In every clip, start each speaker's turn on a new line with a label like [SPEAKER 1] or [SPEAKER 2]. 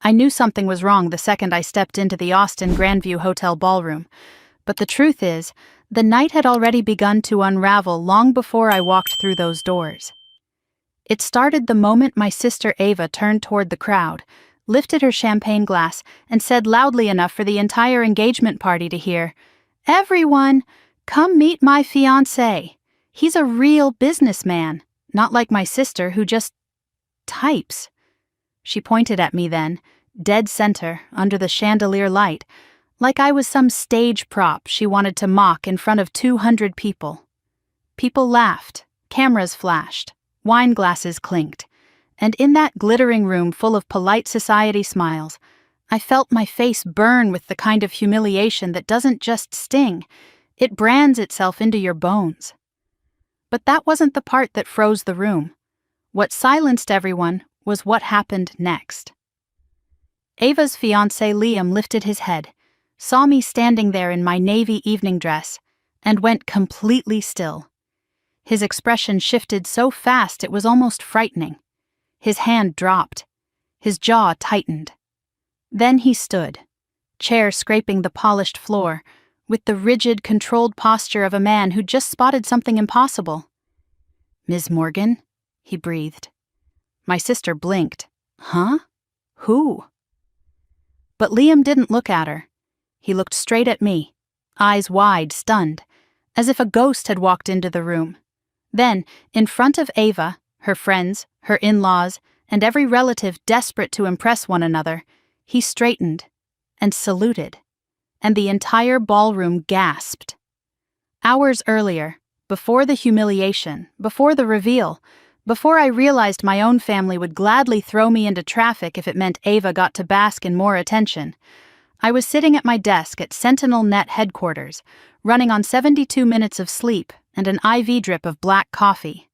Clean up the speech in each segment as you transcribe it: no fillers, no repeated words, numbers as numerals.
[SPEAKER 1] I knew something was wrong the second I stepped into the Austin Grandview Hotel ballroom. But the truth is, the night had already begun to unravel long before I walked through those doors. It started the moment my sister Ava turned toward the crowd, lifted her champagne glass, and said loudly enough for the entire engagement party to hear, "Everyone, come meet my fiancé. He's a real businessman, not like my sister who just types." She pointed at me then, dead center, under the chandelier light, like I was some stage prop she wanted to mock in front of 200 people. People laughed, cameras flashed, wine glasses clinked, and in that glittering room full of polite society smiles, I felt my face burn with the kind of humiliation that doesn't just sting, it brands itself into your bones. But that wasn't the part that froze the room. What silenced everyone was what happened next. Ava's fiancé Liam lifted his head, saw me standing there in my navy evening dress, and went completely still. His expression shifted so fast it was almost frightening. His hand dropped. His jaw tightened. Then he stood, chair scraping the polished floor, with the rigid, controlled posture of a man who'd just spotted something impossible. "Ms. Morgan?" he breathed. My sister blinked. "Huh? Who?" But Liam didn't look at her. He looked straight at me, eyes wide, stunned, as if a ghost had walked into the room. Then, in front of Ava, her friends, her in-laws, and every relative desperate to impress one another, he straightened and saluted, and the entire ballroom gasped. Hours earlier, before the humiliation, before the reveal, before I realized my own family would gladly throw me into traffic if it meant Ava got to bask in more attention, I was sitting at my desk at Sentinel Net headquarters, running on 72 minutes of sleep and an IV drip of black coffee.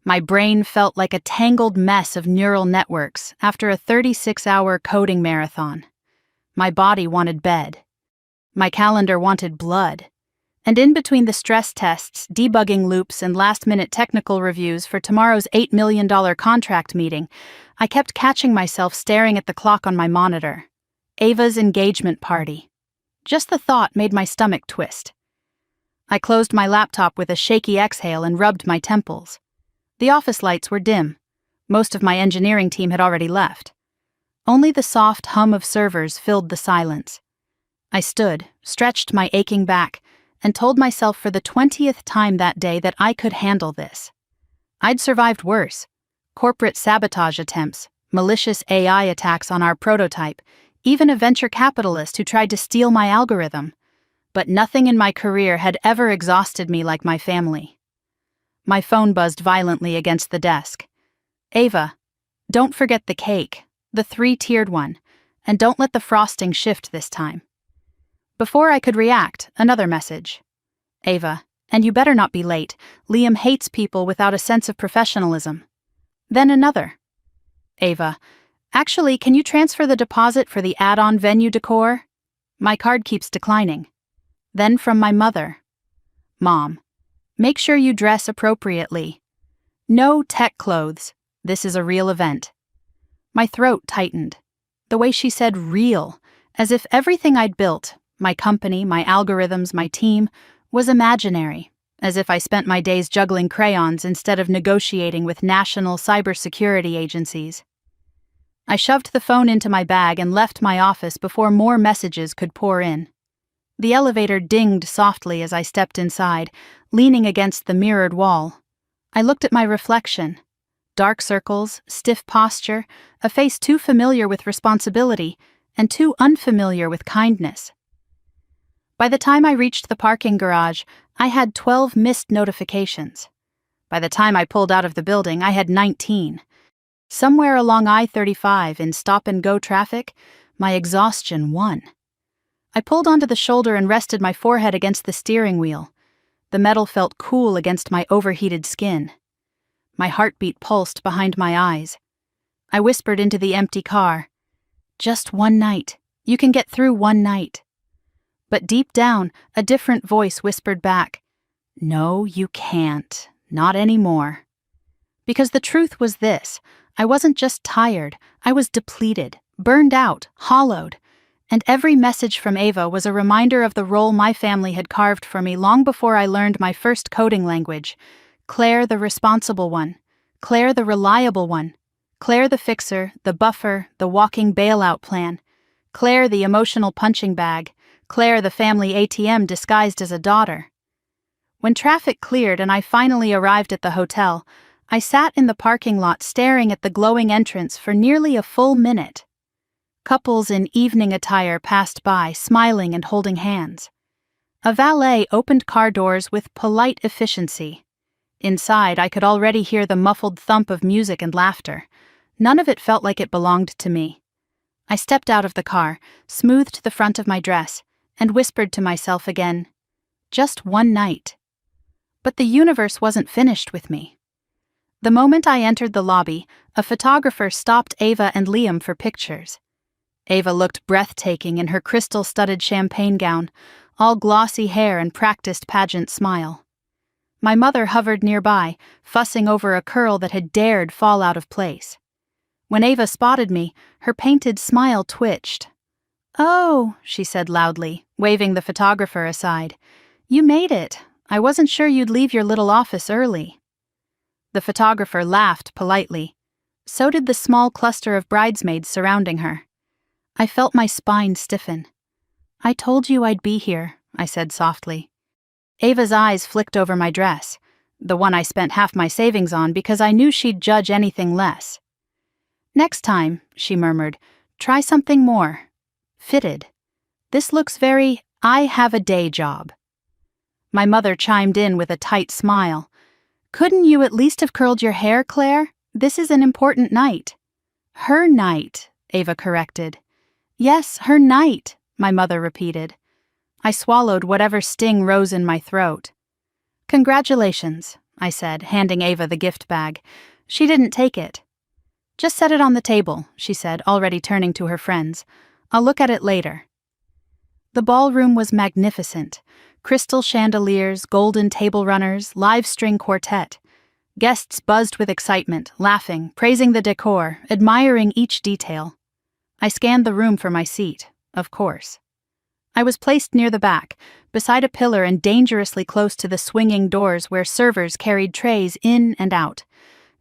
[SPEAKER 1] My brain felt like a tangled mess of neural networks after a 36-hour coding marathon. My body wanted bed. My calendar wanted blood. And in between the stress tests, debugging loops, and last-minute technical reviews for tomorrow's $8 million contract meeting, I kept catching myself staring at the clock on my monitor. Ava's engagement party. Just the thought made my stomach twist. I closed my laptop with a shaky exhale and rubbed my temples. The office lights were dim. Most of my engineering team had already left. Only the soft hum of servers filled the silence. I stood, stretched my aching back, and told myself for the 20th time that day that I could handle this. I'd survived worse. Corporate sabotage attempts, malicious AI attacks on our prototype, even a venture capitalist who tried to steal my algorithm. But nothing in my career had ever exhausted me like my family. My phone buzzed violently against the desk. "Ava, don't forget the cake, the 3-tiered one, and don't let the frosting shift this time." Before I could react, another message. "Ava, and you better not be late. Liam hates people without a sense of professionalism." Then another. "Ava, actually, can you transfer the deposit for the add-on venue decor? My card keeps declining." Then from my mother. "Mom, make sure you dress appropriately. No tech clothes. This is a real event." My throat tightened. The way she said real, as if everything I'd built, my company, my algorithms, my team, was imaginary, as if I spent my days juggling crayons instead of negotiating with national cybersecurity agencies. I shoved the phone into my bag and left my office before more messages could pour in. The elevator dinged softly as I stepped inside, leaning against the mirrored wall. I looked at my reflection. Dark circles, stiff posture, a face too familiar with responsibility and too unfamiliar with kindness. By the time I reached the parking garage, I had 12 missed notifications. By the time I pulled out of the building, I had 19. Somewhere along I-35 in stop-and-go traffic, my exhaustion won. I pulled onto the shoulder and rested my forehead against the steering wheel. The metal felt cool against my overheated skin. My heartbeat pulsed behind my eyes. I whispered into the empty car, "Just one night. You can get through one night." But deep down, a different voice whispered back, "No, you can't. Not anymore." Because the truth was this: I wasn't just tired, I was depleted, burned out, hollowed, and every message from Ava was a reminder of the role my family had carved for me long before I learned my first coding language. Claire the responsible one, Claire the reliable one, Claire the fixer, the buffer, the walking bailout plan, Claire the emotional punching bag, Claire the family ATM disguised as a daughter. When traffic cleared and I finally arrived at the hotel, I sat in the parking lot staring at the glowing entrance for nearly a full minute. Couples in evening attire passed by, smiling and holding hands. A valet opened car doors with polite efficiency. Inside, I could already hear the muffled thump of music and laughter. None of it felt like it belonged to me. I stepped out of the car, smoothed the front of my dress, and whispered to myself again, "Just one night." But the universe wasn't finished with me. The moment I entered the lobby, a photographer stopped Ava and Liam for pictures. Ava looked breathtaking in her crystal-studded champagne gown, all glossy hair and practiced pageant smile. My mother hovered nearby, fussing over a curl that had dared fall out of place. When Ava spotted me, her painted smile twitched. "Oh," she said loudly, waving the photographer aside. "You made it. I wasn't sure you'd leave your little office early." The photographer laughed politely. So did the small cluster of bridesmaids surrounding her. I felt my spine stiffen. "I told you I'd be here," I said softly. Ava's eyes flicked over my dress, the one I spent half my savings on because I knew she'd judge anything less. "Next time," she murmured, "try something more fitted. This looks very, I have a day job." My mother chimed in with a tight smile. "Couldn't you at least have curled your hair, Claire? This is an important night." "Her night," Ava corrected. "Yes, her night," my mother repeated. I swallowed whatever sting rose in my throat. "Congratulations," I said, handing Ava the gift bag. She didn't take it. "Just set it on the table," she said, already turning to her friends. "I'll look at it later." The ballroom was magnificent. Crystal chandeliers, golden table runners, live string quartet. Guests buzzed with excitement, laughing, praising the decor, admiring each detail. I scanned the room for my seat, of course. I was placed near the back, beside a pillar and dangerously close to the swinging doors where servers carried trays in and out.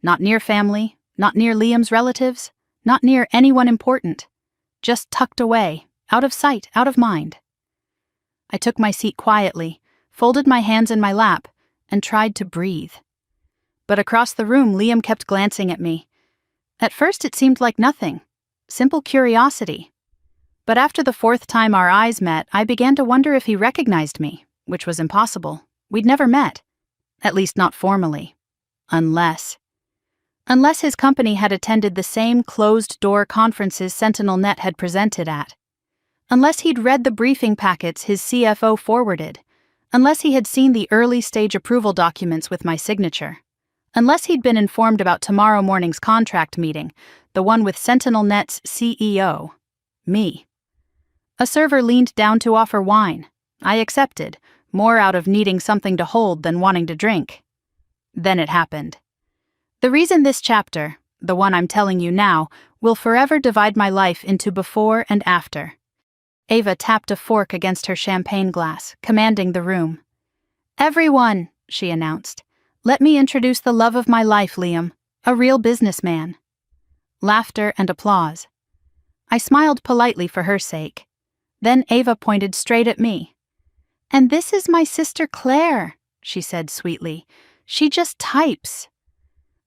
[SPEAKER 1] Not near family, not near Liam's relatives, not near anyone important. Just tucked away, out of sight, out of mind. I took my seat quietly, folded my hands in my lap, and tried to breathe. But across the room, Liam kept glancing at me. At first it seemed like nothing. Simple curiosity. But after the fourth time our eyes met, I began to wonder if he recognized me, which was impossible. We'd never met. At least not formally. Unless his company had attended the same closed-door conferences SentinelNet had presented at. Unless he'd read the briefing packets his CFO forwarded. Unless he had seen the early-stage approval documents with my signature. Unless he'd been informed about tomorrow morning's contract meeting, the one with SentinelNet's CEO. Me. A server leaned down to offer wine. I accepted, more out of needing something to hold than wanting to drink. Then it happened. The reason this chapter, the one I'm telling you now, will forever divide my life into before and after. Ava tapped a fork against her champagne glass, commanding the room. "Everyone," she announced. "Let me introduce the love of my life, Liam, a real businessman." Laughter and applause. I smiled politely for her sake. Then Ava pointed straight at me. "And this is my sister Claire," she said sweetly. "She just types."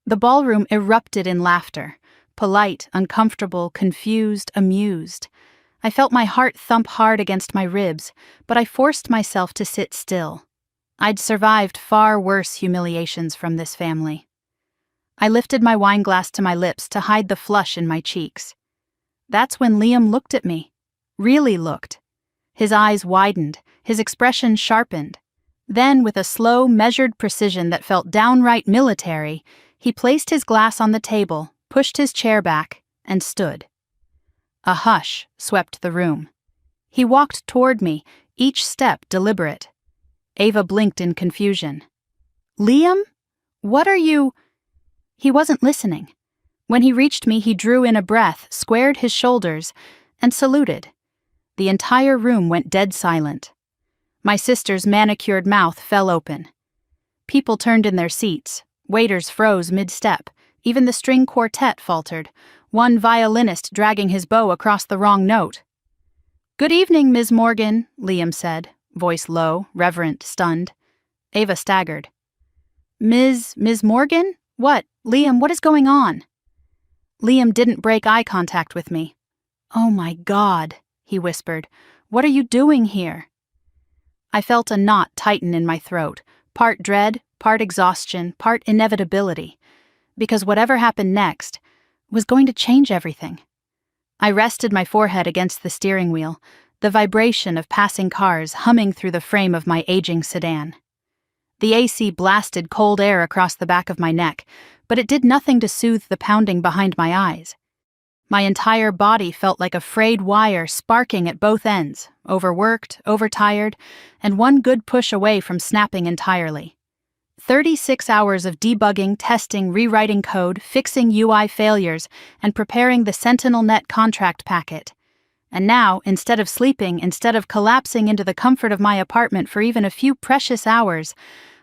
[SPEAKER 1] The ballroom erupted in laughter, polite, uncomfortable, confused, amused. I felt my heart thump hard against my ribs, but I forced myself to sit still. I'd survived far worse humiliations from this family. I lifted my wine glass to my lips to hide the flush in my cheeks. That's when Liam looked at me. Really looked. His eyes widened, his expression sharpened. Then, with a slow, measured precision that felt downright military, he placed his glass on the table, pushed his chair back, and stood. A hush swept the room. He walked toward me, each step deliberate. Ava blinked in confusion. "Liam? What are you—" He wasn't listening. When he reached me, he drew in a breath, squared his shoulders, and saluted. The entire room went dead silent. My sister's manicured mouth fell open. People turned in their seats. Waiters froze mid-step. Even the string quartet faltered, one violinist dragging his bow across the wrong note. "Good evening, Ms. Morgan," Liam said, voice low, reverent, stunned. Ava staggered. Ms. Morgan? What? Liam, what is going on?" Liam didn't break eye contact with me. "Oh my God," he whispered. "What are you doing here?" I felt a knot tighten in my throat, part dread, part exhaustion, part inevitability, because whatever happened next was going to change everything. I rested my forehead against the steering wheel, the vibration of passing cars humming through the frame of my aging sedan. The AC blasted cold air across the back of my neck, but it did nothing to soothe the pounding behind my eyes. My entire body felt like a frayed wire sparking at both ends, overworked, overtired, and one good push away from snapping entirely. 36 hours of debugging, testing, rewriting code, fixing UI failures, and preparing the SentinelNet contract packet. And now, instead of sleeping, instead of collapsing into the comfort of my apartment for even a few precious hours,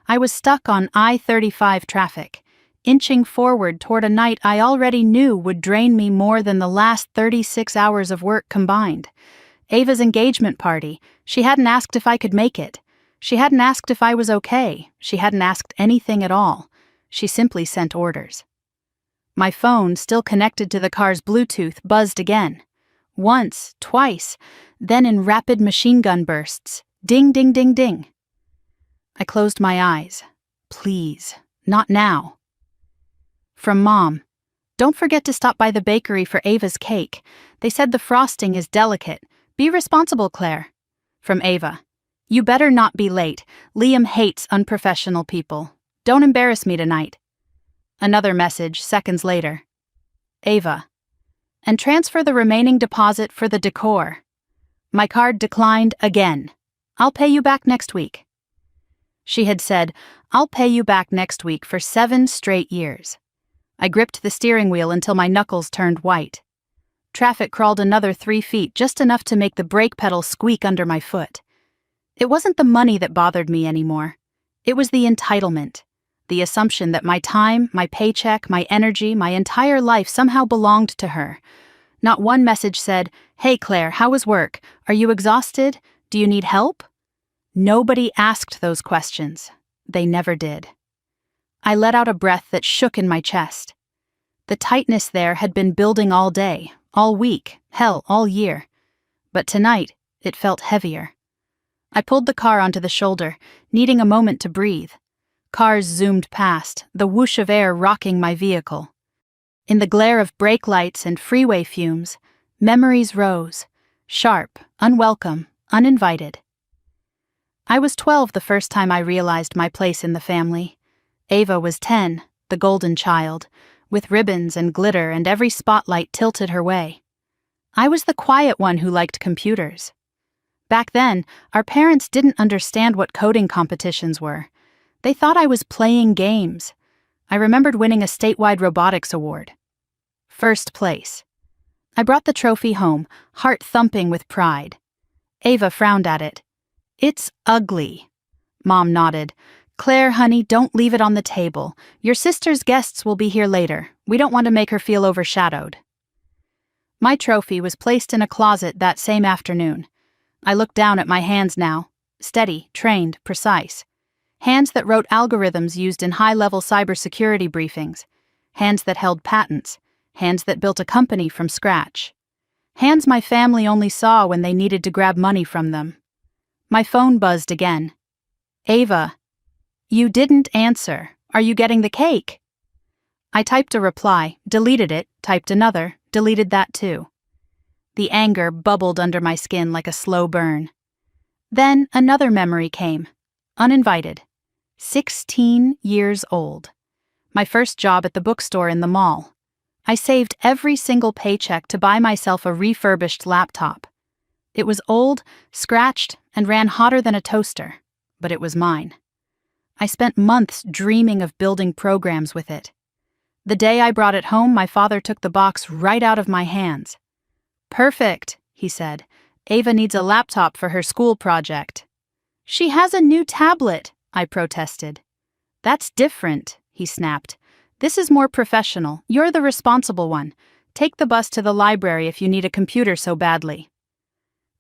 [SPEAKER 1] I was stuck on I-35 traffic, inching forward toward a night I already knew would drain me more than the last 36 hours of work combined. Ava's engagement party, she hadn't asked if I could make it. She hadn't asked if I was okay. She hadn't asked anything at all. She simply sent orders. My phone, still connected to the car's Bluetooth, buzzed again. Once, twice, then in rapid machine gun bursts. Ding, ding, ding, ding. I closed my eyes. Please, not now. From Mom. "Don't forget to stop by the bakery for Ava's cake. They said the frosting is delicate. Be responsible, Claire." From Ava. "You better not be late. Liam hates unprofessional people. Don't embarrass me tonight." Another message seconds later. Ava. "And transfer the remaining deposit for the decor." My card declined again. "I'll pay you back next week." She had said, "I'll pay you back next week" for 7 straight years. I gripped the steering wheel until my knuckles turned white. Traffic crawled another 3 feet, just enough to make the brake pedal squeak under my foot. It wasn't the money that bothered me anymore. It was the entitlement, the assumption that my time, my paycheck, my energy, my entire life somehow belonged to her. Not one message said, "Hey Claire, how was work? Are you exhausted? Do you need help?" Nobody asked those questions. They never did. I let out a breath that shook in my chest. The tightness there had been building all day, all week, hell, all year. But tonight, it felt heavier. I pulled the car onto the shoulder, needing a moment to breathe. Cars zoomed past, the whoosh of air rocking my vehicle. In the glare of brake lights and freeway fumes, memories rose, sharp, unwelcome, uninvited. I was 12 the first time I realized my place in the family. Ava was 10, the golden child, with ribbons and glitter and every spotlight tilted her way. I was the quiet one who liked computers. Back then, our parents didn't understand what coding competitions were. They thought I was playing games. I remembered winning a statewide robotics award. First place. I brought the trophy home, heart thumping with pride. Ava frowned at it. "It's ugly." Mom nodded. "Claire, honey, don't leave it on the table. Your sister's guests will be here later. We don't want to make her feel overshadowed." My trophy was placed in a closet that same afternoon. I looked down at my hands now. Steady, trained, precise. Hands that wrote algorithms used in high-level cybersecurity briefings. Hands that held patents. Hands that built a company from scratch. Hands my family only saw when they needed to grab money from them. My phone buzzed again. "Ava. You didn't answer. Are you getting the cake?" I typed a reply, deleted it, typed another, deleted that too. The anger bubbled under my skin like a slow burn. Then another memory came. Uninvited. 16 years old. My first job at the bookstore in the mall. I saved every single paycheck to buy myself a refurbished laptop. It was old, scratched, and ran hotter than a toaster, but it was mine. I spent months dreaming of building programs with it. The day I brought it home, my father took the box right out of my hands. "Perfect," he said. "Ava needs a laptop for her school project." "She has a new tablet," I protested. "That's different," he snapped. "This is more professional. You're the responsible one. Take the bus to the library if you need a computer so badly."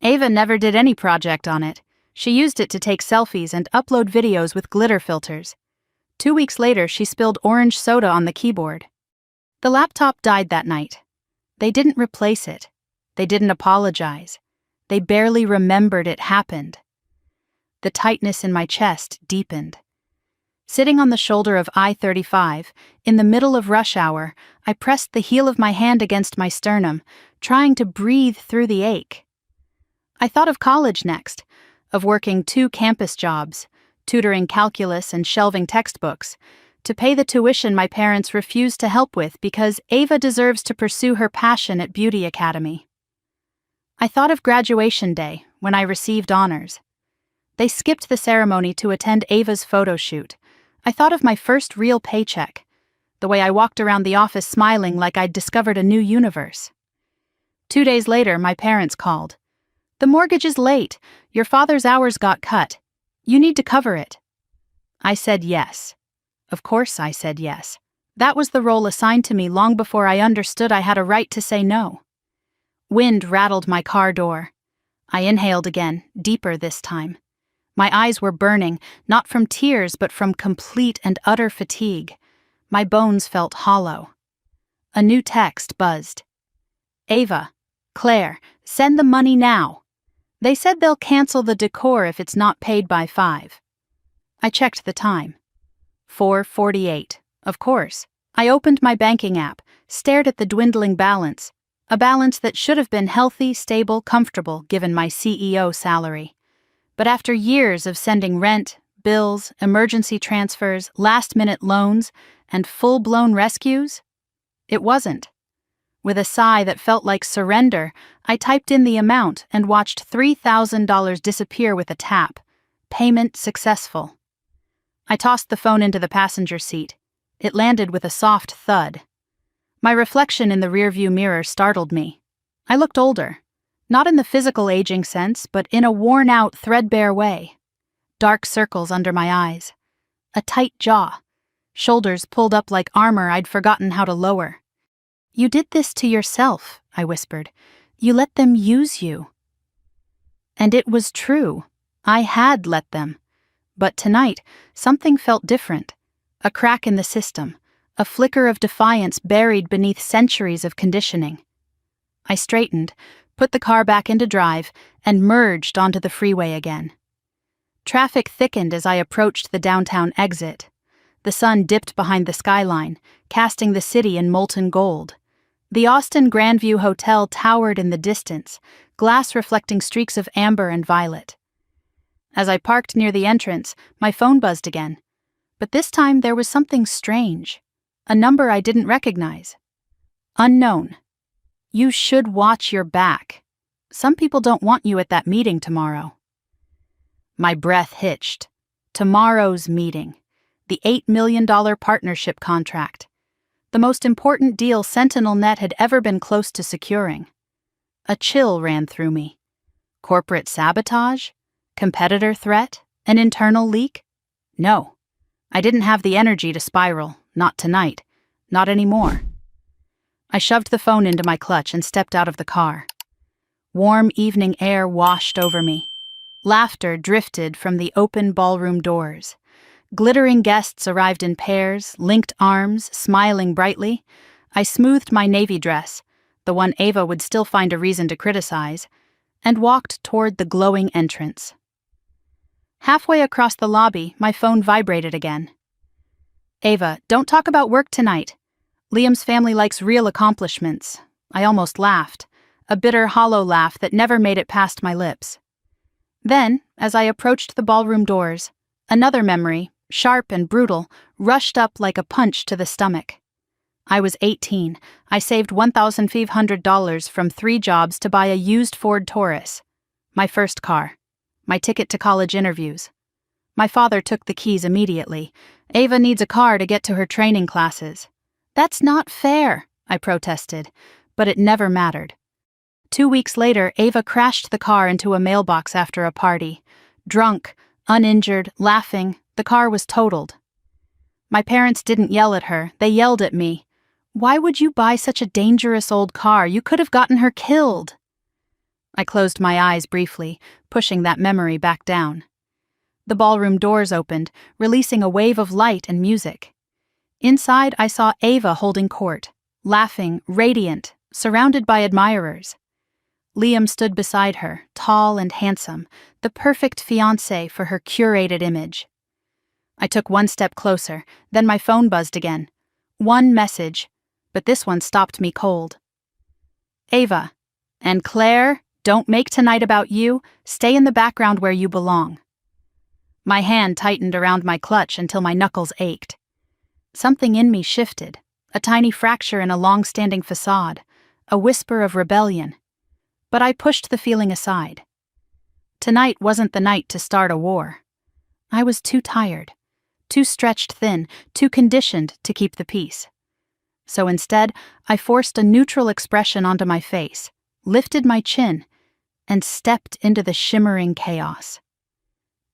[SPEAKER 1] Ava never did any project on it. She used it to take selfies and upload videos with glitter filters. 2 weeks later, she spilled orange soda on the keyboard. The laptop died that night. They didn't replace it. They didn't apologize. They barely remembered it happened. The tightness in my chest deepened. Sitting on the shoulder of I-35, in the middle of rush hour, I pressed the heel of my hand against my sternum, trying to breathe through the ache. I thought of college next, of working 2 campus jobs, tutoring calculus and shelving textbooks, to pay the tuition my parents refused to help with because Ava deserves to pursue her passion at Beauty Academy. I thought of graduation day, when I received honors. They skipped the ceremony to attend Ava's photo shoot. I thought of my first real paycheck, the way I walked around the office smiling like I'd discovered a new universe. 2 days later, my parents called. "The mortgage is late. Your father's hours got cut. You need to cover it." I said yes. Of course I said yes. That was the role assigned to me long before I understood I had a right to say no. Wind rattled my car door. I inhaled again, deeper this time. My eyes were burning, not from tears but from complete and utter fatigue. My bones felt hollow. A new text buzzed. "Ava, Claire, send the money now. They said they'll cancel the decor if it's not paid by 5. I checked the time. 4:48. Of course. I opened my banking app, stared at the dwindling balance, a balance that should have been healthy, stable, comfortable given my CEO salary. But after years of sending rent, bills, emergency transfers, last-minute loans, and full-blown rescues, it wasn't. With a sigh that felt like surrender, I typed in the amount and watched $3,000 disappear with a tap. Payment successful. I tossed the phone into the passenger seat. It landed with a soft thud. My reflection in the rearview mirror startled me. I looked older. Not in the physical aging sense, but in a worn-out, threadbare way. Dark circles under my eyes. A tight jaw. Shoulders pulled up like armor I'd forgotten how to lower. "You did this to yourself," I whispered. "You let them use you." And it was true. I had let them. But tonight, something felt different. A crack in the system. A flicker of defiance buried beneath centuries of conditioning. I straightened, put the car back into drive, and merged onto the freeway again. Traffic thickened as I approached the downtown exit. The sun dipped behind the skyline, casting the city in molten gold. The Austin Grandview Hotel towered in the distance, glass reflecting streaks of amber and violet. As I parked near the entrance, my phone buzzed again. But this time there was something strange. A number I didn't recognize. Unknown. "You should watch your back. Some people don't want you at that meeting tomorrow." My breath hitched. Tomorrow's meeting. The $8 million partnership contract. The most important deal SentinelNet had ever been close to securing. A chill ran through me. Corporate sabotage? Competitor threat? An internal leak? No. I didn't have the energy to spiral. Not tonight. Not anymore. I shoved the phone into my clutch and stepped out of the car. Warm evening air washed over me. Laughter drifted from the open ballroom doors. Glittering guests arrived in pairs, linked arms, smiling brightly. I smoothed my navy dress, the one Ava would still find a reason to criticize, and walked toward the glowing entrance. Halfway across the lobby, my phone vibrated again. "Ava, don't talk about work tonight. Liam's family likes real accomplishments." I almost laughed, a bitter, hollow laugh that never made it past my lips. Then, as I approached the ballroom doors, another memory, sharp and brutal, rushed up like a punch to the stomach. I was 18. I saved $1,500 from 3 jobs to buy a used Ford Taurus. My first car. My ticket to college interviews. My father took the keys immediately. "Ava needs a car to get to her training classes." "That's not fair," I protested, but it never mattered. 2 weeks later, Ava crashed the car into a mailbox after a party. Drunk, uninjured, laughing, the car was totaled. My parents didn't yell at her, they yelled at me. "Why would you buy such a dangerous old car? You could have gotten her killed." I closed my eyes briefly, pushing that memory back down. The ballroom doors opened, releasing a wave of light and music. Inside, I saw Ava holding court, laughing, radiant, surrounded by admirers. Liam stood beside her, tall and handsome, the perfect fiancé for her curated image. I took one step closer, then my phone buzzed again. One message, but this one stopped me cold. "Ava, and Claire, don't make tonight about you. Stay in the background where you belong." My hand tightened around my clutch until my knuckles ached. Something in me shifted, a tiny fracture in a long-standing facade, a whisper of rebellion. But I pushed the feeling aside. Tonight wasn't the night to start a war. I was too tired, too stretched thin, too conditioned to keep the peace. So instead, I forced a neutral expression onto my face, lifted my chin, and stepped into the shimmering chaos.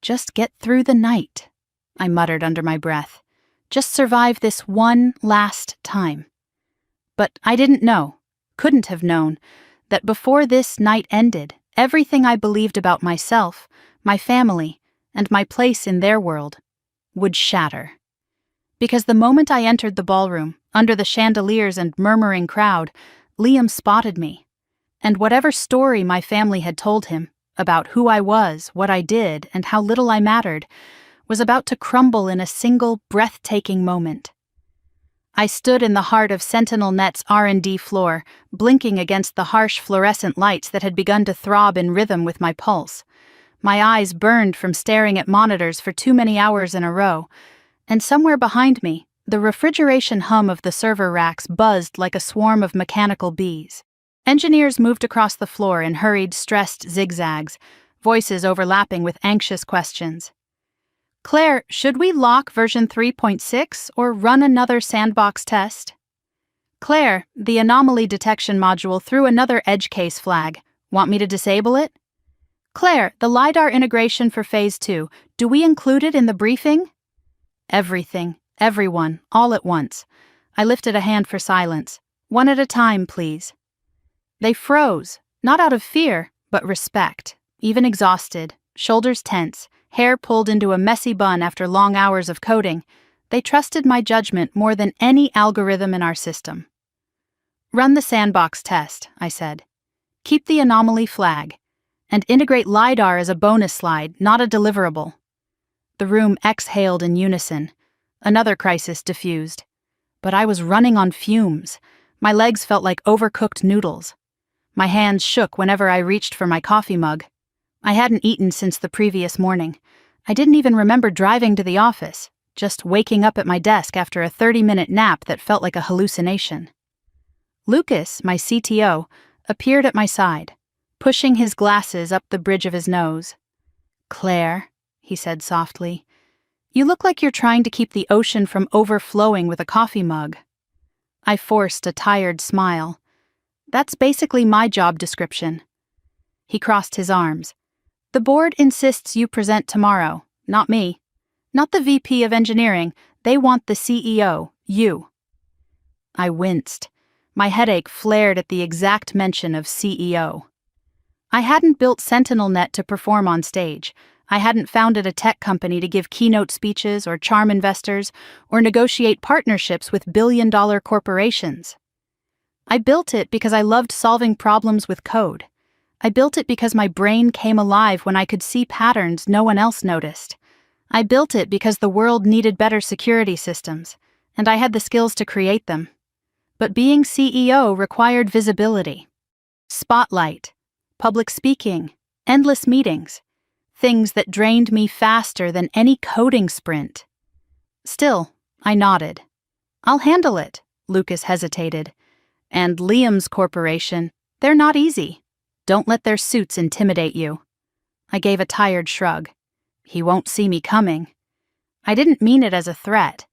[SPEAKER 1] "Just get through the night," I muttered under my breath. "Just survive this one last time." But I didn't know, couldn't have known, that before this night ended, everything I believed about myself, my family, and my place in their world would shatter. Because the moment I entered the ballroom, under the chandeliers and murmuring crowd, Liam spotted me. And whatever story my family had told him, about who I was, what I did, and how little I mattered, was about to crumble in a single, breathtaking moment. I stood in the heart of SentinelNet's R&D floor, blinking against the harsh fluorescent lights that had begun to throb in rhythm with my pulse. My eyes burned from staring at monitors for too many hours in a row, and somewhere behind me, the refrigeration hum of the server racks buzzed like a swarm of mechanical bees. Engineers moved across the floor in hurried, stressed zigzags, voices overlapping with anxious questions. "Claire, should we lock version 3.6 or run another sandbox test?" "Claire, the anomaly detection module threw another edge case flag. Want me to disable it?" "Claire, the LiDAR integration for Phase 2, do we include it in the briefing?" Everything, everyone, all at once. I lifted a hand for silence. "One at a time, please." They froze, not out of fear, but respect, even exhausted, shoulders tense, hair pulled into a messy bun after long hours of coding. They trusted my judgment more than any algorithm in our system. "Run the sandbox test," I said. "Keep the anomaly flag, and integrate LiDAR as a bonus slide, not a deliverable." The room exhaled in unison. Another crisis diffused. But I was running on fumes. My legs felt like overcooked noodles. My hands shook whenever I reached for my coffee mug. I hadn't eaten since the previous morning. I didn't even remember driving to the office, just waking up at my desk after a 30-minute nap that felt like a hallucination. Lucas, my CTO, appeared at my side, pushing his glasses up the bridge of his nose. "Claire," he said softly, "you look like you're trying to keep the ocean from overflowing with a coffee mug." I forced a tired smile. "That's basically my job description." He crossed his arms. "The board insists you present tomorrow, not me. Not the VP of engineering, they want the CEO, you." I winced. My headache flared at the exact mention of CEO. I hadn't built SentinelNet to perform on stage. I hadn't founded a tech company to give keynote speeches or charm investors or negotiate partnerships with billion-dollar corporations. I built it because I loved solving problems with code. I built it because my brain came alive when I could see patterns no one else noticed. I built it because the world needed better security systems, and I had the skills to create them. But being CEO required visibility. Spotlight, public speaking, endless meetings, things that drained me faster than any coding sprint. Still, I nodded. "I'll handle it," Lucas hesitated. "And Liam's corporation, they're not easy. Don't let their suits intimidate you." I gave a tired shrug. "He won't see me coming." I didn't mean it as a threat.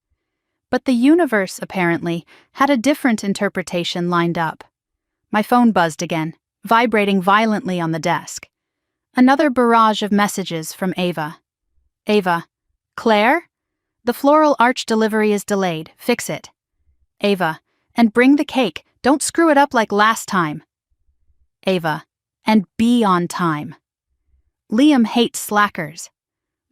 [SPEAKER 1] But the universe, apparently, had a different interpretation lined up. My phone buzzed again, vibrating violently on the desk. Another barrage of messages from Ava. Ava. Claire? The floral arch delivery is delayed. Fix it. Ava. And bring the cake. Don't screw it up like last time. Ava. And be on time. Liam hates slackers.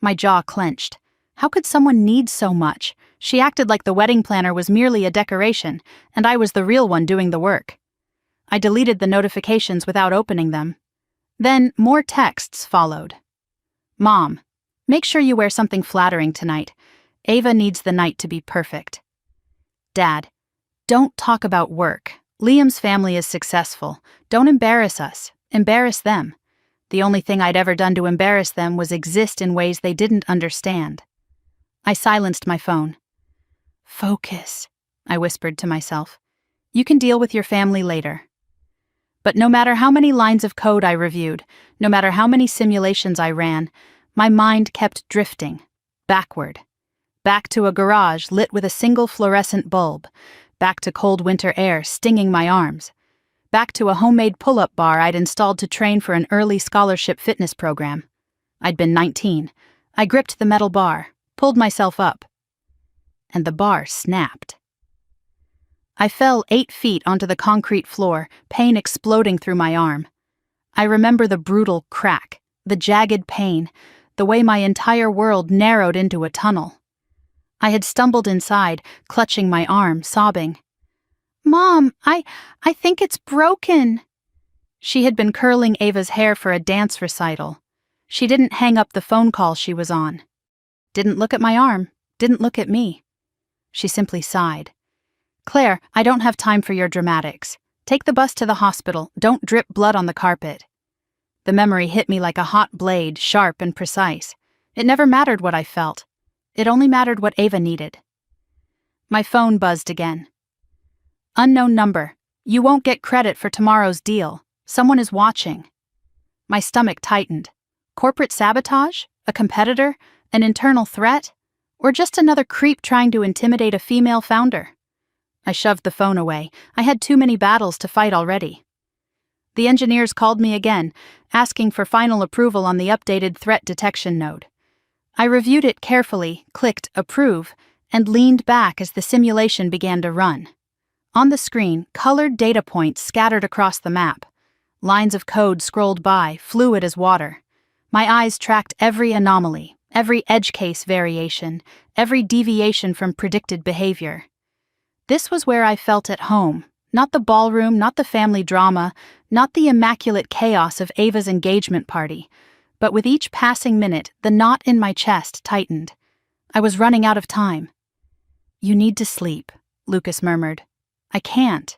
[SPEAKER 1] My jaw clenched. How could someone need so much? She acted like the wedding planner was merely a decoration, and I was the real one doing the work. I deleted the notifications without opening them. Then more texts followed. Mom, make sure you wear something flattering tonight. Ava needs the night to be perfect. Dad, don't talk about work. Liam's family is successful. Don't embarrass us. Embarrass them. The only thing I'd ever done to embarrass them was exist in ways they didn't understand. I silenced my phone. Focus, I whispered to myself. You can deal with your family later. But no matter how many lines of code I reviewed, no matter how many simulations I ran, my mind kept drifting, backward. Back to a garage lit with a single fluorescent bulb, back to cold winter air stinging my arms, back to a homemade pull-up bar I'd installed to train for an early scholarship fitness program. I'd been 19. I gripped the metal bar, pulled myself up, and the bar snapped. I fell 8 feet onto the concrete floor, pain exploding through my arm. I remember the brutal crack, the jagged pain, the way my entire world narrowed into a tunnel. I had stumbled inside, clutching my arm, sobbing. Mom, I think it's broken. She had been curling Ava's hair for a dance recital. She didn't hang up the phone call she was on. Didn't look at my arm, didn't look at me. She simply sighed. Claire, I don't have time for your dramatics. Take the bus to the hospital. Don't drip blood on the carpet. The memory hit me like a hot blade, sharp and precise. It never mattered what I felt. It only mattered what Ava needed. My phone buzzed again. Unknown number. You won't get credit for tomorrow's deal. Someone is watching. My stomach tightened. Corporate sabotage? A competitor? An internal threat? Or just another creep trying to intimidate a female founder? I shoved the phone away. I had too many battles to fight already. The engineers called me again, asking for final approval on the updated threat detection node. I reviewed it carefully, clicked approve, and leaned back as the simulation began to run. On the screen, colored data points scattered across the map. Lines of code scrolled by, fluid as water. My eyes tracked every anomaly, every edge case variation, every deviation from predicted behavior. This was where I felt at home, not the ballroom, not the family drama, not the immaculate chaos of Ava's engagement party, but with each passing minute, the knot in my chest tightened. I was running out of time. You need to sleep, Lucas murmured. I can't.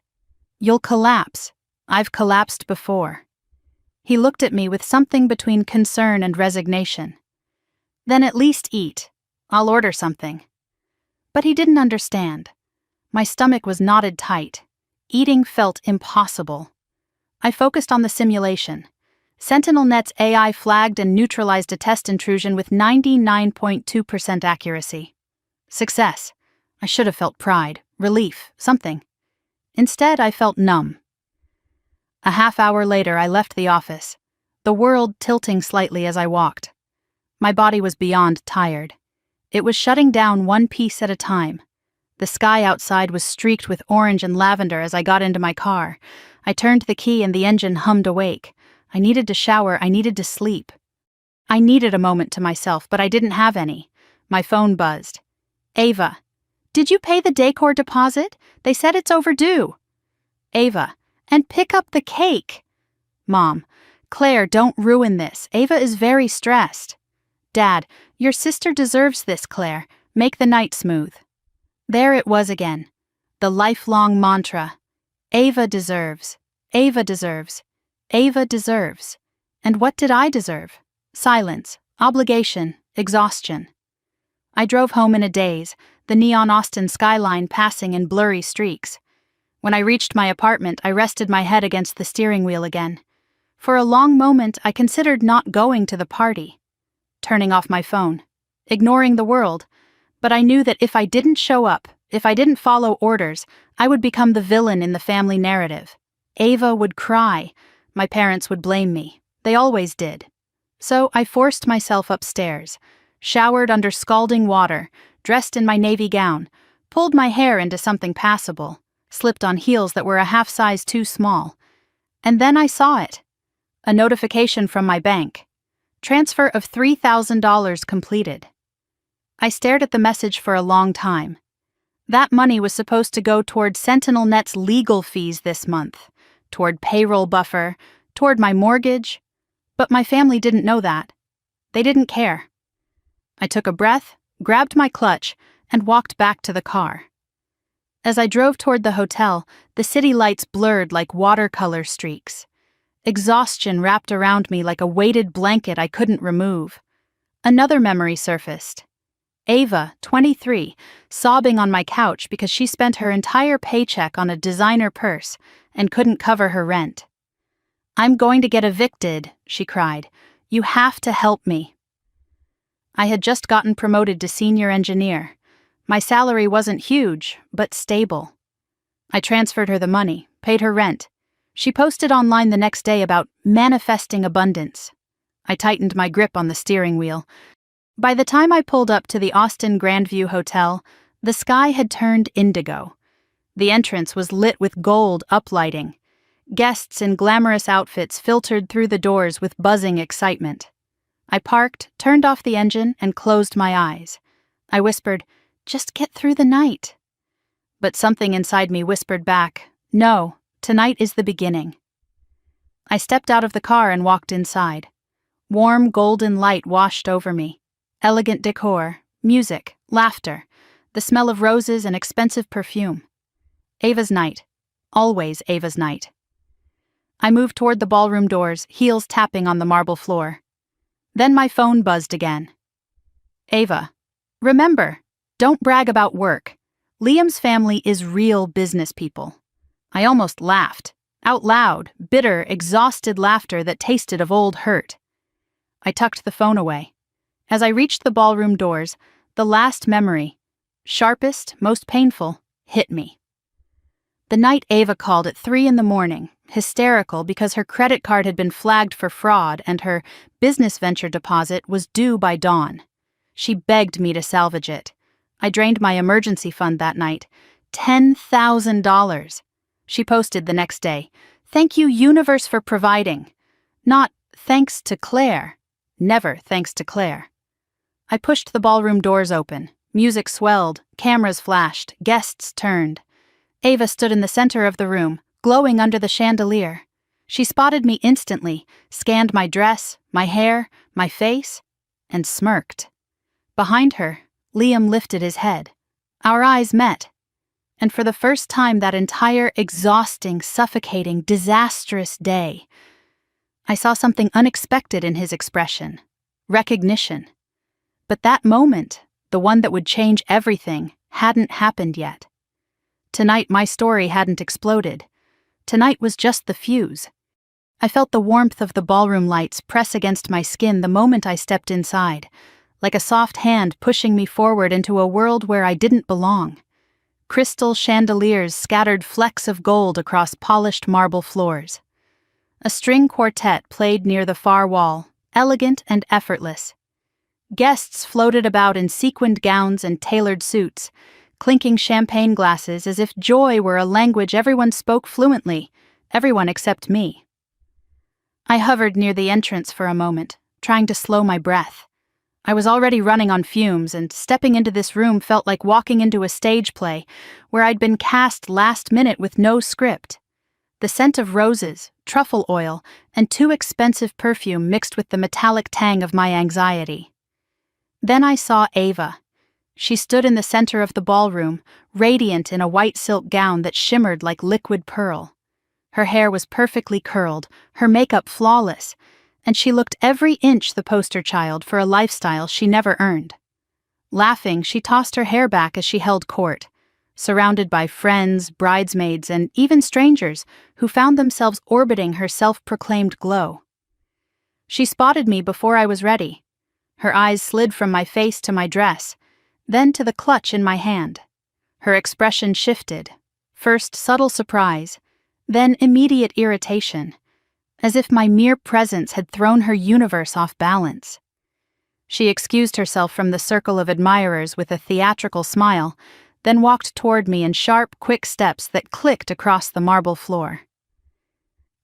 [SPEAKER 1] You'll collapse. I've collapsed before. He looked at me with something between concern and resignation. Then at least eat. I'll order something. But he didn't understand. My stomach was knotted tight. Eating felt impossible. I focused on the simulation. SentinelNet's AI flagged and neutralized a test intrusion with 99.2% accuracy. Success. I should have felt pride, relief, something. Instead, I felt numb. A half-hour later, I left the office, the world tilting slightly as I walked. My body was beyond tired. It was shutting down one piece at a time. The sky outside was streaked with orange and lavender as I got into my car. I turned the key and the engine hummed awake. I needed to shower, I needed to sleep. I needed a moment to myself, but I didn't have any. My phone buzzed. Ava. Did you pay the decor deposit? They said it's overdue. Ava. And pick up the cake. Mom. Claire, don't ruin this. Ava is very stressed. Dad. Your sister deserves this, Claire. Make the night smooth. There it was again. The lifelong mantra. Ava deserves. Ava deserves. Ava deserves. And what did I deserve? Silence, obligation, exhaustion. I drove home in a daze, the neon Austin skyline passing in blurry streaks. When I reached my apartment, I rested my head against the steering wheel again. For a long moment, I considered not going to the party, turning off my phone, ignoring the world, but I knew that if I didn't show up, If I didn't follow orders, I would become the villain in the family narrative. Ava would cry. My parents would blame me. They always did. So I forced myself upstairs, showered under scalding water, dressed in my navy gown, pulled my hair into something passable, slipped on heels that were a half size too small. And then I saw it. A notification from my bank. Transfer of $3,000 completed. I stared at the message for a long time. That money was supposed to go toward SentinelNet's legal fees this month, toward payroll buffer, toward my mortgage. But my family didn't know that. They didn't care. I took a breath, grabbed my clutch, and walked back to the car. As I drove toward the hotel, the city lights blurred like watercolor streaks. Exhaustion wrapped around me like a weighted blanket I couldn't remove. Another memory surfaced. Ava, 23, sobbing on my couch because she spent her entire paycheck on a designer purse and couldn't cover her rent. "I'm going to get evicted," she cried. "You have to help me." I had just gotten promoted to senior engineer. My salary wasn't huge, but stable. I transferred her the money, paid her rent. She posted online the next day about manifesting abundance. I tightened my grip on the steering wheel. By the time I pulled up to the Austin Grandview Hotel, the sky had turned indigo. The entrance was lit with gold uplighting. Guests in glamorous outfits filtered through the doors with buzzing excitement. I parked, turned off the engine, and closed my eyes. I whispered, "Just get through the night." But something inside me whispered back, "No, tonight is the beginning." I stepped out of the car and walked inside. Warm golden light washed over me. Elegant decor, music, laughter, the smell of roses and expensive perfume. Ava's night. Always Ava's night. I moved toward the ballroom doors, heels tapping on the marble floor. Then my phone buzzed again. "Ava, remember, don't brag about work. Liam's family is real business people." I almost laughed, out loud, bitter, exhausted laughter that tasted of old hurt. I tucked the phone away. As I reached the ballroom doors, the last memory, sharpest, most painful, hit me. The night Ava called at 3 a.m, hysterical because her credit card had been flagged for fraud and her business venture deposit was due by dawn. She begged me to salvage it. I drained my emergency fund that night, $10,000. She posted the next day, "Thank you, universe, for providing." Not, "Thanks to Claire." Never thanks to Claire. I pushed the ballroom doors open. Music swelled, cameras flashed, guests turned. Ava stood in the center of the room, glowing under the chandelier. She spotted me instantly, scanned my dress, my hair, my face, and smirked. Behind her, Liam lifted his head. Our eyes met. And for the first time that entire exhausting, suffocating, disastrous day, I saw something unexpected in his expression. Recognition. But that moment, the one that would change everything, hadn't happened yet. Tonight my story hadn't exploded. Tonight was just the fuse. I felt the warmth of the ballroom lights press against my skin the moment I stepped inside, like a soft hand pushing me forward into a world where I didn't belong. Crystal chandeliers scattered flecks of gold across polished marble floors. A string quartet played near the far wall, elegant and effortless. Guests floated about in sequined gowns and tailored suits, clinking champagne glasses as if joy were a language everyone spoke fluently, everyone except me. I hovered near the entrance for a moment, trying to slow my breath. I was already running on fumes, and stepping into this room felt like walking into a stage play where I'd been cast last minute with no script. The scent of roses, truffle oil, and too expensive perfume mixed with the metallic tang of my anxiety. Then I saw Ava. She stood in the center of the ballroom, radiant in a white silk gown that shimmered like liquid pearl. Her hair was perfectly curled, her makeup flawless, and she looked every inch the poster child for a lifestyle she never earned. Laughing, she tossed her hair back as she held court, surrounded by friends, bridesmaids, and even strangers who found themselves orbiting her self-proclaimed glow. She spotted me before I was ready. Her eyes slid from my face to my dress, then to the clutch in my hand. Her expression shifted, first subtle surprise, then immediate irritation, as if my mere presence had thrown her universe off balance. She excused herself from the circle of admirers with a theatrical smile, then walked toward me in sharp, quick steps that clicked across the marble floor.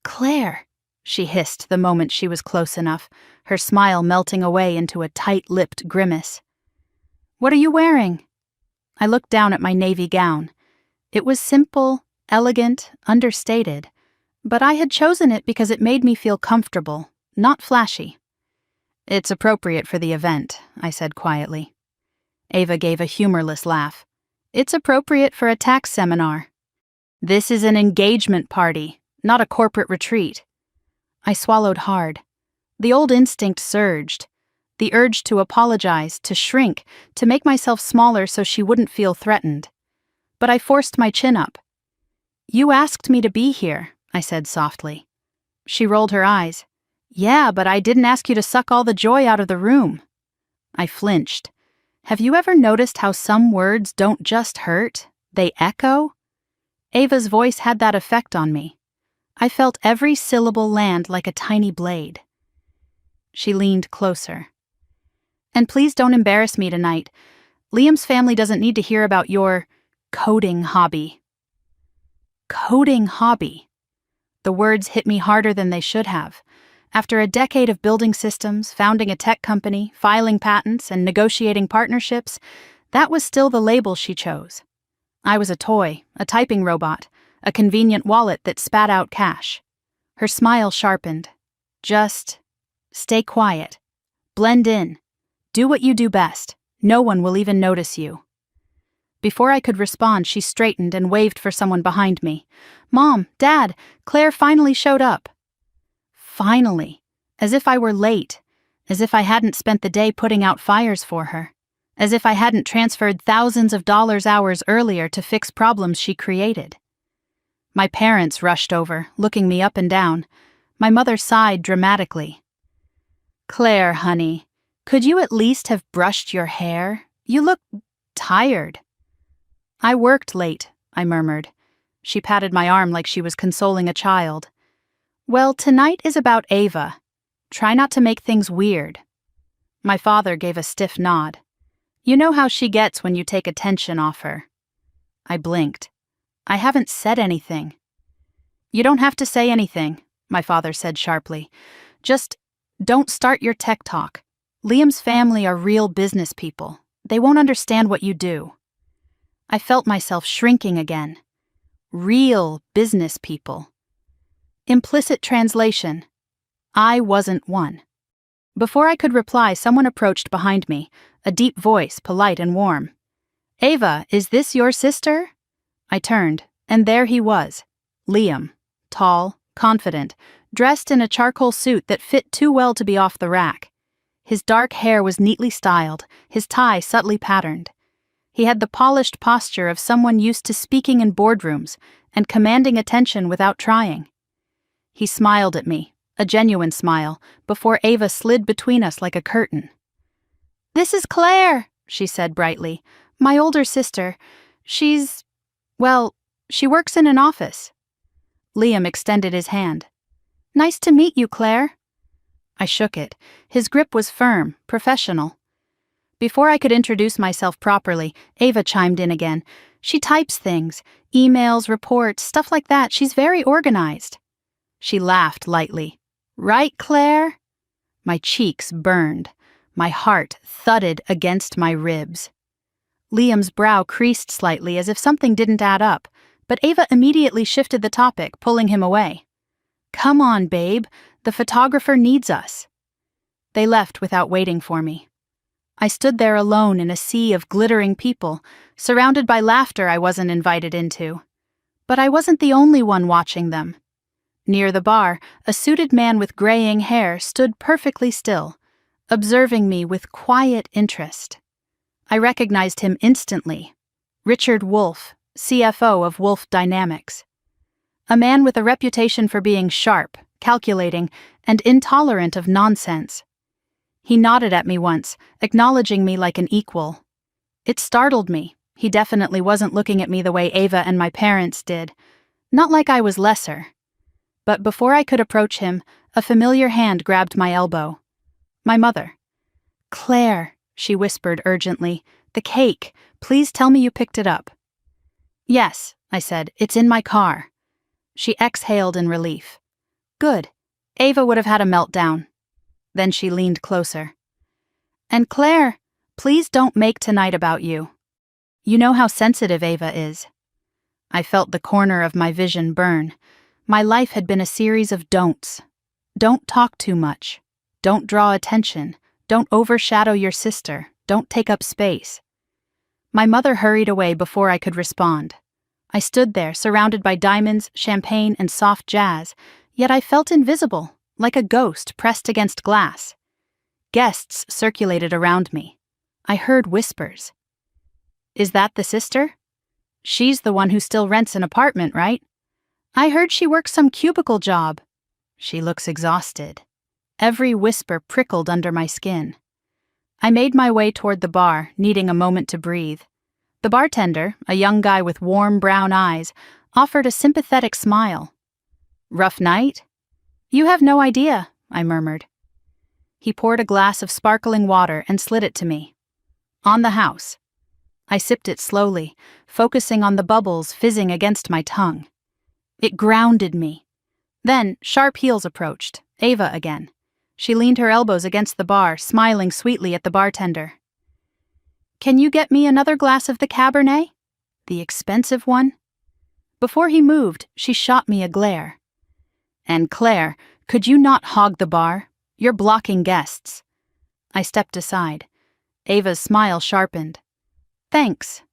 [SPEAKER 1] "Claire," she hissed the moment she was close enough, her smile melting away into a tight-lipped grimace. "What are you wearing?" I looked down at my navy gown. It was simple, elegant, understated, but I had chosen it because it made me feel comfortable, not flashy. "It's appropriate for the event," I said quietly. Ava gave a humorless laugh. "It's appropriate for a tax seminar. This is an engagement party, not a corporate retreat." I swallowed hard. The old instinct surged. The urge to apologize, to shrink, to make myself smaller so she wouldn't feel threatened. But I forced my chin up. "You asked me to be here," I said softly. She rolled her eyes. "Yeah, but I didn't ask you to suck all the joy out of the room." I flinched. Have you ever noticed how some words don't just hurt? They echo? Ava's voice had that effect on me. I felt every syllable land like a tiny blade. She leaned closer. "And please don't embarrass me tonight. Liam's family doesn't need to hear about your coding hobby." Coding hobby. The words hit me harder than they should have. After a decade of building systems, founding a tech company, filing patents, and negotiating partnerships, that was still the label she chose. I was a toy, a typing robot, a convenient wallet that spat out cash. Her smile sharpened. "Just stay quiet. Blend in. Do what you do best. No one will even notice you." Before I could respond, she straightened and waved for someone behind me. "Mom, Dad, Claire finally showed up." Finally. As if I were late. As if I hadn't spent the day putting out fires for her. As if I hadn't transferred thousands of dollars hours earlier to fix problems she created. My parents rushed over, looking me up and down. My mother sighed dramatically. "Claire, honey, could you at least have brushed your hair? You look tired." "I worked late," I murmured. She patted my arm like she was consoling a child. "Well, tonight is about Ava. Try not to make things weird." My father gave a stiff nod. "You know how she gets when you take attention off her." I blinked. "I haven't said anything." "You don't have to say anything," my father said sharply. "Just don't start your tech talk. Liam's family are real business people. They won't understand what you do." I felt myself shrinking again. Real business people. Implicit translation. I wasn't one. Before I could reply, someone approached behind me, a deep voice, polite and warm. "Ava, is this your sister?" I turned, and there he was, Liam, tall, confident, dressed in a charcoal suit that fit too well to be off the rack. His dark hair was neatly styled, his tie subtly patterned. He had the polished posture of someone used to speaking in boardrooms and commanding attention without trying. He smiled at me, a genuine smile, before Ava slid between us like a curtain. "This is Claire," she said brightly. "My older sister. She works in an office." Liam extended his hand. "Nice to meet you, Claire." I shook it. His grip was firm, professional. Before I could introduce myself properly, Ava chimed in again. "She types things, emails, reports, stuff like that. She's very organized." She laughed lightly. "Right, Claire?" My cheeks burned. My heart thudded against my ribs. Liam's brow creased slightly as if something didn't add up, but Ava immediately shifted the topic, pulling him away. "Come on, babe. The photographer needs us." They left without waiting for me. I stood there alone in a sea of glittering people, surrounded by laughter I wasn't invited into. But I wasn't the only one watching them. Near the bar, a suited man with graying hair stood perfectly still, observing me with quiet interest. I recognized him instantly. Richard Wolff, CFO of Wolff Dynamics. A man with a reputation for being sharp, calculating, and intolerant of nonsense. He nodded at me once, acknowledging me like an equal. It startled me, He definitely wasn't looking at me the way Ava and my parents did. Not like I was lesser. But before I could approach him, a familiar hand grabbed my elbow. My mother. "Claire," she whispered urgently, "the cake. Please tell me you picked it up." "Yes," I said, "it's in my car." She exhaled in relief. "Good. Ava would have had a meltdown." Then she leaned closer. "And Claire, please don't make tonight about you. You know how sensitive Ava is." I felt the corner of my vision burn. My life had been a series of don'ts. Don't talk too much. Don't draw attention. Don't overshadow your sister. Don't take up space. My mother hurried away before I could respond. I stood there, surrounded by diamonds, champagne, and soft jazz, yet I felt invisible, like a ghost pressed against glass. Guests circulated around me. I heard whispers. "Is that the sister? She's the one who still rents an apartment, right? I heard she works some cubicle job. She looks exhausted." Every whisper prickled under my skin. I made my way toward the bar, needing a moment to breathe. The bartender, a young guy with warm brown eyes, offered a sympathetic smile. "Rough night?" "You have no idea," I murmured. He poured a glass of sparkling water and slid it to me. "On the house." I sipped it slowly, focusing on the bubbles fizzing against my tongue. It grounded me. Then sharp heels approached, Ava again. She leaned her elbows against the bar, smiling sweetly at the bartender. "Can you get me another glass of the Cabernet? The expensive one?" Before he moved, she shot me a glare. "And Claire, could you not hog the bar? You're blocking guests." I stepped aside. Ava's smile sharpened. "Thanks."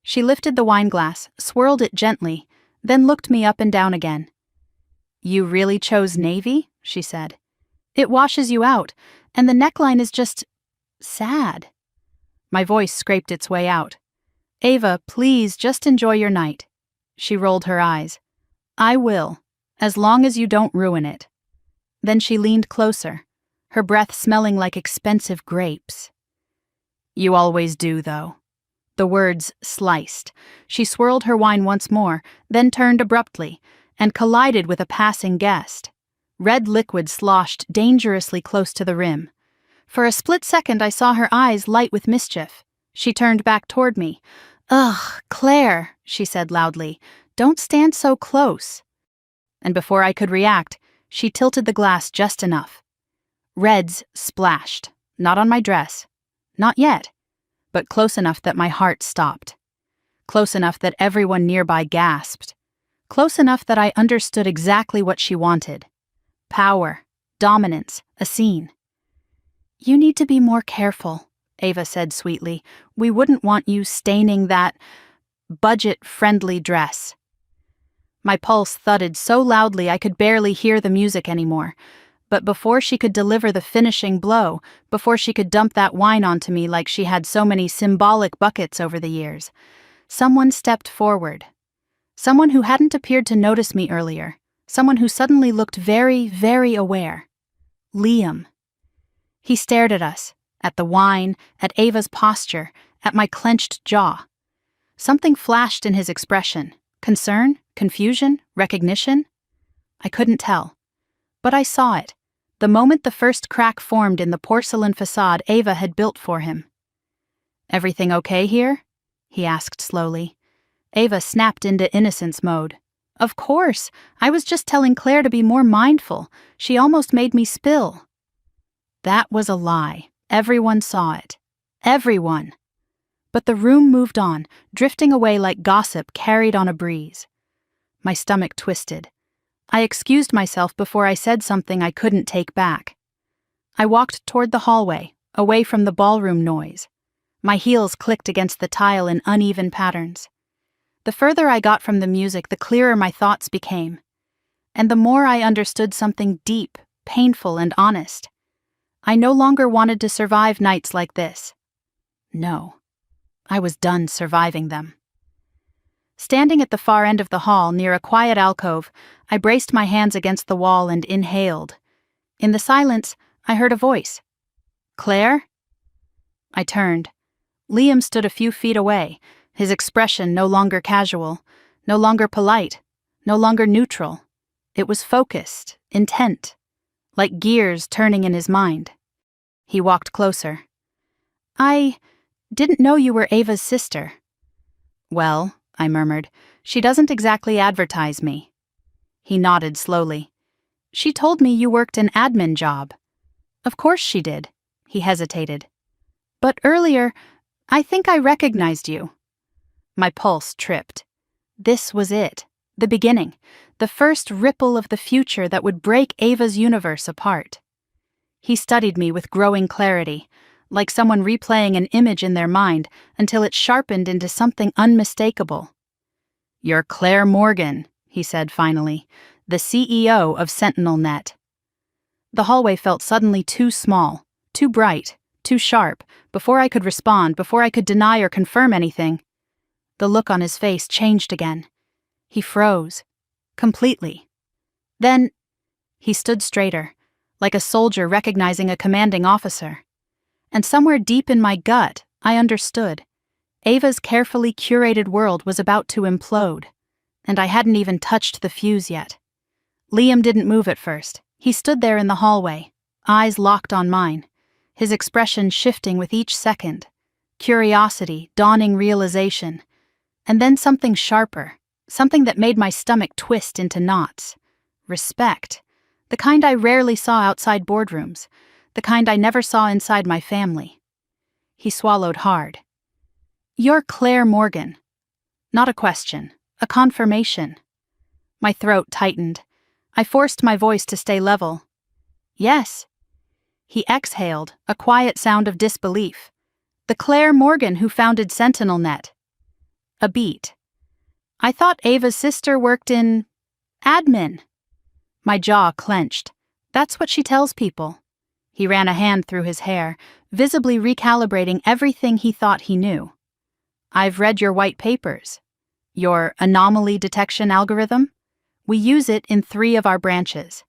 [SPEAKER 1] She lifted the wineglass, swirled it gently, then looked me up and down again. "You really chose navy?" she said. "It washes you out, and the neckline is just sad." My voice scraped its way out. "Ava, please just enjoy your night." She rolled her eyes. "I will, as long as you don't ruin it." Then she leaned closer, her breath smelling like expensive grapes. "You always do, though." The words sliced. She swirled her wine once more, then turned abruptly, and collided with a passing guest. Red liquid sloshed dangerously close to the rim. For a split second I saw her eyes light with mischief. She turned back toward me. "Ugh, Claire," she said loudly, "don't stand so close." And before I could react, she tilted the glass just enough. Reds splashed, not on my dress, not yet, but close enough that my heart stopped. Close enough that everyone nearby gasped. Close enough that I understood exactly what she wanted. Power, dominance, a scene. "You need to be more careful," Ava said sweetly. "We wouldn't want you staining that budget-friendly dress." My pulse thudded so loudly I could barely hear the music anymore. But before she could deliver the finishing blow, before she could dump that wine onto me like she had so many symbolic buckets over the years, someone stepped forward. Someone who hadn't appeared to notice me earlier. Someone who suddenly looked very, very aware. Liam. He stared at us, at the wine, at Ava's posture, at my clenched jaw. Something flashed in his expression. Concern? Confusion? Recognition? I couldn't tell. But I saw it, the moment the first crack formed in the porcelain facade Ava had built for him. "Everything okay here?" he asked slowly. Ava snapped into innocence mode. "Of course, I was just telling Claire to be more mindful. She almost made me spill." That was a lie. Everyone saw it. Everyone. But the room moved on, drifting away like gossip carried on a breeze. My stomach twisted. I excused myself before I said something I couldn't take back. I walked toward the hallway, away from the ballroom noise. My heels clicked against the tile in uneven patterns. The further I got from the music, the clearer my thoughts became. And the more I understood something deep, painful, and honest. I no longer wanted to survive nights like this. No. I was done surviving them. Standing at the far end of the hall, near a quiet alcove, I braced my hands against the wall and inhaled. In the silence, I heard a voice. "Claire?" I turned. Liam stood a few feet away, His expression no longer casual, no longer polite, no longer neutral. It was focused, intent, like gears turning in his mind. He walked closer. I didn't know you were Ava's sister. Well, I murmured, she doesn't exactly advertise me. He nodded slowly. She told me you worked an admin job. Of course she did. He hesitated. But earlier, I think I recognized you. My pulse tripped. This was it, the beginning, the first ripple of the future that would break Ava's universe apart. He studied me with growing clarity, like someone replaying an image in their mind until it sharpened into something unmistakable. You're Claire Morgan, he said finally, the CEO of SentinelNet. The hallway felt suddenly too small, too bright, too sharp, before I could respond, before I could deny or confirm anything. The look on his face changed again. He froze. Completely. Then, he stood straighter, like a soldier recognizing a commanding officer. And somewhere deep in my gut, I understood. Ava's carefully curated world was about to implode, and I hadn't even touched the fuse yet. Liam didn't move at first. He stood there in the hallway, eyes locked on mine, his expression shifting with each second. Curiosity, dawning realization, and then something sharper, something that made my stomach twist into knots. Respect. The kind I rarely saw outside boardrooms, the kind I never saw inside my family. He swallowed hard. You're Claire Morgan. Not a question, a confirmation. My throat tightened. I forced my voice to stay level. Yes. He exhaled, a quiet sound of disbelief. The Claire Morgan who founded SentinelNet. A beat. I thought Ava's sister worked in admin. My jaw clenched. That's what she tells people. He ran a hand through his hair, visibly recalibrating everything he thought he knew. I've read your white papers. Your anomaly detection algorithm? We use it in 3 of our branches.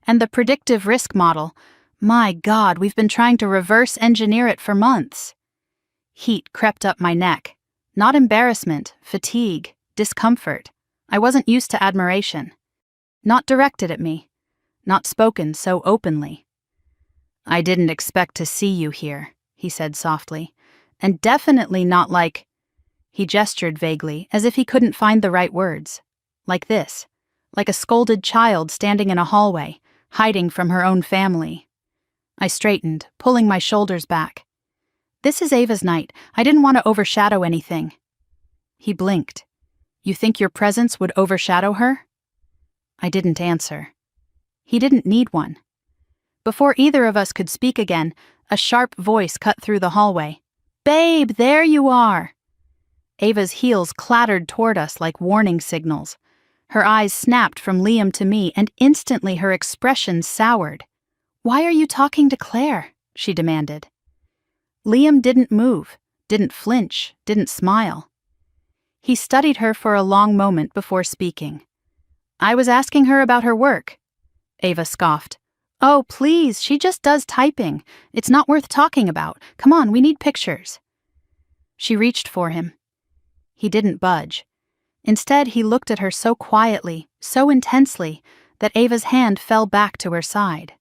[SPEAKER 1] And the predictive risk model, my God, we've been trying to reverse engineer it for months. Heat crept up my neck. Not embarrassment, fatigue, discomfort. I wasn't used to admiration. Not directed at me. Not spoken so openly. I didn't expect to see you here, he said softly. And definitely not like... He gestured vaguely, as if he couldn't find the right words. Like this. Like a scolded child standing in a hallway, hiding from her own family. I straightened, pulling my shoulders back. This is Ava's night. I didn't want to overshadow anything. He blinked. You think your presence would overshadow her? I didn't answer. He didn't need one. Before either of us could speak again, a sharp voice cut through the hallway. Babe, there you are! Ava's heels clattered toward us like warning signals. Her eyes snapped from Liam to me, and instantly her expression soured. Why are you talking to Claire? She demanded. Liam didn't move, didn't flinch, didn't smile. He studied her for a long moment before speaking. I was asking her about her work. Ava scoffed. Oh, please, she just does typing. It's not worth talking about. Come on, we need pictures. She reached for him. He didn't budge. Instead, he looked at her so quietly, so intensely, that Ava's hand fell back to her side.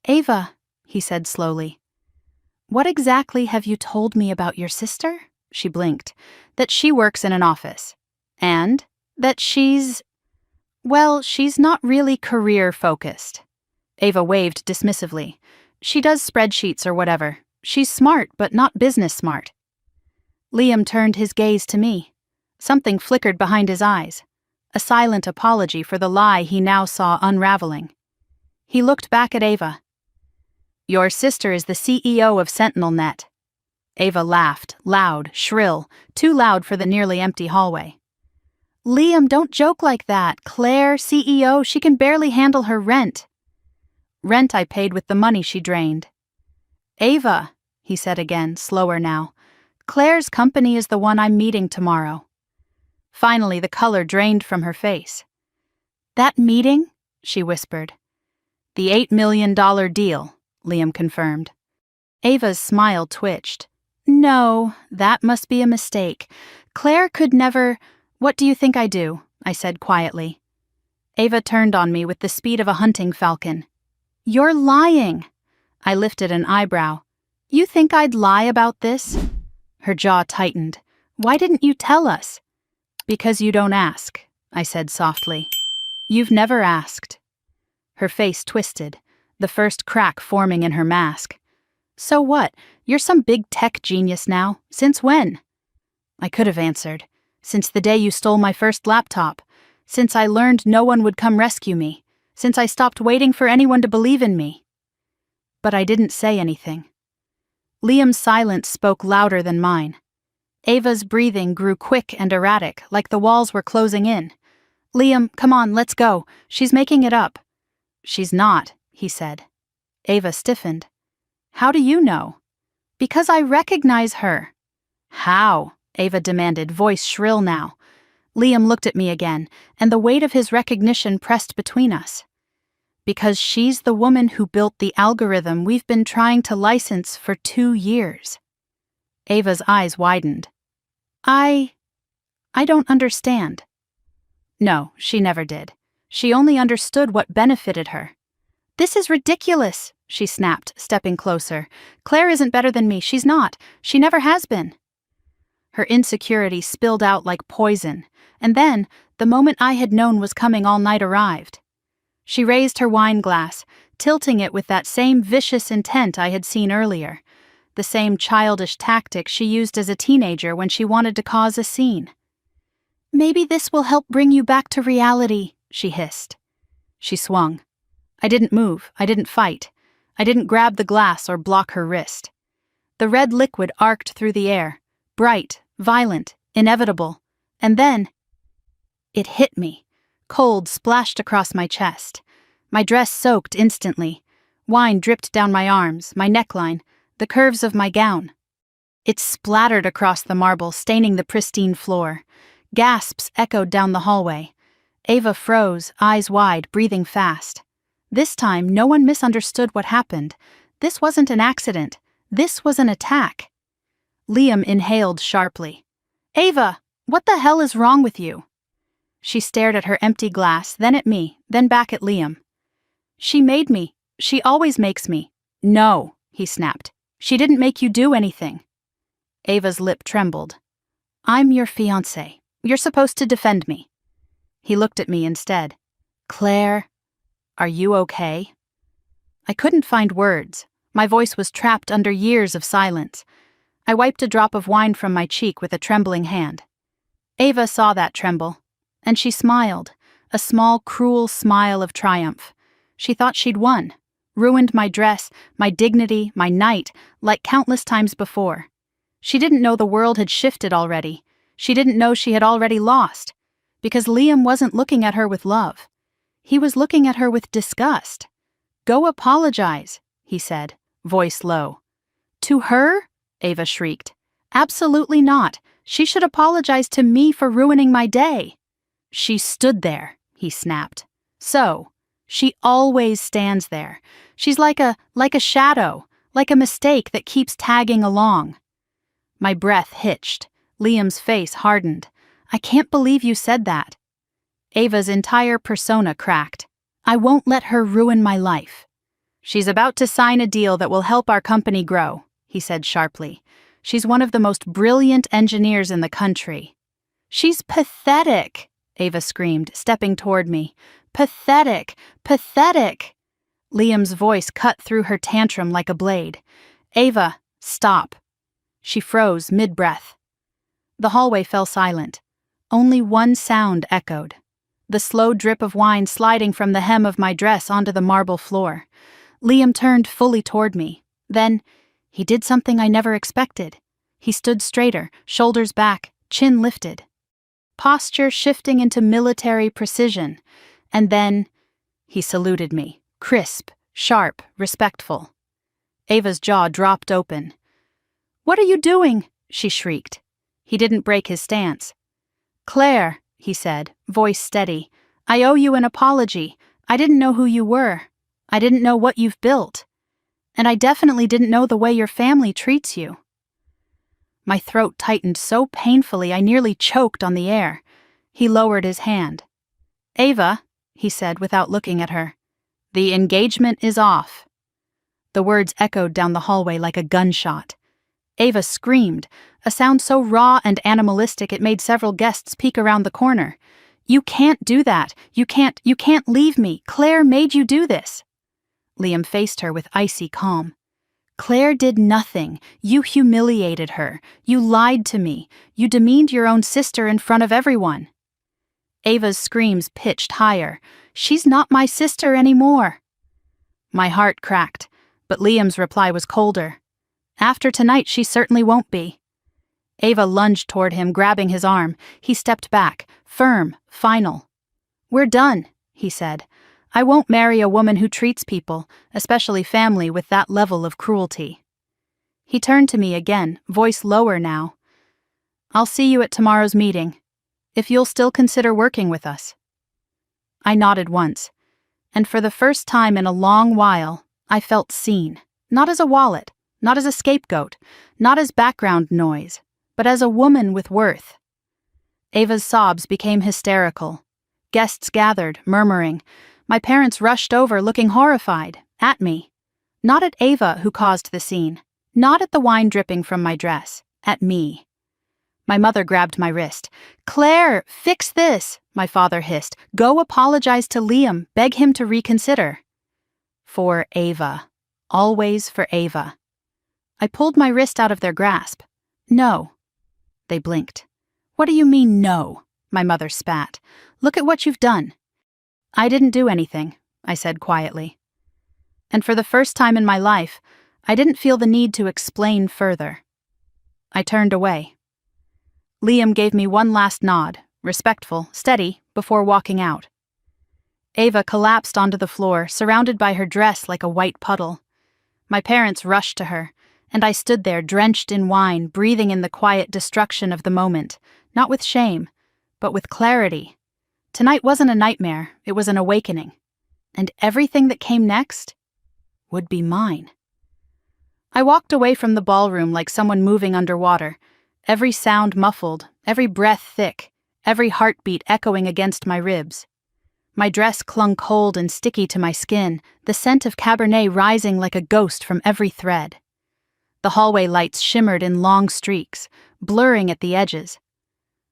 [SPEAKER 1] Ava, he said slowly, what exactly have you told me about your sister? She blinked. That she works in an office. And that she's... Well, she's not really career-focused. Ava waved dismissively. She does spreadsheets or whatever. She's smart, but not business smart. Liam turned his gaze to me. Something flickered behind his eyes. A silent apology for the lie he now saw unraveling. He looked back at Ava. Your sister is the CEO of SentinelNet. Ava laughed, loud, shrill, too loud for the nearly empty hallway. Liam, don't joke like that. Claire, CEO, she can barely handle her rent. Rent I paid with the money she drained. Ava, he said again, slower now. Claire's company is the one I'm meeting tomorrow. Finally, the color drained from her face. That meeting? She whispered. The $8 million deal, Liam confirmed. Ava's smile twitched. No, that must be a mistake. Claire could never— What do you think I do? I said quietly. Ava turned on me with the speed of a hunting falcon. You're lying. I lifted an eyebrow. You think I'd lie about this? Her jaw tightened. Why didn't you tell us? Because you don't ask, I said softly. You've never asked. Her face twisted, the first crack forming in her mask. So what? You're some big tech genius now. Since when? I could have answered. Since the day you stole my first laptop. Since I learned no one would come rescue me. Since I stopped waiting for anyone to believe in me. But I didn't say anything. Liam's silence spoke louder than mine. Ava's breathing grew quick and erratic, like the walls were closing in. Liam, come on, let's go. She's making it up. She's not, he said. Ava stiffened. How do you know? Because I recognize her. How? Ava demanded, voice shrill now. Liam looked at me again, and the weight of his recognition pressed between us. Because she's the woman who built the algorithm we've been trying to license for 2 years. Ava's eyes widened. I don't understand. No, she never did. She only understood what benefited her. This is ridiculous, she snapped, stepping closer. Claire isn't better than me, she's not. She never has been. Her insecurity spilled out like poison, and then, the moment I had known was coming all night arrived. She raised her wine glass, tilting it with that same vicious intent I had seen earlier, the same childish tactic she used as a teenager when she wanted to cause a scene. Maybe this will help bring you back to reality, she hissed. She swung. I didn't move, I didn't fight. I didn't grab the glass or block her wrist. The red liquid arced through the air, bright, violent, inevitable, and then it hit me. Cold splashed across my chest. My dress soaked instantly. Wine dripped down my arms, my neckline, the curves of my gown. It splattered across the marble, staining the pristine floor. Gasps echoed down the hallway. Ava froze, eyes wide, breathing fast. This time, no one misunderstood what happened. This wasn't an accident. This was an attack. Liam inhaled sharply. Ava, what the hell is wrong with you? She stared at her empty glass, then at me, then back at Liam. She made me. She always makes me. No, he snapped. She didn't make you do anything. Ava's lip trembled. I'm your fiancé. You're supposed to defend me. He looked at me instead. Claire, are you okay? I couldn't find words. My voice was trapped under years of silence. I wiped a drop of wine from my cheek with a trembling hand. Ava saw that tremble, and she smiled, a small, cruel smile of triumph. She thought she'd won, ruined my dress, my dignity, my night, like countless times before. She didn't know the world had shifted already. She didn't know she had already lost, because Liam wasn't looking at her with love. He was looking at her with disgust. Go apologize, he said, voice low. To her? Ava shrieked. Absolutely not. She should apologize to me for ruining my day. She stood there, he snapped. So, she always stands there. She's like a shadow, like a mistake that keeps tagging along. My breath hitched. Liam's face hardened. I can't believe you said that. Ava's entire persona cracked. I won't let her ruin my life. She's about to sign a deal that will help our company grow, he said sharply. She's one of the most brilliant engineers in the country. She's pathetic, Ava screamed, stepping toward me. Pathetic, pathetic. Liam's voice cut through her tantrum like a blade. Ava, stop. She froze mid-breath. The hallway fell silent. Only one sound echoed. The slow drip of wine sliding from the hem of my dress onto the marble floor. Liam turned fully toward me. Then, he did something I never expected. He stood straighter, shoulders back, chin lifted. Posture shifting into military precision. And then, he saluted me, crisp, sharp, respectful. Ava's jaw dropped open. What are you doing? She shrieked. He didn't break his stance. Claire, he said, voice steady, I owe you an apology. I didn't know who you were. I didn't know what you've built. And I definitely didn't know the way your family treats you. My throat tightened so painfully I nearly choked on the air. He lowered his hand. "Ava," he said without looking at her, "the engagement is off." The words echoed down the hallway like a gunshot. Ava screamed, a sound so raw and animalistic it made several guests peek around the corner. "You can't do that. You can't leave me. Claire made you do this." Liam faced her with icy calm. "Claire did nothing. You humiliated her. You lied to me. You demeaned your own sister in front of everyone." Ava's screams pitched higher. "She's not my sister anymore." My heart cracked, but Liam's reply was colder. "After tonight, she certainly won't be." Ava lunged toward him, grabbing his arm. He stepped back, firm, final. "We're done," he said. "I won't marry a woman who treats people, especially family, with that level of cruelty." He turned to me again, voice lower now. "I'll see you at tomorrow's meeting, if you'll still consider working with us." I nodded once, and for the first time in a long while, I felt seen, not as a wallet, not as a scapegoat, not as background noise, but as a woman with worth. Ava's sobs became hysterical. Guests gathered, murmuring. My parents rushed over, looking horrified, at me. Not at Ava, who caused the scene. Not at the wine dripping from my dress. At me. My mother grabbed my wrist. "Claire, fix this," my father hissed. "Go apologize to Liam. Beg him to reconsider." For Ava. Always for Ava. I pulled my wrist out of their grasp. "No." They blinked. "What do you mean, no?" My mother spat. "Look at what you've done." "I didn't do anything," I said quietly. And for the first time in my life, I didn't feel the need to explain further. I turned away. Liam gave me one last nod, respectful, steady, before walking out. Ava collapsed onto the floor, surrounded by her dress like a white puddle. My parents rushed to her, and I stood there drenched in wine, breathing in the quiet destruction of the moment, not with shame, but with clarity. Tonight wasn't a nightmare, it was an awakening. And everything that came next would be mine. I walked away from the ballroom like someone moving underwater, every sound muffled, every breath thick, every heartbeat echoing against my ribs. My dress clung cold and sticky to my skin, the scent of Cabernet rising like a ghost from every thread. The hallway lights shimmered in long streaks, blurring at the edges.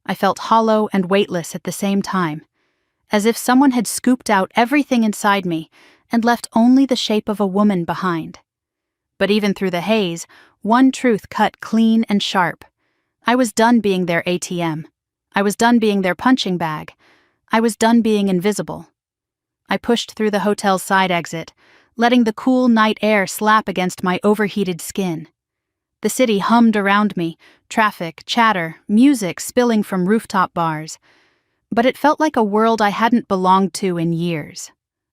[SPEAKER 1] I felt hollow and weightless at the same time, as if someone had scooped out everything inside me and left only the shape of a woman behind. But even through the haze, one truth cut clean and sharp. I was done being their ATM. I was done being their punching bag. I was done being invisible. I pushed through the hotel's side exit, letting the cool night air slap against my overheated skin. The city hummed around me, traffic, chatter, music spilling from rooftop bars. But it felt like a world I hadn't belonged to in years.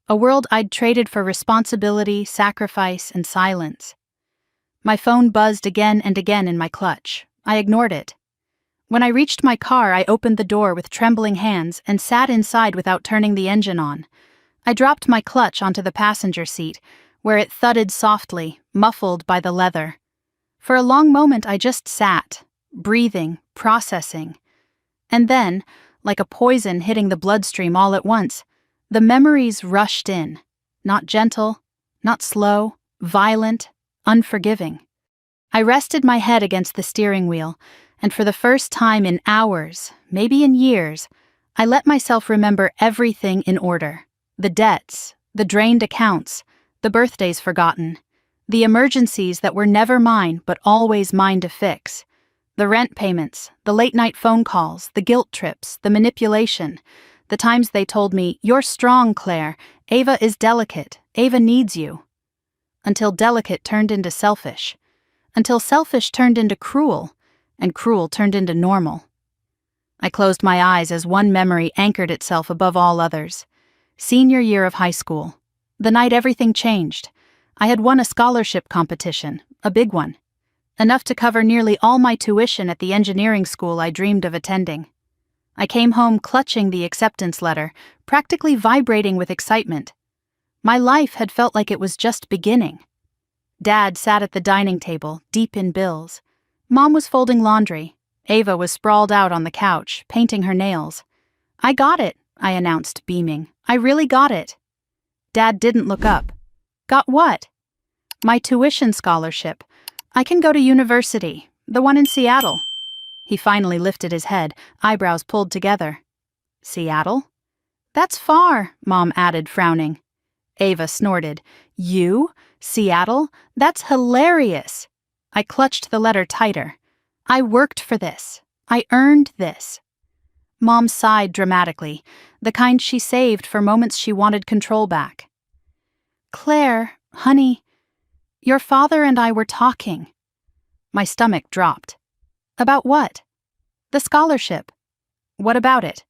[SPEAKER 1] A world I'd traded for responsibility, sacrifice, and silence. My phone buzzed again and again in my clutch. I ignored it. When I reached my car, I opened the door with trembling hands and sat inside without turning the engine on. I dropped my clutch onto the passenger seat, where it thudded softly, muffled by the leather. For a long moment I just sat, breathing, processing. And then, like a poison hitting the bloodstream all at once, the memories rushed in. Not gentle, not slow, violent, unforgiving. I rested my head against the steering wheel, and for the first time in hours, maybe in years, I let myself remember everything in order. The debts, the drained accounts, the birthdays forgotten, the emergencies that were never mine but always mine to fix, the rent payments, the late-night phone calls, the guilt trips, the manipulation, the times they told me, "You're strong, Claire. Ava is delicate. Ava needs you." Until delicate turned into selfish. Until selfish turned into cruel, and cruel turned into normal. I closed my eyes as one memory anchored itself above all others. Senior year of high school. The night everything changed. I had won a scholarship competition, a big one. Enough to cover nearly all my tuition at the engineering school I dreamed of attending. I came home clutching the acceptance letter, practically vibrating with excitement. My life had felt like it was just beginning. Dad sat at the dining table, deep in bills. Mom was folding laundry. Ava was sprawled out on the couch, painting her nails. "I got it," I announced, beaming. "I really got it." Dad didn't look up. "Got what?" "My tuition scholarship. I can go to university, the one in Seattle." He finally lifted his head, eyebrows pulled together. "Seattle?" "That's far," Mom added, frowning. Ava snorted. "You? Seattle? That's hilarious." I clutched the letter tighter. "I worked for this. I earned this." Mom sighed dramatically, the kind she saved for moments she wanted control back. "Claire, honey, your father and I were talking." My stomach dropped. "About what?" "The scholarship." "What about it?"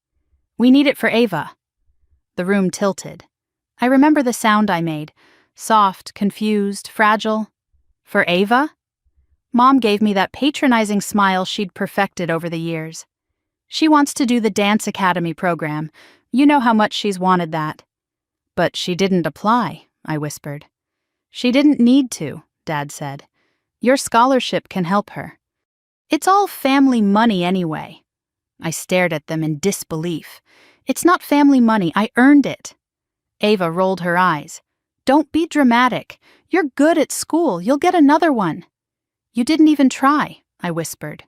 [SPEAKER 1] "We need it for Ava." The room tilted. I remember the sound I made. Soft, confused, fragile. "For Ava?" Mom gave me that patronizing smile she'd perfected over the years. "She wants to do the dance academy program. You know how much she's wanted that." "But she didn't apply," I whispered. "She didn't need to," Dad said. "Your scholarship can help her." "It's all family money anyway." I stared at them in disbelief. "It's not family money. I earned it." Ava rolled her eyes. "Don't be dramatic. You're good at school. You'll get another one." "You didn't even try," I whispered.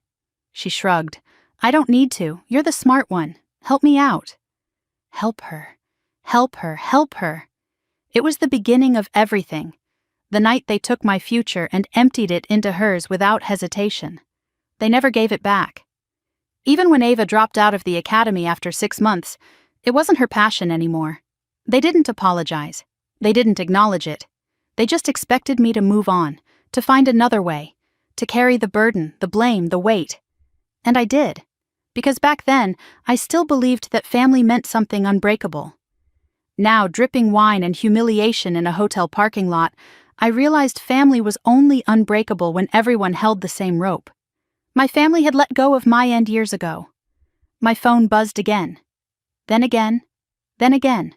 [SPEAKER 1] She shrugged. "I don't need to. You're the smart one. Help me out." Help her. Help her. Help her. It was the beginning of everything. The night they took my future and emptied it into hers without hesitation. They never gave it back. Even when Ava dropped out of the academy after 6 months, it wasn't her passion anymore. They didn't apologize. They didn't acknowledge it. They just expected me to move on, to find another way, to carry the burden, the blame, the weight. And I did. Because back then, I still believed that family meant something unbreakable. Now, dripping wine and humiliation in a hotel parking lot, I realized family was only unbreakable when everyone held the same rope. My family had let go of my end years ago. My phone buzzed again. Then again. Then again.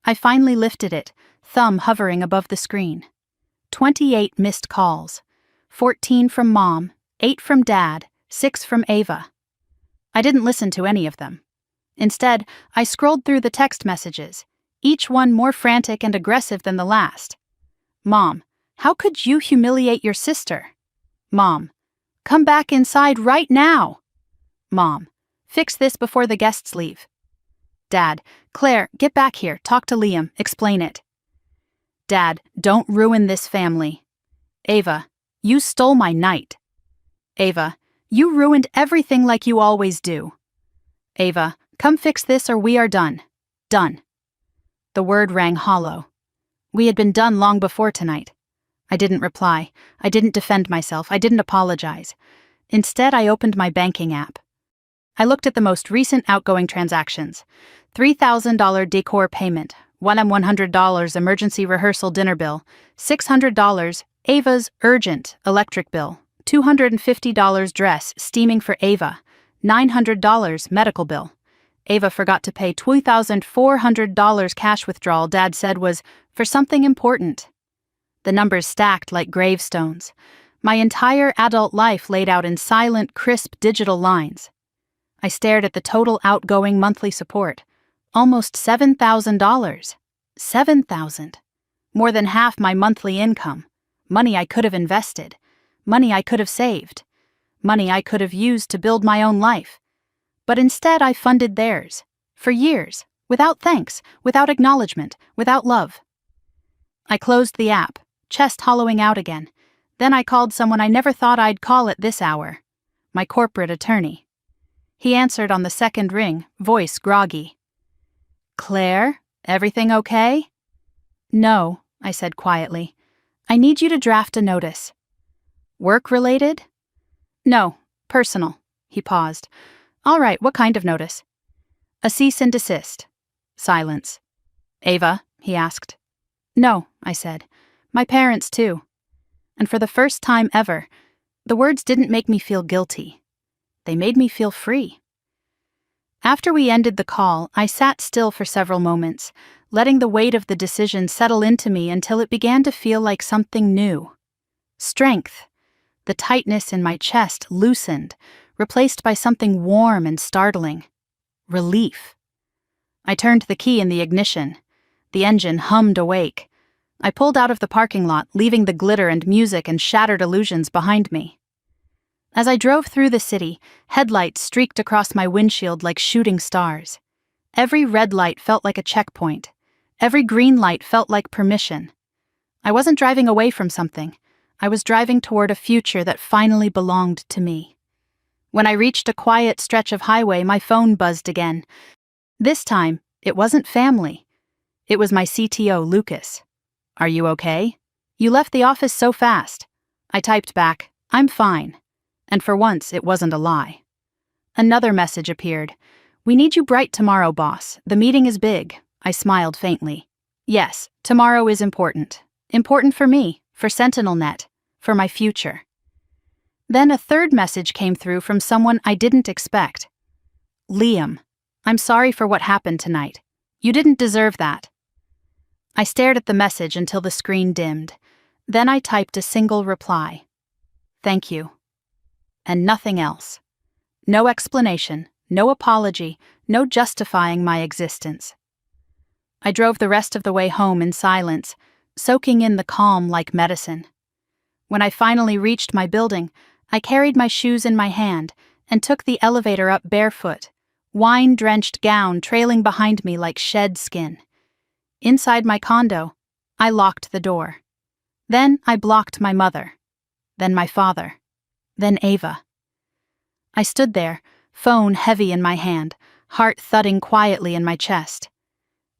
[SPEAKER 1] I finally lifted it, thumb hovering above the screen. 28 missed calls. 14 from Mom, 8 from Dad, 6 from Ava. I didn't listen to any of them. Instead, I scrolled through the text messages, each one more frantic and aggressive than the last. "Mom, how could you humiliate your sister?" "Mom, come back inside right now." "Mom, fix this before the guests leave." "Dad, Claire, get back here, talk to Liam, explain it." "Dad, don't ruin this family." "Ava, you stole my night." "Ava, you ruined everything like you always do." "Ava, come fix this or we are done. Done." The word rang hollow. We had been done long before tonight. I didn't reply. I didn't defend myself. I didn't apologize. Instead, I opened my banking app. I looked at the most recent outgoing transactions. $3,000 decor payment, $100 emergency rehearsal dinner bill, $600 Ava's urgent electric bill, $250 dress steaming for Ava, $900 medical bill. Ava forgot to pay $2,400 cash withdrawal Dad said was for something important. The numbers stacked like gravestones. My entire adult life laid out in silent, crisp digital lines. I stared at the total outgoing monthly support. Almost $7,000. $7,000. More than half my monthly income. Money I could have invested. Money I could have saved. Money I could have used to build my own life. But instead I funded theirs. For years. Without thanks. Without acknowledgement. Without love. I closed the app, chest hollowing out again. Then I called someone I never thought I'd call at this hour. My corporate attorney. He answered on the second ring, voice groggy. "Claire, everything okay?" "No," I said quietly. "I need you to draft a notice." "Work-related?" "No, personal." He paused. "All right, what kind of notice?" "A cease and desist." Silence. "Ava?" he asked. "No," I said. "My parents, too." And for the first time ever, the words didn't make me feel guilty. They made me feel free. After we ended the call, I sat still for several moments, letting the weight of the decision settle into me until it began to feel like something new. Strength. The The tightness in my chest loosened, replaced by something warm and startling. Relief. I turned the key in the ignition. The engine hummed awake. I pulled out of the parking lot, leaving the glitter and music and shattered illusions behind me. As I drove through the city, headlights streaked across my windshield like shooting stars. Every red light felt like a checkpoint. Every green light felt like permission. I wasn't driving away from something. I was driving toward a future that finally belonged to me. When I reached a quiet stretch of highway, my phone buzzed again. This time, it wasn't family. It was my CTO, Lucas. "Are you okay? You left the office so fast." I typed back, "I'm fine." And for once, it wasn't a lie. Another message appeared. "We need you bright tomorrow, boss. The meeting is big." I smiled faintly. Yes, tomorrow is important. Important for me, for SentinelNet, for my future. Then a third message came through from someone I didn't expect. "Liam, I'm sorry for what happened tonight. You didn't deserve that." I stared at the message until the screen dimmed. Then I typed a single reply. "Thank you." And nothing else. No explanation, no apology, no justifying my existence. I drove the rest of the way home in silence, soaking in the calm like medicine. When I finally reached my building, I carried my shoes in my hand and took the elevator up barefoot, wine-drenched gown trailing behind me like shed skin. Inside my condo, I locked the door. Then I blocked my mother. Then my father. Then Ava. I stood there, phone heavy in my hand, heart thudding quietly in my chest.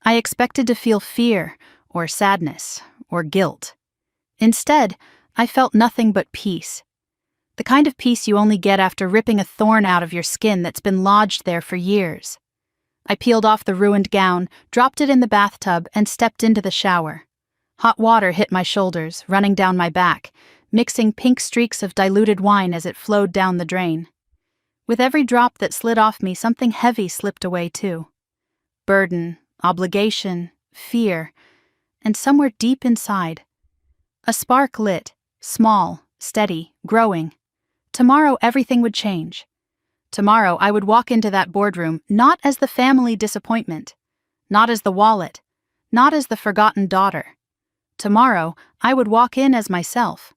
[SPEAKER 1] I expected to feel fear, or sadness, or guilt. Instead, I felt nothing but peace. The kind of peace you only get after ripping a thorn out of your skin that's been lodged there for years. I peeled off the ruined gown, dropped it in the bathtub, and stepped into the shower. Hot water hit my shoulders, running down my back, mixing pink streaks of diluted wine as it flowed down the drain. With every drop that slid off me, something heavy slipped away too. Burden, obligation, fear, and somewhere deep inside, a spark lit, small, steady, growing. Tomorrow everything would change. Tomorrow I would walk into that boardroom not as the family disappointment, not as the wallet, not as the forgotten daughter. Tomorrow I would walk in as myself.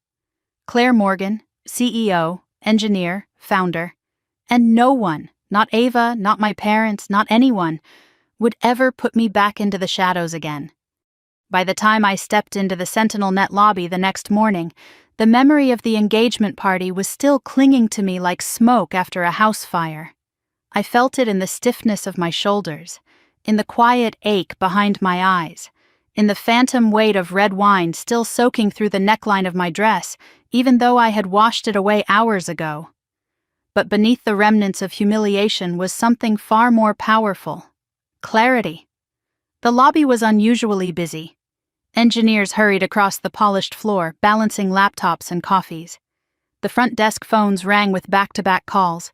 [SPEAKER 1] Claire Morgan, CEO, engineer, founder, and no one, not Ava, not my parents, not anyone, would ever put me back into the shadows again. By the time I stepped into the SentinelNet lobby the next morning, the memory of the engagement party was still clinging to me like smoke after a house fire. I felt it in the stiffness of my shoulders, in the quiet ache behind my eyes, in the phantom weight of red wine still soaking through the neckline of my dress, even though I had washed it away hours ago. But beneath the remnants of humiliation was something far more powerful: clarity. The lobby was unusually busy. Engineers hurried across the polished floor, balancing laptops and coffees. The front desk phones rang with back-to-back calls.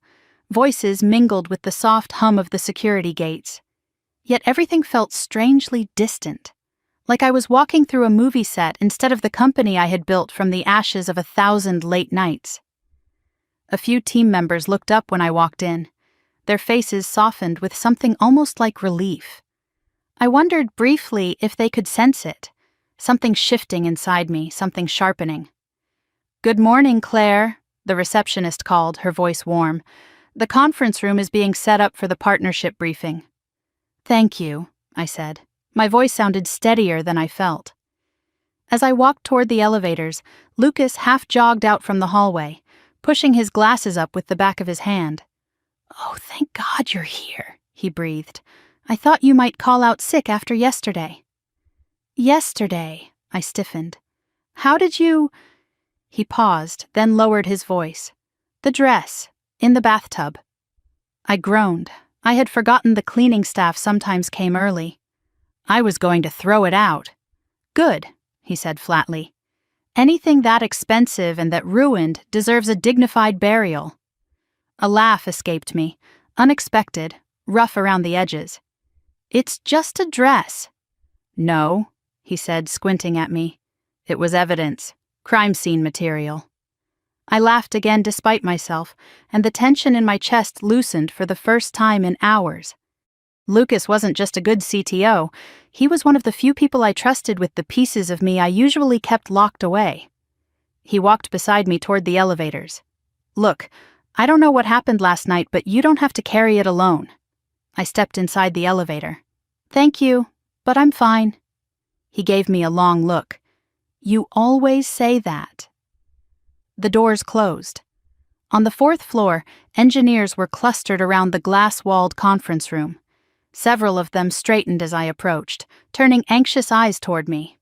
[SPEAKER 1] Voices mingled with the soft hum of the security gates. Yet everything felt strangely distant, like I was walking through a movie set instead of the company I had built from the ashes of 1,000 late nights. A few team members looked up when I walked in. Their faces softened with something almost like relief. I wondered briefly if they could sense it. Something shifting inside me, something sharpening. "Good morning, Claire," the receptionist called, her voice warm. "The conference room is being set up for the partnership briefing." "Thank you," I said. My voice sounded steadier than I felt. As I walked toward the elevators, Lucas half jogged out from the hallway, pushing his glasses up with the back of his hand. "Oh, thank God you're here," he breathed. "I thought you might call out sick after yesterday." "Yesterday," I stiffened. "How did you—" He paused, then lowered his voice. "The dress, in the bathtub." I groaned. I had forgotten the cleaning staff sometimes came early. I was going to throw it out. "Good," he said flatly. "Anything that expensive and that ruined deserves a dignified burial." A laugh escaped me, unexpected, rough around the edges. "It's just a dress." "No," he said, squinting at me. "It was evidence, crime scene material." I laughed again despite myself, and the tension in my chest loosened for the first time in hours. Lucas wasn't just a good CTO, he was one of the few people I trusted with the pieces of me I usually kept locked away. He walked beside me toward the elevators. "Look, I don't know what happened last night, but you don't have to carry it alone." I stepped inside the elevator. "Thank you, but I'm fine." He gave me a long look. "You always say that." The doors closed. On the 4th floor, engineers were clustered around the glass-walled conference room. Several of them straightened as I approached, turning anxious eyes toward me.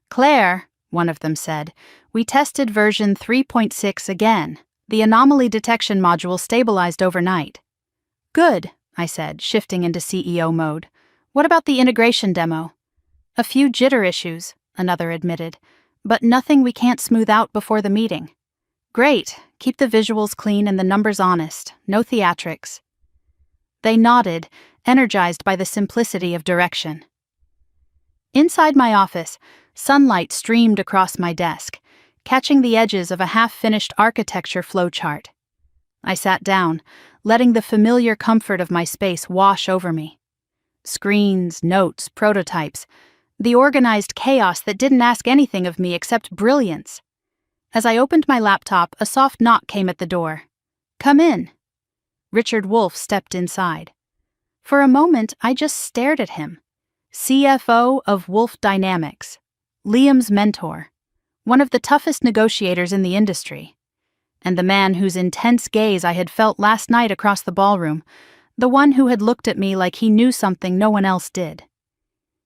[SPEAKER 1] "Claire," one of them said, "we tested version 3.6 again. The anomaly detection module stabilized overnight." "Good," I said, shifting into CEO mode. "What about the integration demo?" "A few jitter issues," another admitted, "but nothing we can't smooth out before the meeting." "Great. Keep the visuals clean and the numbers honest. No theatrics." They nodded, energized by the simplicity of direction. Inside my office, sunlight streamed across my desk, catching the edges of a half-finished architecture flowchart. I sat down, letting the familiar comfort of my space wash over me. Screens, notes, prototypes, the organized chaos that didn't ask anything of me except brilliance. As I opened my laptop, a soft knock came at the door. "Come in." Richard Wolff stepped inside. For a moment, I just stared at him. CFO of Wolff Dynamics, Liam's mentor, one of the toughest negotiators in the industry, and the man whose intense gaze I had felt last night across the ballroom, the one who had looked at me like he knew something no one else did.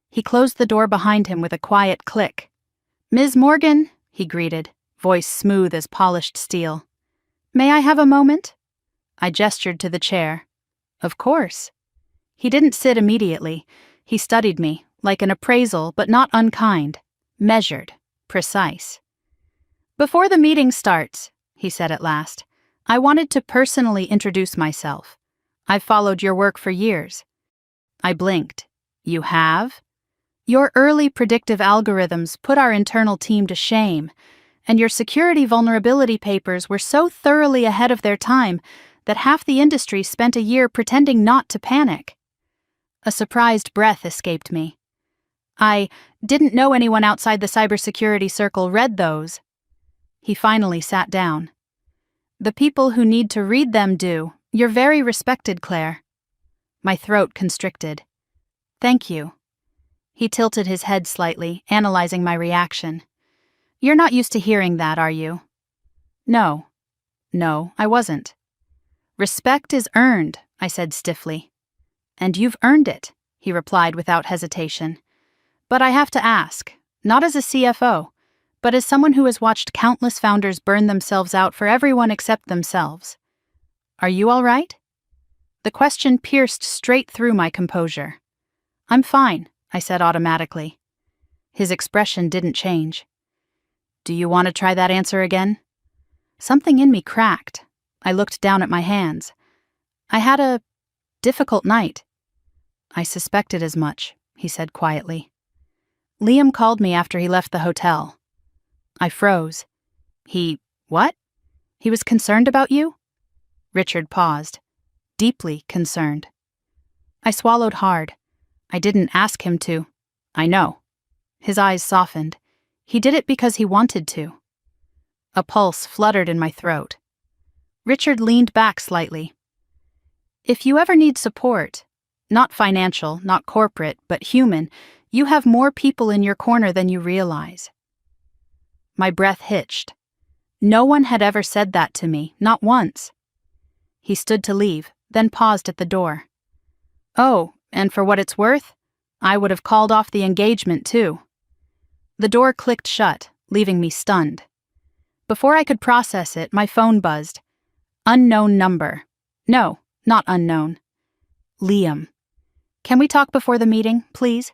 [SPEAKER 1] He closed the door behind him with a quiet click. "Ms. Morgan," he greeted, voice smooth as polished steel. "May I have a moment?" I gestured to the chair. "Of course." He didn't sit immediately. He studied me, like an appraisal, but not unkind, measured, precise. "Before the meeting starts," he said at last, "I wanted to personally introduce myself. I've followed your work for years." I blinked. "You have?" "Your early predictive algorithms put our internal team to shame, and your security vulnerability papers were so thoroughly ahead of their time that half the industry spent a year pretending not to panic." A surprised breath escaped me. "I didn't know anyone outside the cybersecurity circle read those." He finally sat down. "The people who need to read them do. You're very respected, Claire." My throat constricted. "Thank you." He tilted his head slightly, analyzing my reaction. "You're not used to hearing that, are you?" No, I wasn't. "Respect is earned," I said stiffly. "And you've earned it," he replied without hesitation. "But I have to ask, not as a CFO, but as someone who has watched countless founders burn themselves out for everyone except themselves. Are you all right?" The question pierced straight through my composure. "I'm fine," I said automatically. His expression didn't change. "Do you want to try that answer again?" Something in me cracked. I looked down at my hands. "I had a difficult night." "I suspected as much," he said quietly. "Liam called me after he left the hotel." I froze. What? He was concerned about you?" Richard paused. "Deeply concerned." I swallowed hard. I didn't ask him to. "I know." His eyes softened. "He did it because he wanted to." A pulse fluttered in my throat. Richard leaned back slightly. "If you ever need support, not financial, not corporate, but human, you have more people in your corner than you realize." My breath hitched. No one had ever said that to me, not once. He stood to leave, then paused at the door. "Oh, and for what it's worth, I would have called off the engagement too." The door clicked shut, leaving me stunned. Before I could process it, my phone buzzed. Unknown number. No, not unknown. Liam. "Can we talk before the meeting, please?"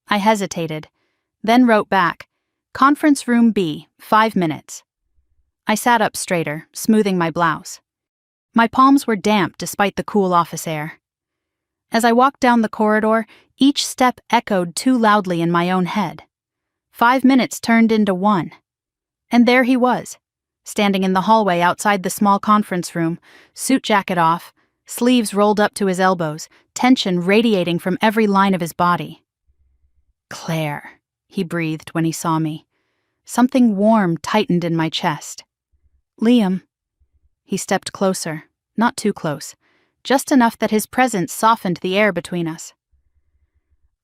[SPEAKER 1] I hesitated, then wrote back, "Conference room B, 5 minutes." I sat up straighter, smoothing my blouse. My palms were damp despite the cool office air. As I walked down the corridor, each step echoed too loudly in my own head. 5 minutes turned into 1. And there he was, standing in the hallway outside the small conference room, suit jacket off, sleeves rolled up to his elbows, tension radiating from every line of his body. "Claire," he breathed when he saw me. Something warm tightened in my chest. "Liam." He stepped closer, not too close, just enough that his presence softened the air between us.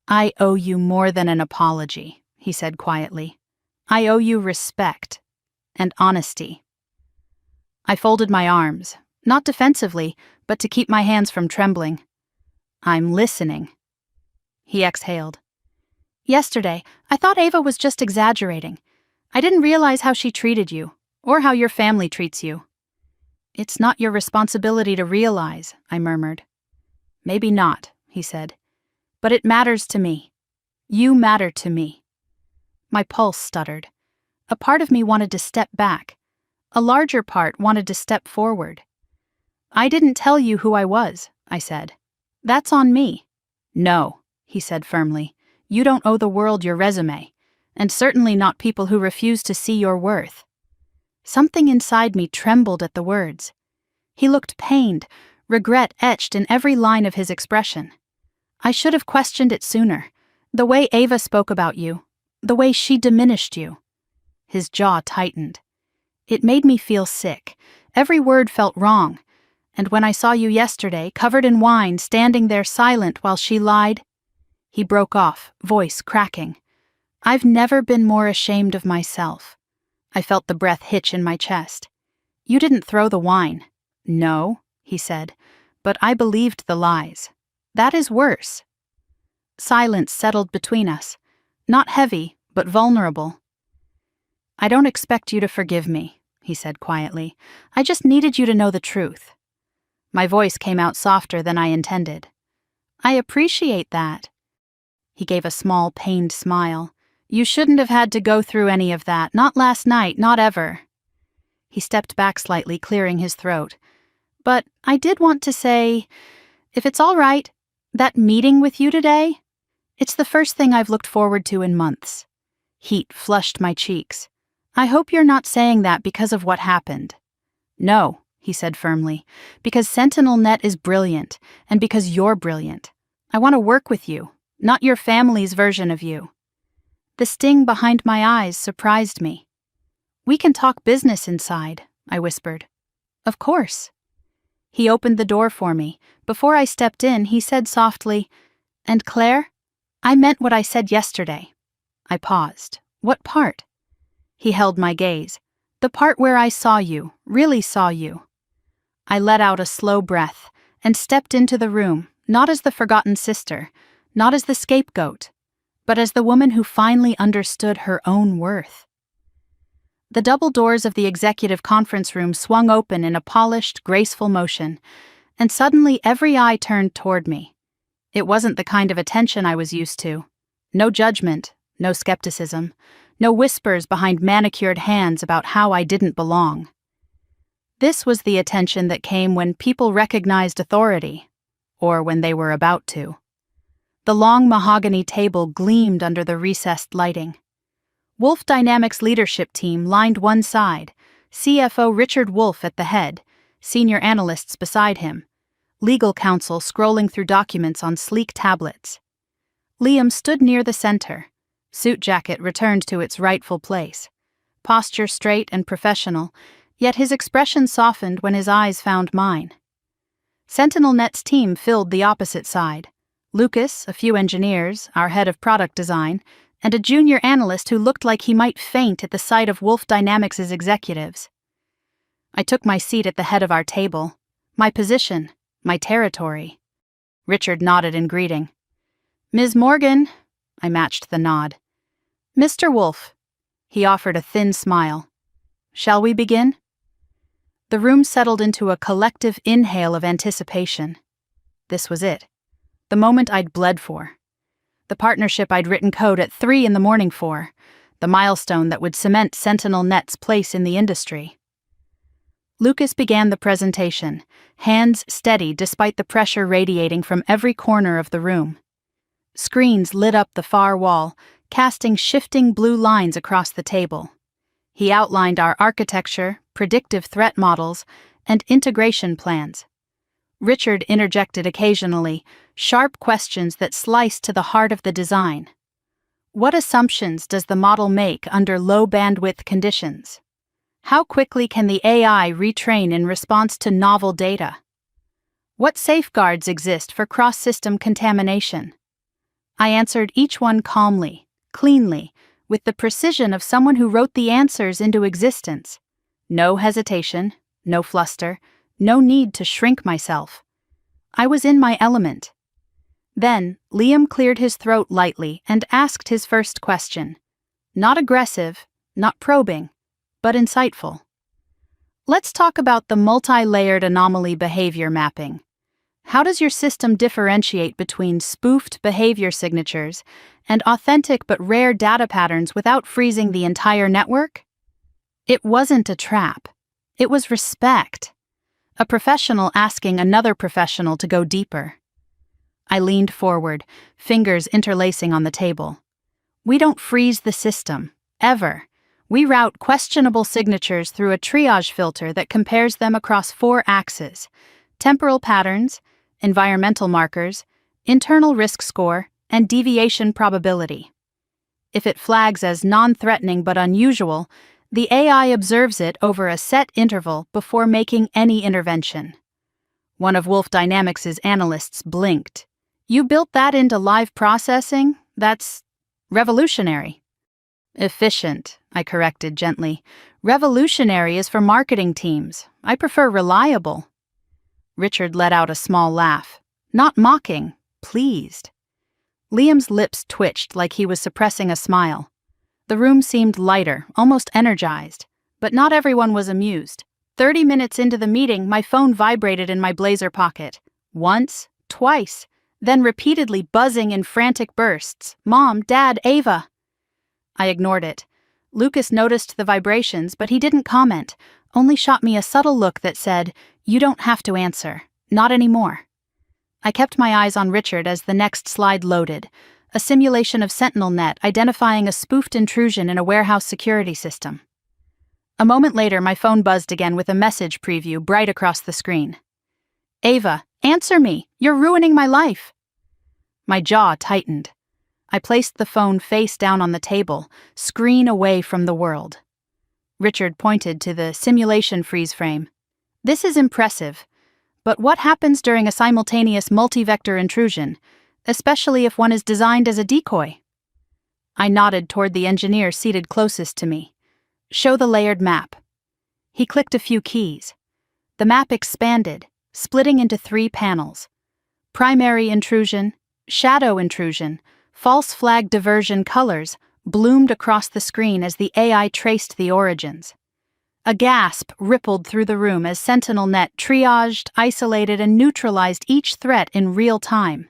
[SPEAKER 1] "I owe you more than an apology," he said quietly. "I owe you respect and honesty." I folded my arms, not defensively, but to keep my hands from trembling. "I'm listening." He exhaled. "Yesterday, I thought Ava was just exaggerating. I didn't realize how she treated you, or how your family treats you." "It's not your responsibility to realize," I murmured. "Maybe not," he said. "But it matters to me. You matter to me." My pulse stuttered. A part of me wanted to step back. A larger part wanted to step forward. "I didn't tell you who I was," I said. "That's on me." "No," he said firmly. "You don't owe the world your resume, and certainly not people who refuse to see your worth." Something inside me trembled at the words. He looked pained, regret etched in every line of his expression. I should have questioned it sooner. The way Ava spoke about you, the way she diminished you. His jaw tightened. It made me feel sick. Every word felt wrong. And when I saw you yesterday, covered in wine, standing there silent while she lied... He broke off, voice cracking. "I've never been more ashamed of myself." I felt the breath hitch in my chest. "You didn't throw the wine." "No," he said, "but I believed the lies. That is worse." Silence settled between us, not heavy, but vulnerable. "I don't expect you to forgive me," he said quietly. "I just needed you to know the truth." My voice came out softer than I intended. "I appreciate that." He gave a small, pained smile. "You shouldn't have had to go through any of that, not last night, not ever." He stepped back slightly, clearing his throat. "But I did want to say, if it's all right, that meeting with you today, it's the first thing I've looked forward to in months." Heat flushed my cheeks. "I hope you're not saying that because of what happened." "No," he said firmly, "because SentinelNet is brilliant, and because you're brilliant. I want to work with you, not your family's version of you." The sting behind my eyes surprised me. "We can talk business inside," I whispered. "Of course." He opened the door for me. Before I stepped in, he said softly, "And Claire, I meant what I said yesterday." I paused. "What part?" He held my gaze. "The part where I saw you, really saw you." I let out a slow breath and stepped into the room, not as the forgotten sister, not as the scapegoat, but as the woman who finally understood her own worth. The double doors of the executive conference room swung open in a polished, graceful motion, and suddenly every eye turned toward me. It wasn't the kind of attention I was used to. No judgment, no skepticism, no whispers behind manicured hands about how I didn't belong. This was the attention that came when people recognized authority, or when they were about to. The long mahogany table gleamed under the recessed lighting. Wolf Dynamics leadership team lined one side, CFO Richard Wolf at the head, senior analysts beside him, legal counsel scrolling through documents on sleek tablets. Liam stood near the center, suit jacket returned to its rightful place, posture straight and professional, yet his expression softened when his eyes found mine. SentinelNet's team filled the opposite side. Lucas, a few engineers, our head of product design, and a junior analyst who looked like he might faint at the sight of Wolf Dynamics' executives. I took my seat at the head of our table, my position, my territory. Richard nodded in greeting. "Ms. Morgan," I matched the nod. "Mr. Wolf," he offered a thin smile. "Shall we begin?" The room settled into a collective inhale of anticipation. This was it. The moment I'd bled for. The partnership I'd written code at 3 a.m. for. The milestone that would cement SentinelNet's place in the industry. Lucas began the presentation, hands steady despite the pressure radiating from every corner of the room. Screens lit up the far wall, casting shifting blue lines across the table. He outlined our architecture, predictive threat models, and integration plans. Richard interjected occasionally, sharp questions that sliced to the heart of the design. What assumptions does the model make under low-bandwidth conditions? How quickly can the AI retrain in response to novel data? What safeguards exist for cross-system contamination? I answered each one calmly, cleanly, with the precision of someone who wrote the answers into existence. No hesitation, no fluster, no need to shrink myself. I was in my element. Then, Liam cleared his throat lightly and asked his first question. Not aggressive, not probing, but insightful. Let's talk about the multi-layered anomaly behavior mapping. How does your system differentiate between spoofed behavior signatures and authentic but rare data patterns without freezing the entire network? It wasn't a trap. It was respect. A professional asking another professional to go deeper. I leaned forward, fingers interlacing on the table. We don't freeze the system, ever. We route questionable signatures through a triage filter that compares them across 4 axes: temporal patterns, environmental markers, internal risk score, and deviation probability. If it flags as non-threatening but unusual, the AI observes it over a set interval before making any intervention. One of Wolf Dynamics' analysts blinked. You built that into live processing? That's revolutionary. Efficient, I corrected gently. Revolutionary is for marketing teams. I prefer reliable. Richard let out a small laugh. Not mocking, pleased. Liam's lips twitched like he was suppressing a smile. The room seemed lighter, almost energized. But not everyone was amused. 30 minutes into the meeting, my phone vibrated in my blazer pocket. Once, twice, then repeatedly buzzing in frantic bursts. Mom, Dad, Ava. I ignored it. Lucas noticed the vibrations, but he didn't comment, only shot me a subtle look that said, "You don't have to answer. Not anymore." I kept my eyes on Richard as the next slide loaded, a simulation of SentinelNet identifying a spoofed intrusion in a warehouse security system. A moment later, my phone buzzed again with a message preview bright across the screen. "Ava, answer me! You're ruining my life!" My jaw tightened. I placed the phone face down on the table, screen away from the world. Richard pointed to the simulation freeze frame. "This is impressive, but what happens during a simultaneous multi-vector intrusion, especially if one is designed as a decoy?" I nodded toward the engineer seated closest to me. "Show the layered map." He clicked a few keys. The map expanded, splitting into 3 panels. Primary intrusion, shadow intrusion, false flag diversion colors bloomed across the screen as the AI traced the origins. A gasp rippled through the room as SentinelNet triaged, isolated, and neutralized each threat in real time.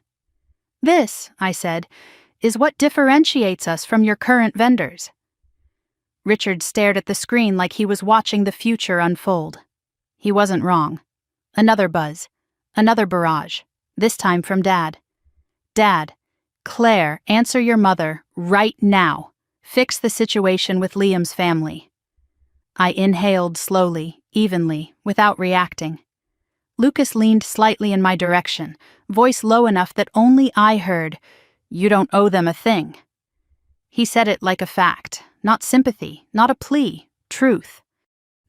[SPEAKER 1] "This," I said, "is what differentiates us from your current vendors." Richard stared at the screen like he was watching the future unfold. He wasn't wrong. Another buzz. Another barrage. This time from Dad. "Dad, Claire, answer your mother right now. Fix the situation with Liam's family." I inhaled slowly, evenly, without reacting. Lucas leaned slightly in my direction, voice low enough that only I heard, "You don't owe them a thing." He said it like a fact, not sympathy, not a plea, truth.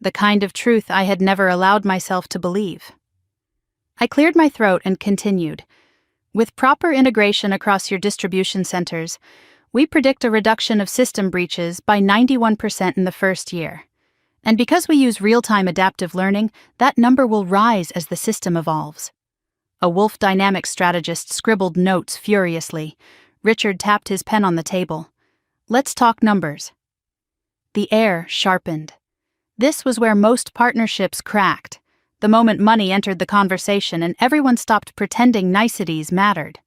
[SPEAKER 1] The kind of truth I had never allowed myself to believe. I cleared my throat and continued. With proper integration across your distribution centers, we predict a reduction of system breaches by 91% in the first year. And because we use real-time adaptive learning, that number will rise as the system evolves. A Wolf Dynamics strategist scribbled notes furiously. Richard tapped his pen on the table. "Let's talk numbers." The air sharpened. This was where most partnerships cracked, the moment money entered the conversation and everyone stopped pretending niceties mattered.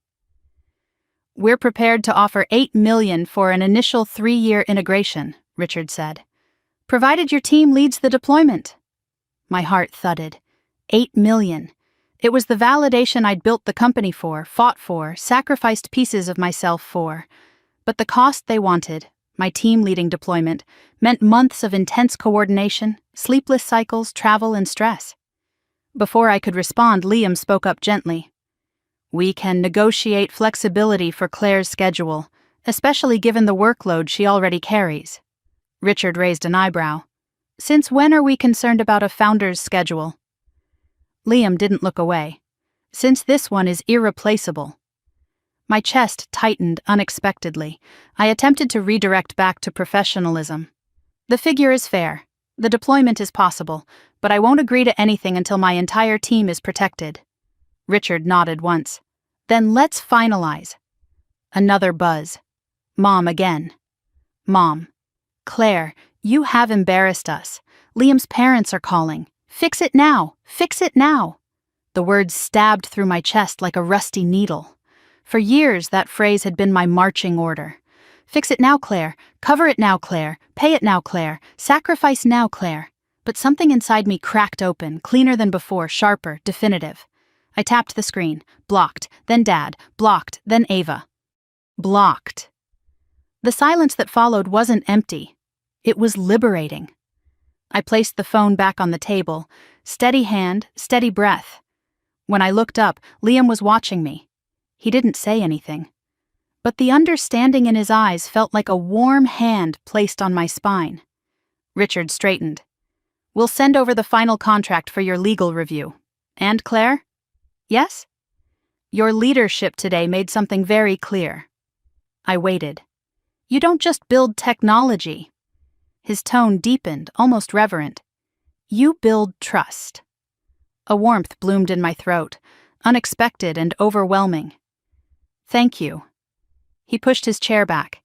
[SPEAKER 1] "We're prepared to offer $8 million for an initial 3-year integration," Richard said. "Provided your team leads the deployment." My heart thudded. $8 million. It was the validation I'd built the company for, fought for, sacrificed pieces of myself for. But the cost they wanted, my team-leading deployment, meant months of intense coordination, sleepless cycles, travel, and stress. Before I could respond, Liam spoke up gently. "We can negotiate flexibility for Claire's schedule, especially given the workload she already carries." Richard raised an eyebrow. "Since when are we concerned about a founder's schedule?" Liam didn't look away. "Since this one is irreplaceable." My chest tightened unexpectedly. I attempted to redirect back to professionalism. "The figure is fair. The deployment is possible, but I won't agree to anything until my entire team is protected." Richard nodded once. "Then let's finalize." Another buzz. Mom again. "Mom. Claire, you have embarrassed us. Liam's parents are calling. Fix it now! Fix it now!" The words stabbed through my chest like a rusty needle. For years, that phrase had been my marching order. "Fix it now, Claire. Cover it now, Claire. Pay it now, Claire. Sacrifice now, Claire." But something inside me cracked open, cleaner than before, sharper, definitive. I tapped the screen. Blocked, then Dad. Blocked, then Ava. Blocked. The silence that followed wasn't empty. It was liberating. I placed the phone back on the table. Steady hand, steady breath. When I looked up, Liam was watching me. He didn't say anything. But the understanding in his eyes felt like a warm hand placed on my spine. Richard straightened. "We'll send over the final contract for your legal review. And Claire?" "Yes?" "Your leadership today made something very clear." I waited. "You don't just build technology." His tone deepened, almost reverent. "You build trust." A warmth bloomed in my throat, unexpected and overwhelming. "Thank you." He pushed his chair back.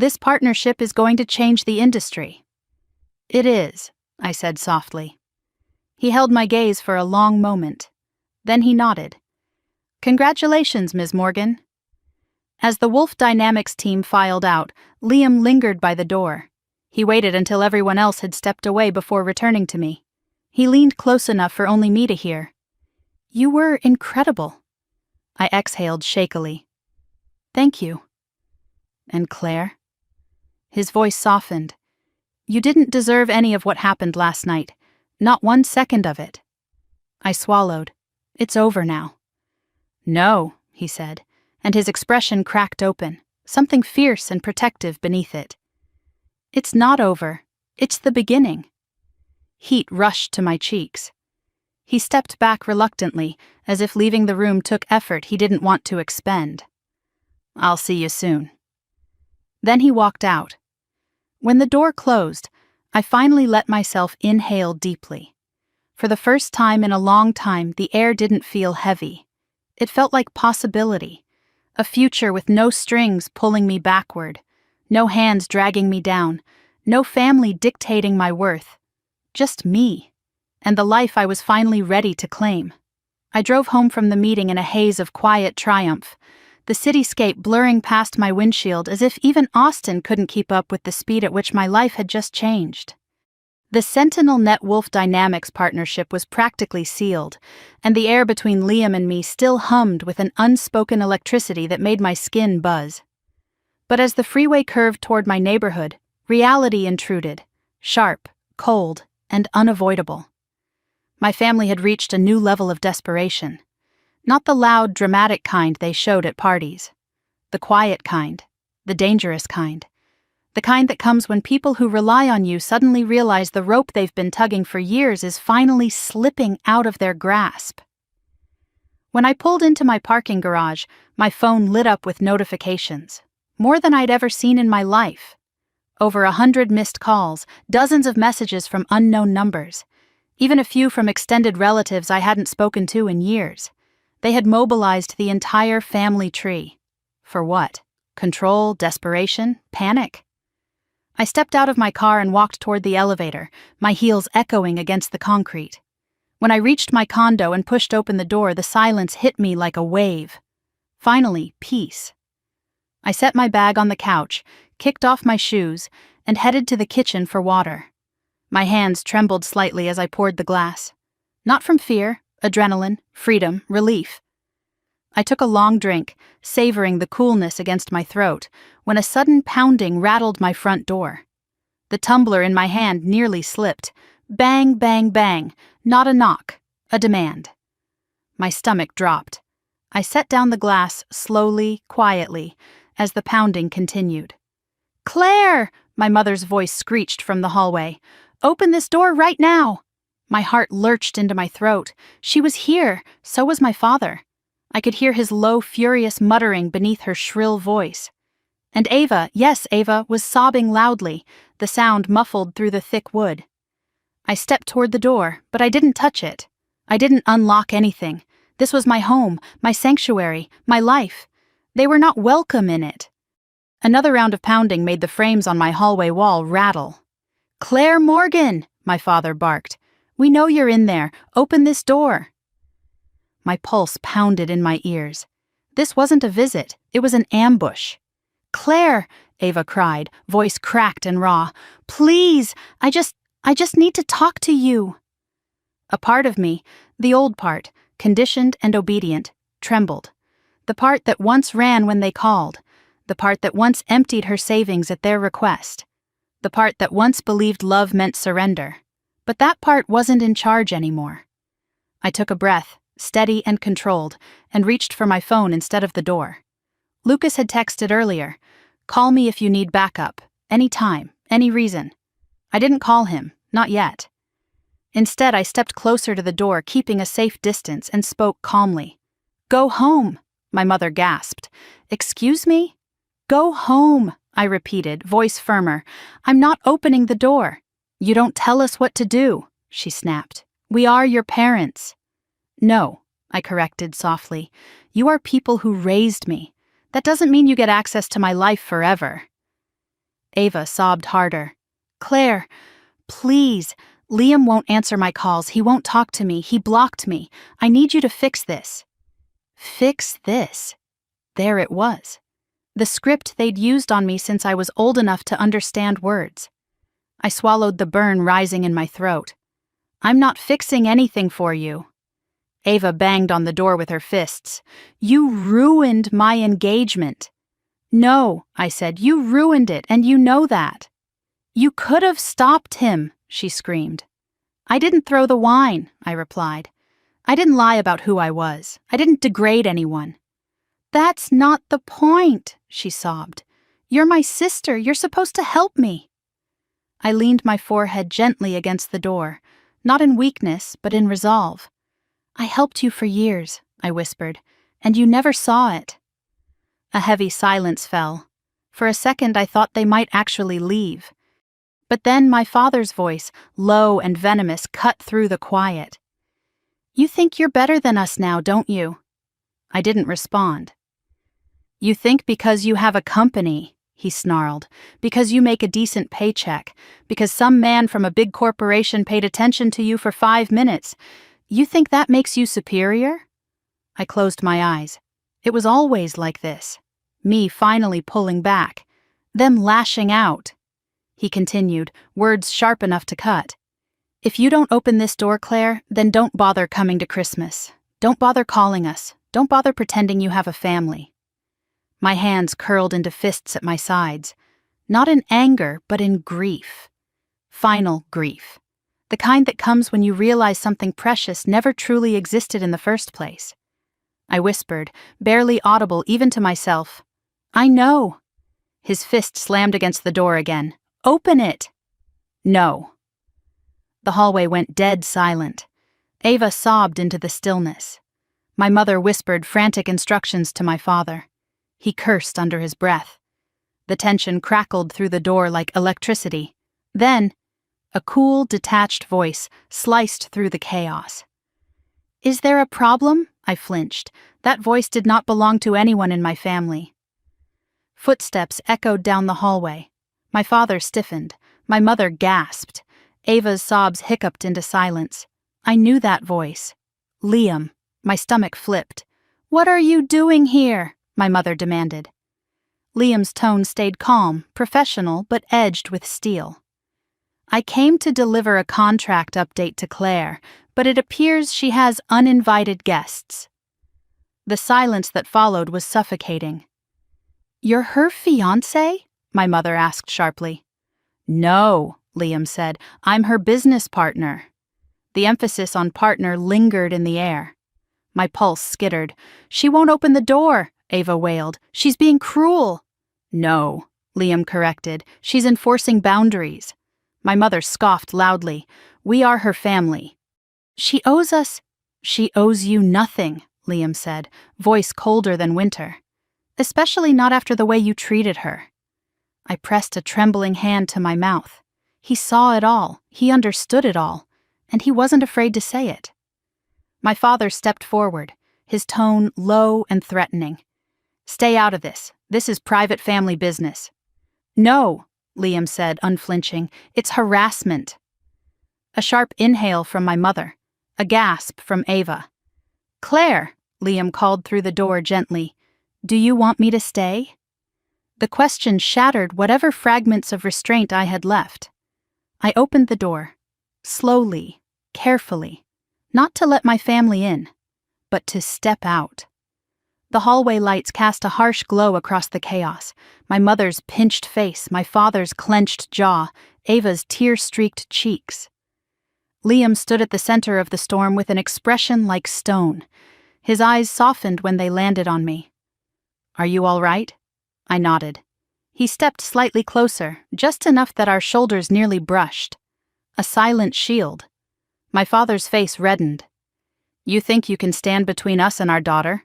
[SPEAKER 1] "This partnership is going to change the industry." "It is," I said softly. He held my gaze for a long moment. Then he nodded. "Congratulations, Ms. Morgan." As the Wolf Dynamics team filed out, Liam lingered by the door. He waited until everyone else had stepped away before returning to me. He leaned close enough for only me to hear. "You were incredible." I exhaled shakily. "Thank you." "And Claire?" His voice softened. "You didn't deserve any of what happened last night. Not 1 second of it." I swallowed. "It's over now." "No," he said, and his expression cracked open, something fierce and protective beneath it. "It's not over. It's the beginning." Heat rushed to my cheeks. He stepped back reluctantly, as if leaving the room took effort he didn't want to expend. "I'll see you soon." Then he walked out. When the door closed, I finally let myself inhale deeply. For the first time in a long time, the air didn't feel heavy. It felt like possibility, a future with no strings pulling me backward, no hands dragging me down, no family dictating my worth. Just me, and the life I was finally ready to claim. I drove home from the meeting in a haze of quiet triumph, the cityscape blurring past my windshield as if even Austin couldn't keep up with the speed at which my life had just changed. The Sentinel-Net-Wolf Dynamics partnership was practically sealed, and the air between Liam and me still hummed with an unspoken electricity that made my skin buzz. But as the freeway curved toward my neighborhood, reality intruded, sharp, cold, and unavoidable. My family had reached a new level of desperation. Not the loud, dramatic kind they showed at parties. The quiet kind, the dangerous kind. The kind that comes when people who rely on you suddenly realize the rope they've been tugging for years is finally slipping out of their grasp. When I pulled into my parking garage, my phone lit up with notifications, more than I'd ever seen in my life. Over 100 missed calls, dozens of messages from unknown numbers, even a few from extended relatives I hadn't spoken to in years. They had mobilized the entire family tree. For what? Control, desperation, panic? I stepped out of my car and walked toward the elevator, my heels echoing against the concrete. When I reached my condo and pushed open the door, the silence hit me like a wave. Finally, peace. I set my bag on the couch, kicked off my shoes, and headed to the kitchen for water. My hands trembled slightly as I poured the glass. Not from fear, adrenaline, freedom, relief. I took a long drink, savoring the coolness against my throat, when a sudden pounding rattled my front door. The tumbler in my hand nearly slipped. Bang, bang, bang. Not a knock, a demand. My stomach dropped. I set down the glass slowly, quietly, as the pounding continued. "Claire!" my mother's voice screeched from the hallway. "Open this door right now!" My heart lurched into my throat. She was here, so was my father. I could hear his low, furious muttering beneath her shrill voice. And Ava, yes, Ava, was sobbing loudly, the sound muffled through the thick wood. I stepped toward the door, but I didn't touch it. I didn't unlock anything. This was my home, my sanctuary, my life. They were not welcome in it. Another round of pounding made the frames on my hallway wall rattle. "Claire Morgan!" my father barked. "We know you're in there. Open this door." My pulse pounded in my ears. This wasn't a visit, it was an ambush. "Claire!" Ava cried, voice cracked and raw. "Please, I just need to talk to you." A part of me, the old part, conditioned and obedient, trembled. The part that once ran when they called. The part that once emptied her savings at their request. The part that once believed love meant surrender. But that part wasn't in charge anymore. I took a breath, steady and controlled, and reached for my phone instead of the door. Lucas had texted earlier, "Call me if you need backup, any time, any reason." I didn't call him, not yet. Instead, I stepped closer to the door, keeping a safe distance, and spoke calmly. "Go home," my mother gasped. "Excuse me?" "Go home," I repeated, voice firmer. "I'm not opening the door." "You don't tell us what to do," she snapped. "We are your parents." "No," I corrected softly. "You are people who raised me. That doesn't mean you get access to my life forever." Ava sobbed harder. "Claire, please. Liam won't answer my calls. He won't talk to me. He blocked me. I need you to fix this." Fix this? There it was. The script they'd used on me since I was old enough to understand words. I swallowed the burn rising in my throat. "I'm not fixing anything for you." Ava banged on the door with her fists. "You ruined my engagement." "No," I said, "you ruined it, and you know that." "You could have stopped him," she screamed. "I didn't throw the wine," I replied. "I didn't lie about who I was. I didn't degrade anyone." "That's not the point," she sobbed. "You're my sister. You're supposed to help me." I leaned my forehead gently against the door, not in weakness, but in resolve. "I helped you for years," I whispered, "and you never saw it." A heavy silence fell. For a second I thought they might actually leave. But then my father's voice, low and venomous, cut through the quiet. "You think you're better than us now, don't you?" I didn't respond. "You think because you have a company," he snarled, "because you make a decent paycheck, because some man from a big corporation paid attention to you for 5 minutes, you think that makes you superior?" I closed my eyes. It was always like this. Me finally pulling back. Them lashing out. He continued, words sharp enough to cut. "If you don't open this door, Claire, then don't bother coming to Christmas. Don't bother calling us. Don't bother pretending you have a family." My hands curled into fists at my sides. Not in anger, but in grief. Final grief. The kind that comes when you realize something precious never truly existed in the first place. I whispered, barely audible even to myself, "I know." His fist slammed against the door again. "Open it!" "No." The hallway went dead silent. Ava sobbed into the stillness. My mother whispered frantic instructions to my father. He cursed under his breath. The tension crackled through the door like electricity. Then, a cool, detached voice sliced through the chaos. "Is there a problem?" I flinched. That voice did not belong to anyone in my family. Footsteps echoed down the hallway. My father stiffened. My mother gasped. Ava's sobs hiccuped into silence. I knew that voice. Liam. My stomach flipped. "What are you doing here?" my mother demanded. Liam's tone stayed calm, professional, but edged with steel. "I came to deliver a contract update to Claire, but it appears she has uninvited guests." The silence that followed was suffocating. "You're her fiancé?" my mother asked sharply. "No," Liam said. "I'm her business partner." The emphasis on partner lingered in the air. My pulse skittered. "She won't open the door," Ava wailed. "She's being cruel." "No," Liam corrected. "She's enforcing boundaries." My mother scoffed loudly. "We are her family." "She owes us—" "She owes you nothing," Liam said, voice colder than winter. "Especially not after the way you treated her." I pressed a trembling hand to my mouth. He saw it all, he understood it all, and he wasn't afraid to say it. My father stepped forward, his tone low and threatening. "Stay out of this. This is private family business." "No," Liam said, unflinching. "It's harassment." A sharp inhale from my mother, a gasp from Ava. "Claire," Liam called through the door gently, "do you want me to stay?" The question shattered whatever fragments of restraint I had left. I opened the door, slowly, carefully, not to let my family in, but to step out. The hallway lights cast a harsh glow across the chaos. My mother's pinched face, my father's clenched jaw, Ava's tear-streaked cheeks. Liam stood at the center of the storm with an expression like stone. His eyes softened when they landed on me. "Are you all right?" I nodded. He stepped slightly closer, just enough that our shoulders nearly brushed. A silent shield. My father's face reddened. "You think you can stand between us and our daughter?"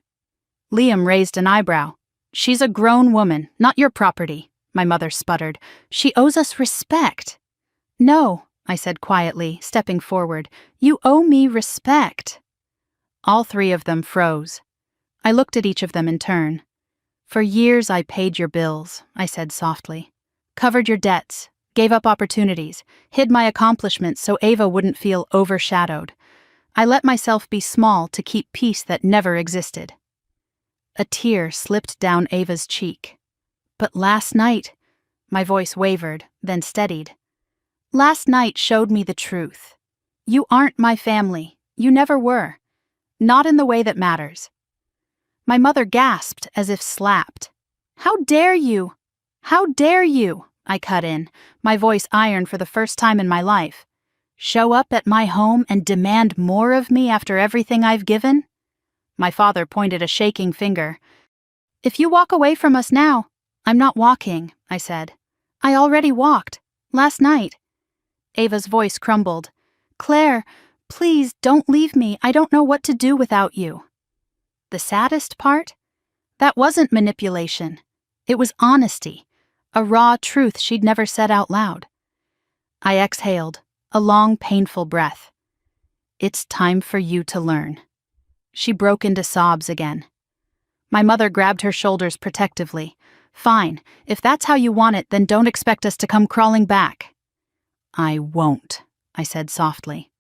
[SPEAKER 1] Liam raised an eyebrow. "She's a grown woman, not your property," my mother sputtered. "She owes us respect." "No," I said quietly, stepping forward. "You owe me respect." All three of them froze. I looked at each of them in turn. "For years I paid your bills," I said softly. "Covered your debts, gave up opportunities, hid my accomplishments so Ava wouldn't feel overshadowed. I let myself be small to keep peace that never existed." A tear slipped down Ava's cheek. "But last night," my voice wavered, then steadied. "Last night showed me the truth. You aren't my family. You never were. Not in the way that matters." My mother gasped as if slapped. "How dare you? How dare you?" I cut in, my voice iron for the first time in my life. "Show up at my home and demand more of me after everything I've given?" My father pointed a shaking finger. "If you walk away from us now—" "I'm not walking," I said. "I already walked. Last night." Ava's voice crumbled. "Claire, please don't leave me. I don't know what to do without you." The saddest part? That wasn't manipulation. It was honesty, a raw truth she'd never said out loud. I exhaled, a long, painful breath. "It's time for you to learn." She broke into sobs again. My mother grabbed her shoulders protectively. "Fine, if that's how you want it, then don't expect us to come crawling back." "I won't," I said softly.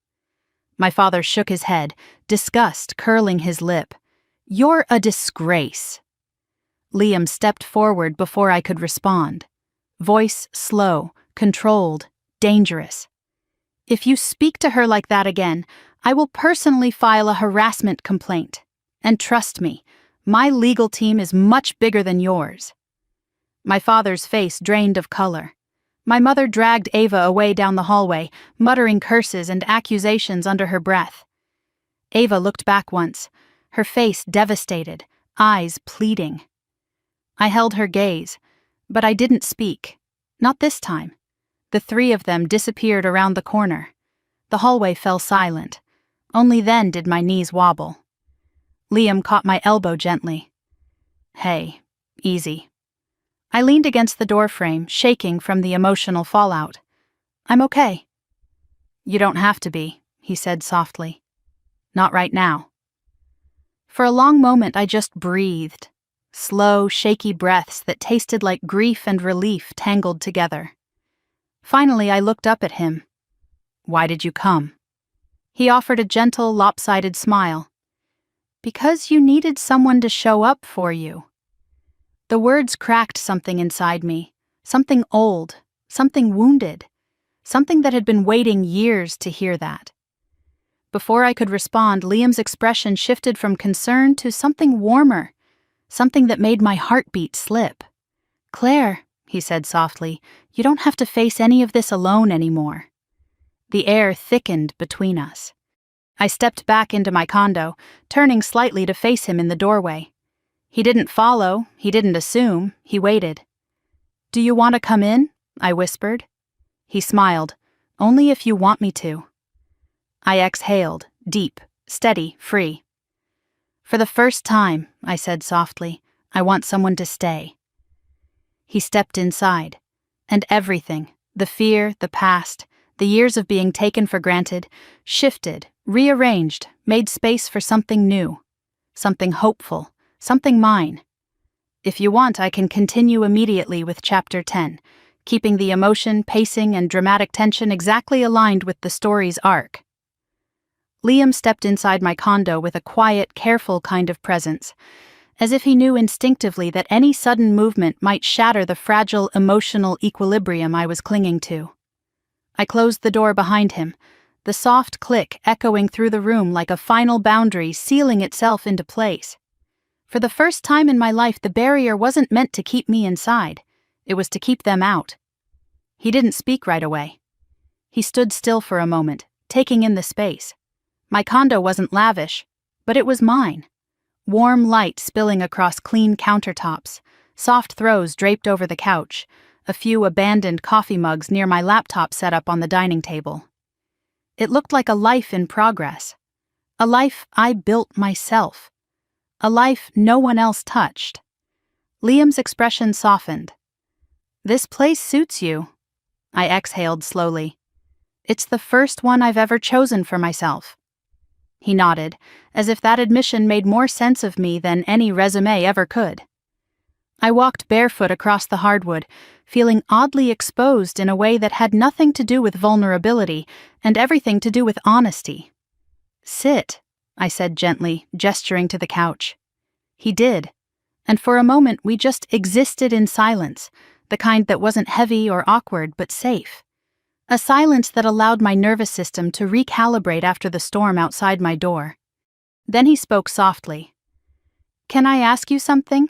[SPEAKER 1] My father shook his head, disgust curling his lip. "You're a disgrace." Liam stepped forward before I could respond. Voice slow, controlled, dangerous. "If you speak to her like that again, I will personally file a harassment complaint. And trust me, my legal team is much bigger than yours." My father's face drained of color. My mother dragged Ava away down the hallway, muttering curses and accusations under her breath. Ava looked back once, her face devastated, eyes pleading. I held her gaze, but I didn't speak. Not this time. The three of them disappeared around the corner. The hallway fell silent. Only then did my knees wobble. Liam caught my elbow gently. "Hey, easy." I leaned against the doorframe, shaking from the emotional fallout. "I'm okay." "You don't have to be," he said softly. "Not right now." For a long moment I just breathed. Slow, shaky breaths that tasted like grief and relief tangled together. Finally I looked up at him. "Why did you come?" He offered a gentle, lopsided smile. "Because you needed someone to show up for you." The words cracked something inside me, something old, something wounded, something that had been waiting years to hear that. Before I could respond, Liam's expression shifted from concern to something warmer, something that made my heartbeat slip. "Claire," he said softly, "you don't have to face any of this alone anymore." The air thickened between us. I stepped back into my condo, turning slightly to face him in the doorway. He didn't follow, he didn't assume, he waited. "Do you want to come in?" I whispered. He smiled. "Only if you want me to." I exhaled, deep, steady, free. "For the first time," I said softly, "I want someone to stay." He stepped inside, and everything, the fear, the past, the years of being taken for granted, shifted, rearranged, made space for something new, something hopeful, something mine. If you want, I can continue immediately with Chapter 10, keeping the emotion, pacing, and dramatic tension exactly aligned with the story's arc. Liam stepped inside my condo with a quiet, careful kind of presence, as if he knew instinctively that any sudden movement might shatter the fragile emotional equilibrium I was clinging to. I closed the door behind him, the soft click echoing through the room like a final boundary sealing itself into place. For the first time in my life, the barrier wasn't meant to keep me inside, it was to keep them out. He didn't speak right away. He stood still for a moment, taking in the space. My condo wasn't lavish, but it was mine. Warm light spilling across clean countertops, soft throws draped over the couch, a few abandoned coffee mugs near my laptop set up on the dining table. It looked like a life in progress. A life I built myself. A life no one else touched. Liam's expression softened. "This place suits you." I exhaled slowly. "It's the first one I've ever chosen for myself." He nodded, as if that admission made more sense of me than any resume ever could. I walked barefoot across the hardwood, feeling oddly exposed in a way that had nothing to do with vulnerability and everything to do with honesty. "Sit," I said gently, gesturing to the couch. He did, and for a moment we just existed in silence, the kind that wasn't heavy or awkward but safe. A silence that allowed my nervous system to recalibrate after the storm outside my door. Then he spoke softly. "Can I ask you something?"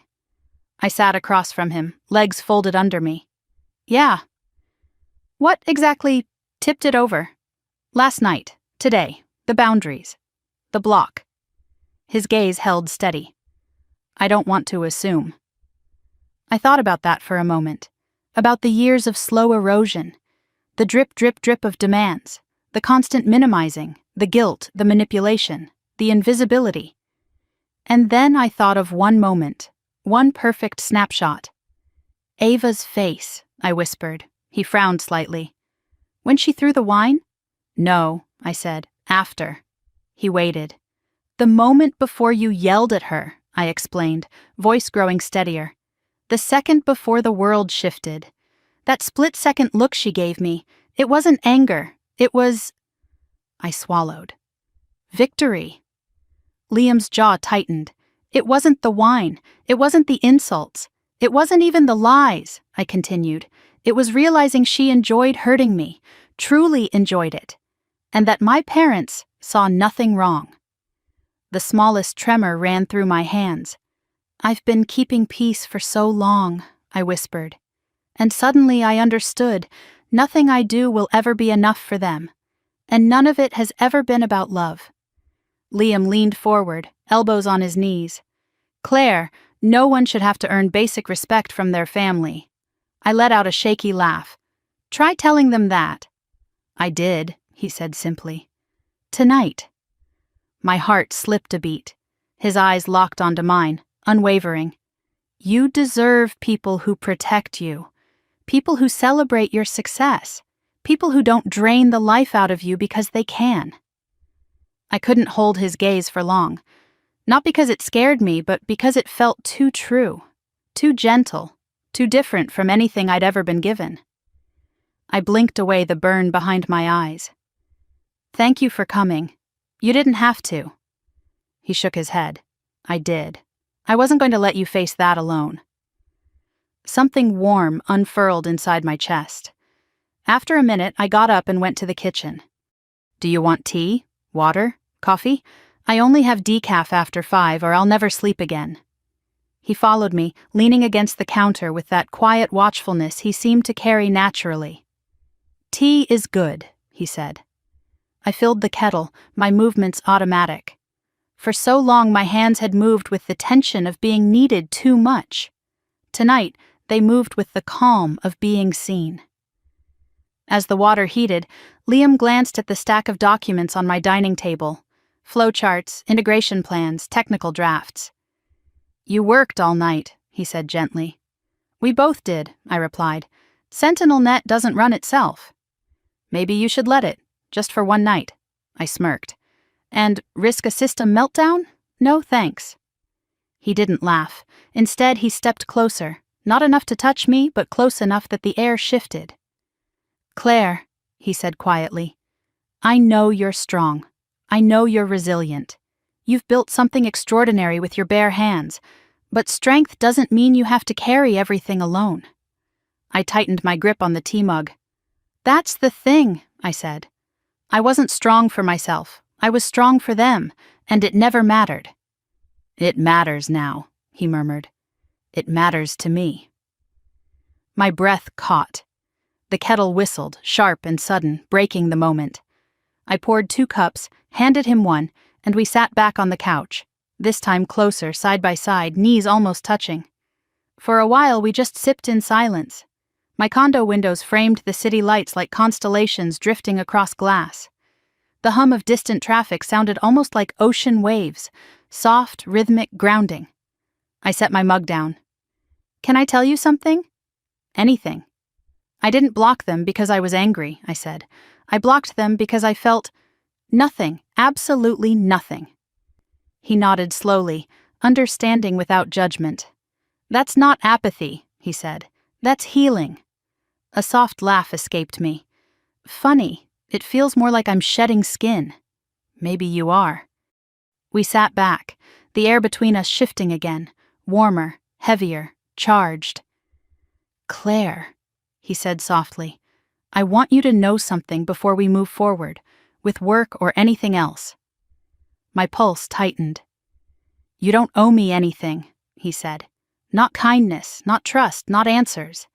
[SPEAKER 1] I sat across from him, legs folded under me. "Yeah." "What exactly tipped it over?" "Last night, today, the boundaries, the block." His gaze held steady. "I don't want to assume." I thought about that for a moment, about the years of slow erosion, the drip, drip, drip of demands, the constant minimizing, the guilt, the manipulation, the invisibility. And then I thought of one moment, one perfect snapshot. "Ava's face," I whispered. He frowned slightly. "When she threw the wine?" "No," I said. "After." He waited. "The moment before you yelled at her," I explained, voice growing steadier. "The second before the world shifted. That split-second look she gave me, it wasn't anger, it was—" I swallowed. "Victory." Liam's jaw tightened. "It wasn't the wine, it wasn't the insults, it wasn't even the lies," I continued. "It was realizing she enjoyed hurting me, truly enjoyed it, and that my parents saw nothing wrong." The smallest tremor ran through my hands. "I've been keeping peace for so long," I whispered. And suddenly I understood, nothing I do will ever be enough for them, and none of it has ever been about love. Liam leaned forward, elbows on his knees. "Claire, no one should have to earn basic respect from their family." I let out a shaky laugh. "Try telling them that." "I did," he said simply. "Tonight." My heart slipped a beat. His eyes locked onto mine, unwavering. "You deserve people who protect you. People who celebrate your success. People who don't drain the life out of you because they can." I couldn't hold his gaze for long. Not because it scared me, but because it felt too true, too gentle, too different from anything I'd ever been given. I blinked away the burn behind my eyes. "Thank you for coming. You didn't have to." He shook his head. "I did. I wasn't going to let you face that alone." Something warm unfurled inside my chest. After a minute, I got up and went to the kitchen. "Do you want tea?" Water? Coffee? I only have decaf after 5 or I'll never sleep again. He followed me, leaning against the counter with that quiet watchfulness he seemed to carry naturally. Tea is good, he said. I filled the kettle, my movements automatic. For so long my hands had moved with the tension of being needed too much. Tonight, they moved with the calm of being seen. As the water heated, Liam glanced at the stack of documents on my dining table. Flowcharts, integration plans, technical drafts. You worked all night, he said gently. We both did, I replied. SentinelNet doesn't run itself. Maybe you should let it, just for one night, I smirked. And risk a system meltdown? No thanks. He didn't laugh. Instead, he stepped closer, not enough to touch me, but close enough that the air shifted. Claire, he said quietly, I know you're strong. I know you're resilient. You've built something extraordinary with your bare hands, but strength doesn't mean you have to carry everything alone. I tightened my grip on the tea mug. That's the thing, I said. I wasn't strong for myself. I was strong for them, and it never mattered. It matters now, he murmured. It matters to me. My breath caught. The kettle whistled, sharp and sudden, breaking the moment. I poured 2 cups, handed him one, and we sat back on the couch, this time closer, side by side, knees almost touching. For a while we just sipped in silence. My condo windows framed the city lights like constellations drifting across glass. The hum of distant traffic sounded almost like ocean waves, soft, rhythmic, grounding. I set my mug down. Can I tell you something? Anything. I didn't block them because I was angry, I said. I blocked them because I felt nothing, absolutely nothing. He nodded slowly, understanding without judgment. That's not apathy, he said. That's healing. A soft laugh escaped me. Funny, it feels more like I'm shedding skin. Maybe you are. We sat back, the air between us shifting again, warmer, heavier, charged. Claire, he said softly, I want you to know something before we move forward, with work or anything else. My pulse tightened. You don't owe me anything, he said. Not kindness, not trust, not answers.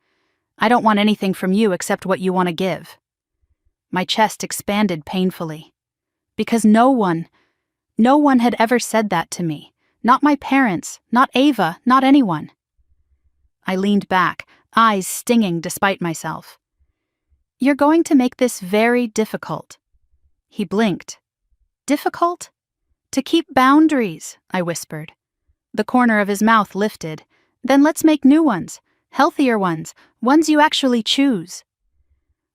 [SPEAKER 1] I don't want anything from you except what you want to give. My chest expanded painfully. Because no one had ever said that to me. Not my parents, not Ava, not anyone. I leaned back, eyes stinging despite myself. You're going to make this very difficult. He blinked. Difficult? To keep boundaries, I whispered. The corner of his mouth lifted. Then let's make new ones, healthier ones you actually choose.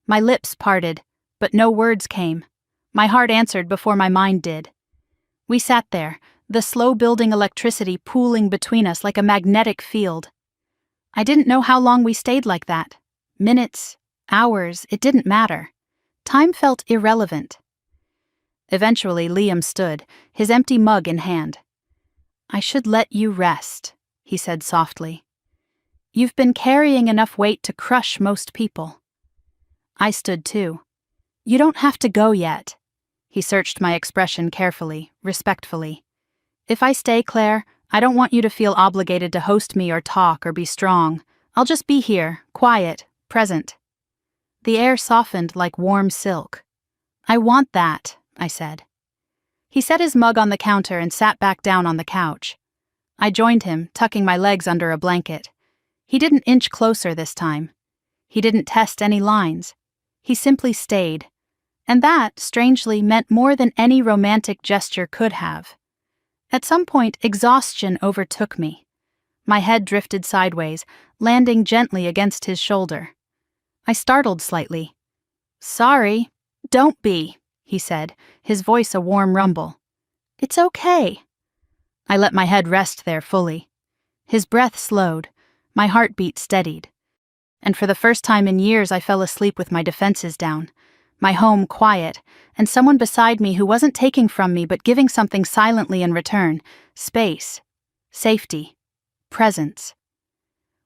[SPEAKER 1] My lips parted, but no words came. My heart answered before my mind did. We sat there, the slow-building electricity pooling between us like a magnetic field. I didn't know how long we stayed like that. Minutes, hours, it didn't matter. Time felt irrelevant. Eventually, Liam stood, his empty mug in hand. I should let you rest, he said softly. You've been carrying enough weight to crush most people. I stood too. You don't have to go yet. He searched my expression carefully, respectfully. If I stay, Claire, I don't want you to feel obligated to host me or talk or be strong. I'll just be here, quiet, present. The air softened like warm silk. I want that, I said. He set his mug on the counter and sat back down on the couch. I joined him, tucking my legs under a blanket. He didn't inch closer this time. He didn't test any lines. He simply stayed. And that, strangely, meant more than any romantic gesture could have. At some point, exhaustion overtook me. My head drifted sideways, landing gently against his shoulder. I startled slightly. Sorry. Don't be, he said, his voice a warm rumble. It's okay. I let my head rest there fully. His breath slowed. My heartbeat steadied. And for the first time in years I fell asleep with my defenses down. My home quiet, and someone beside me who wasn't taking from me but giving something silently in return. Space. Safety. Presence.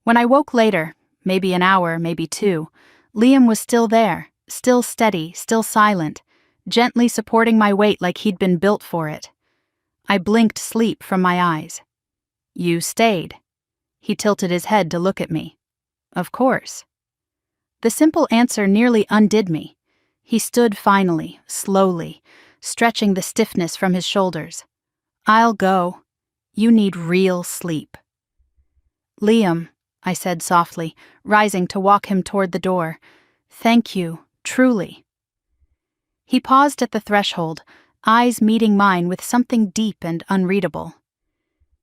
[SPEAKER 1] When I woke later, maybe an hour, maybe 2, Liam was still there, still steady, still silent, gently supporting my weight like he'd been built for it. I blinked sleep from my eyes. "You stayed." He tilted his head to look at me. "Of course." The simple answer nearly undid me. He stood finally, slowly, stretching the stiffness from his shoulders. "I'll go. You need real sleep." "Liam," I said softly, rising to walk him toward the door. "Thank you, truly." He paused at the threshold, eyes meeting mine with something deep and unreadable.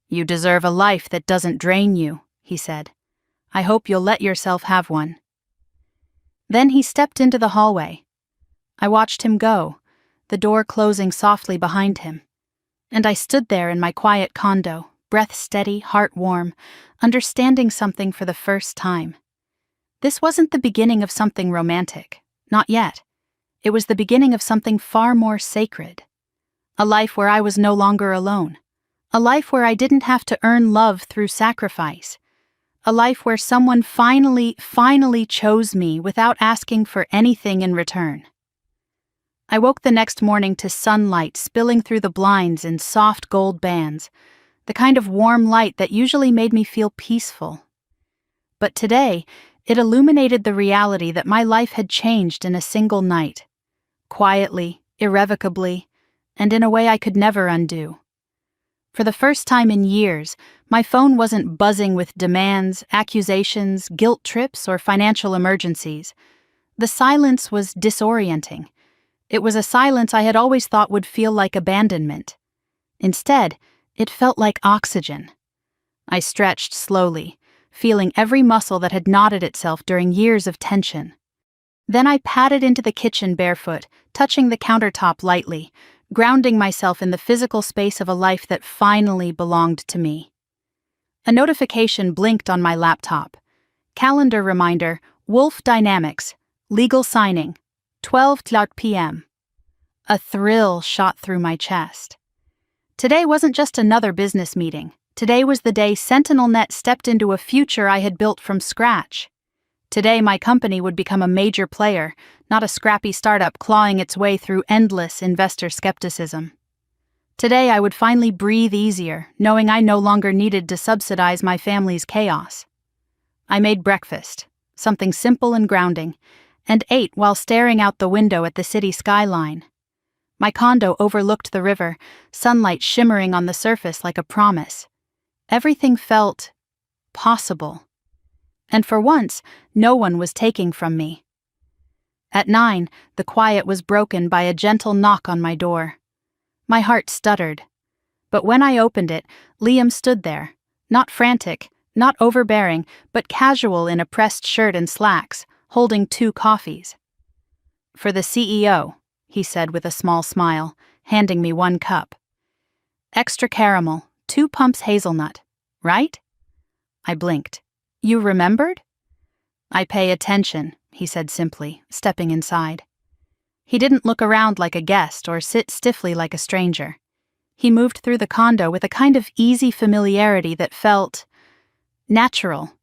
[SPEAKER 1] "You deserve a life that doesn't drain you," he said. "I hope you'll let yourself have one." Then he stepped into the hallway. I watched him go, the door closing softly behind him. And I stood there in my quiet condo, breath steady, heart warm, understanding something for the first time. This wasn't the beginning of something romantic, not yet. It was the beginning of something far more sacred. A life where I was no longer alone. A life where I didn't have to earn love through sacrifice. A life where someone finally chose me without asking for anything in return. I woke the next morning to sunlight spilling through the blinds in soft gold bands, the kind of warm light that usually made me feel peaceful. But today, it illuminated the reality that my life had changed in a single night. Quietly, irrevocably, and in a way I could never undo. For the first time in years, my phone wasn't buzzing with demands, accusations, guilt trips, or financial emergencies. The silence was disorienting. It was a silence I had always thought would feel like abandonment. Instead, it felt like oxygen. I stretched slowly, feeling every muscle that had knotted itself during years of tension. Then I padded into the kitchen barefoot, touching the countertop lightly, grounding myself in the physical space of a life that finally belonged to me. A notification blinked on my laptop. Calendar reminder, Wolf Dynamics, legal signing, 12:00 p.m. A thrill shot through my chest. Today wasn't just another business meeting. Today was the day SentinelNet stepped into a future I had built from scratch. Today my company would become a major player, not a scrappy startup clawing its way through endless investor skepticism. Today I would finally breathe easier, knowing I no longer needed to subsidize my family's chaos. I made breakfast, something simple and grounding, and ate while staring out the window at the city skyline. My condo overlooked the river, sunlight shimmering on the surface like a promise. Everything felt possible. And for once, no one was taking from me. At 9, the quiet was broken by a gentle knock on my door. My heart stuttered. But when I opened it, Liam stood there, not frantic, not overbearing, but casual in a pressed shirt and slacks, holding 2 coffees. "For the CEO," he said with a small smile, handing me 1 cup. "Extra caramel, 2 pumps hazelnut, right?" I blinked. "You remembered?" "I pay attention," he said simply, stepping inside. He didn't look around like a guest or sit stiffly like a stranger. He moved through the condo with a kind of easy familiarity that felt natural,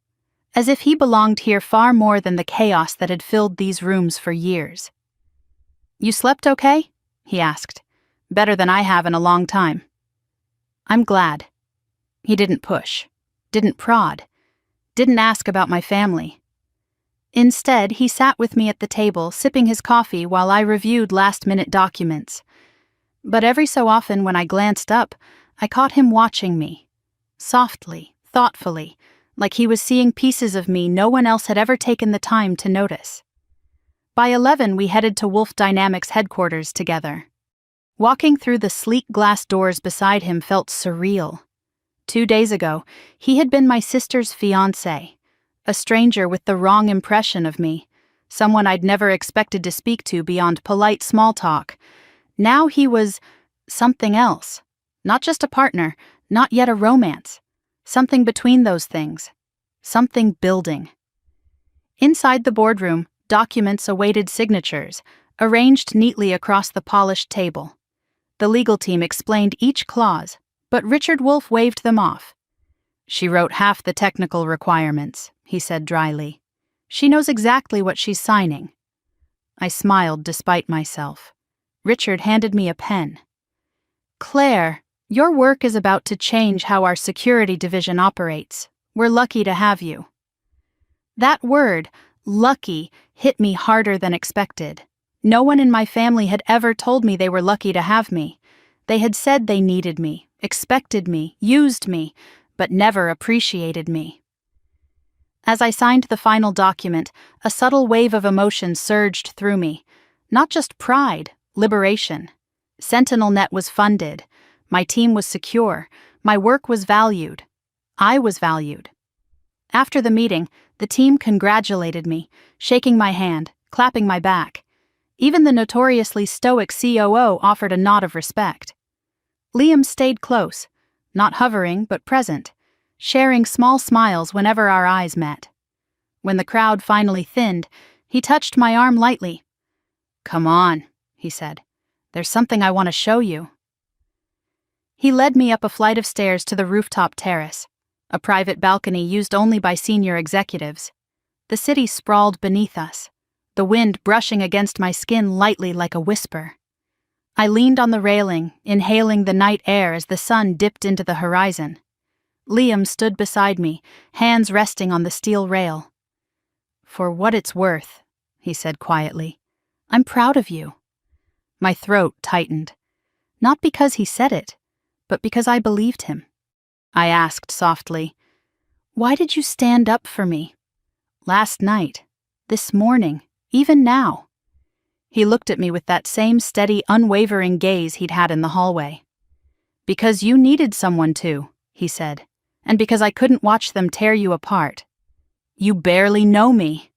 [SPEAKER 1] as if he belonged here far more than the chaos that had filled these rooms for years. "You slept okay?" he asked. "Better than I have in a long time." "I'm glad." He didn't push, didn't prod, didn't ask about my family. Instead, he sat with me at the table, sipping his coffee while I reviewed last-minute documents. But every so often when I glanced up, I caught him watching me. Softly, thoughtfully, like he was seeing pieces of me no one else had ever taken the time to notice. By 11, we headed to Wolf Dynamics headquarters together. Walking through the sleek glass doors beside him felt surreal. 2 days ago, he had been my sister's fiancé, a stranger with the wrong impression of me, someone I'd never expected to speak to beyond polite small talk. Now he was something else, not just a partner, not yet a romance, something between those things, something building. Inside the boardroom, documents awaited signatures, arranged neatly across the polished table. The legal team explained each clause, but Richard Wolf waved them off. "She wrote half the technical requirements," he said dryly. "She knows exactly what she's signing." I smiled despite myself. Richard handed me a pen. "Claire, your work is about to change how our security division operates. We're lucky to have you." That word, lucky, hit me harder than expected. No one in my family had ever told me they were lucky to have me. They had said they needed me, expected me, used me, but never appreciated me. As I signed the final document, a subtle wave of emotion surged through me. Not just pride, liberation. SentinelNet was funded. My team was secure. My work was valued. I was valued. After the meeting, the team congratulated me, shaking my hand, clapping my back. Even the notoriously stoic COO offered a nod of respect. Liam stayed close, not hovering but present, sharing small smiles whenever our eyes met. When the crowd finally thinned, he touched my arm lightly. "Come on," he said. "There's something I want to show you." He led me up a flight of stairs to the rooftop terrace, a private balcony used only by senior executives. The city sprawled beneath us, the wind brushing against my skin lightly like a whisper. I leaned on the railing, inhaling the night air as the sun dipped into the horizon. Liam stood beside me, hands resting on the steel rail. "For what it's worth," he said quietly, "I'm proud of you." My throat tightened. Not because he said it, but because I believed him. I asked softly, "Why did you stand up for me? Last night, this morning, even now?" He looked at me with that same steady, unwavering gaze he'd had in the hallway. "Because you needed someone to," he said, "and because I couldn't watch them tear you apart. You barely know me."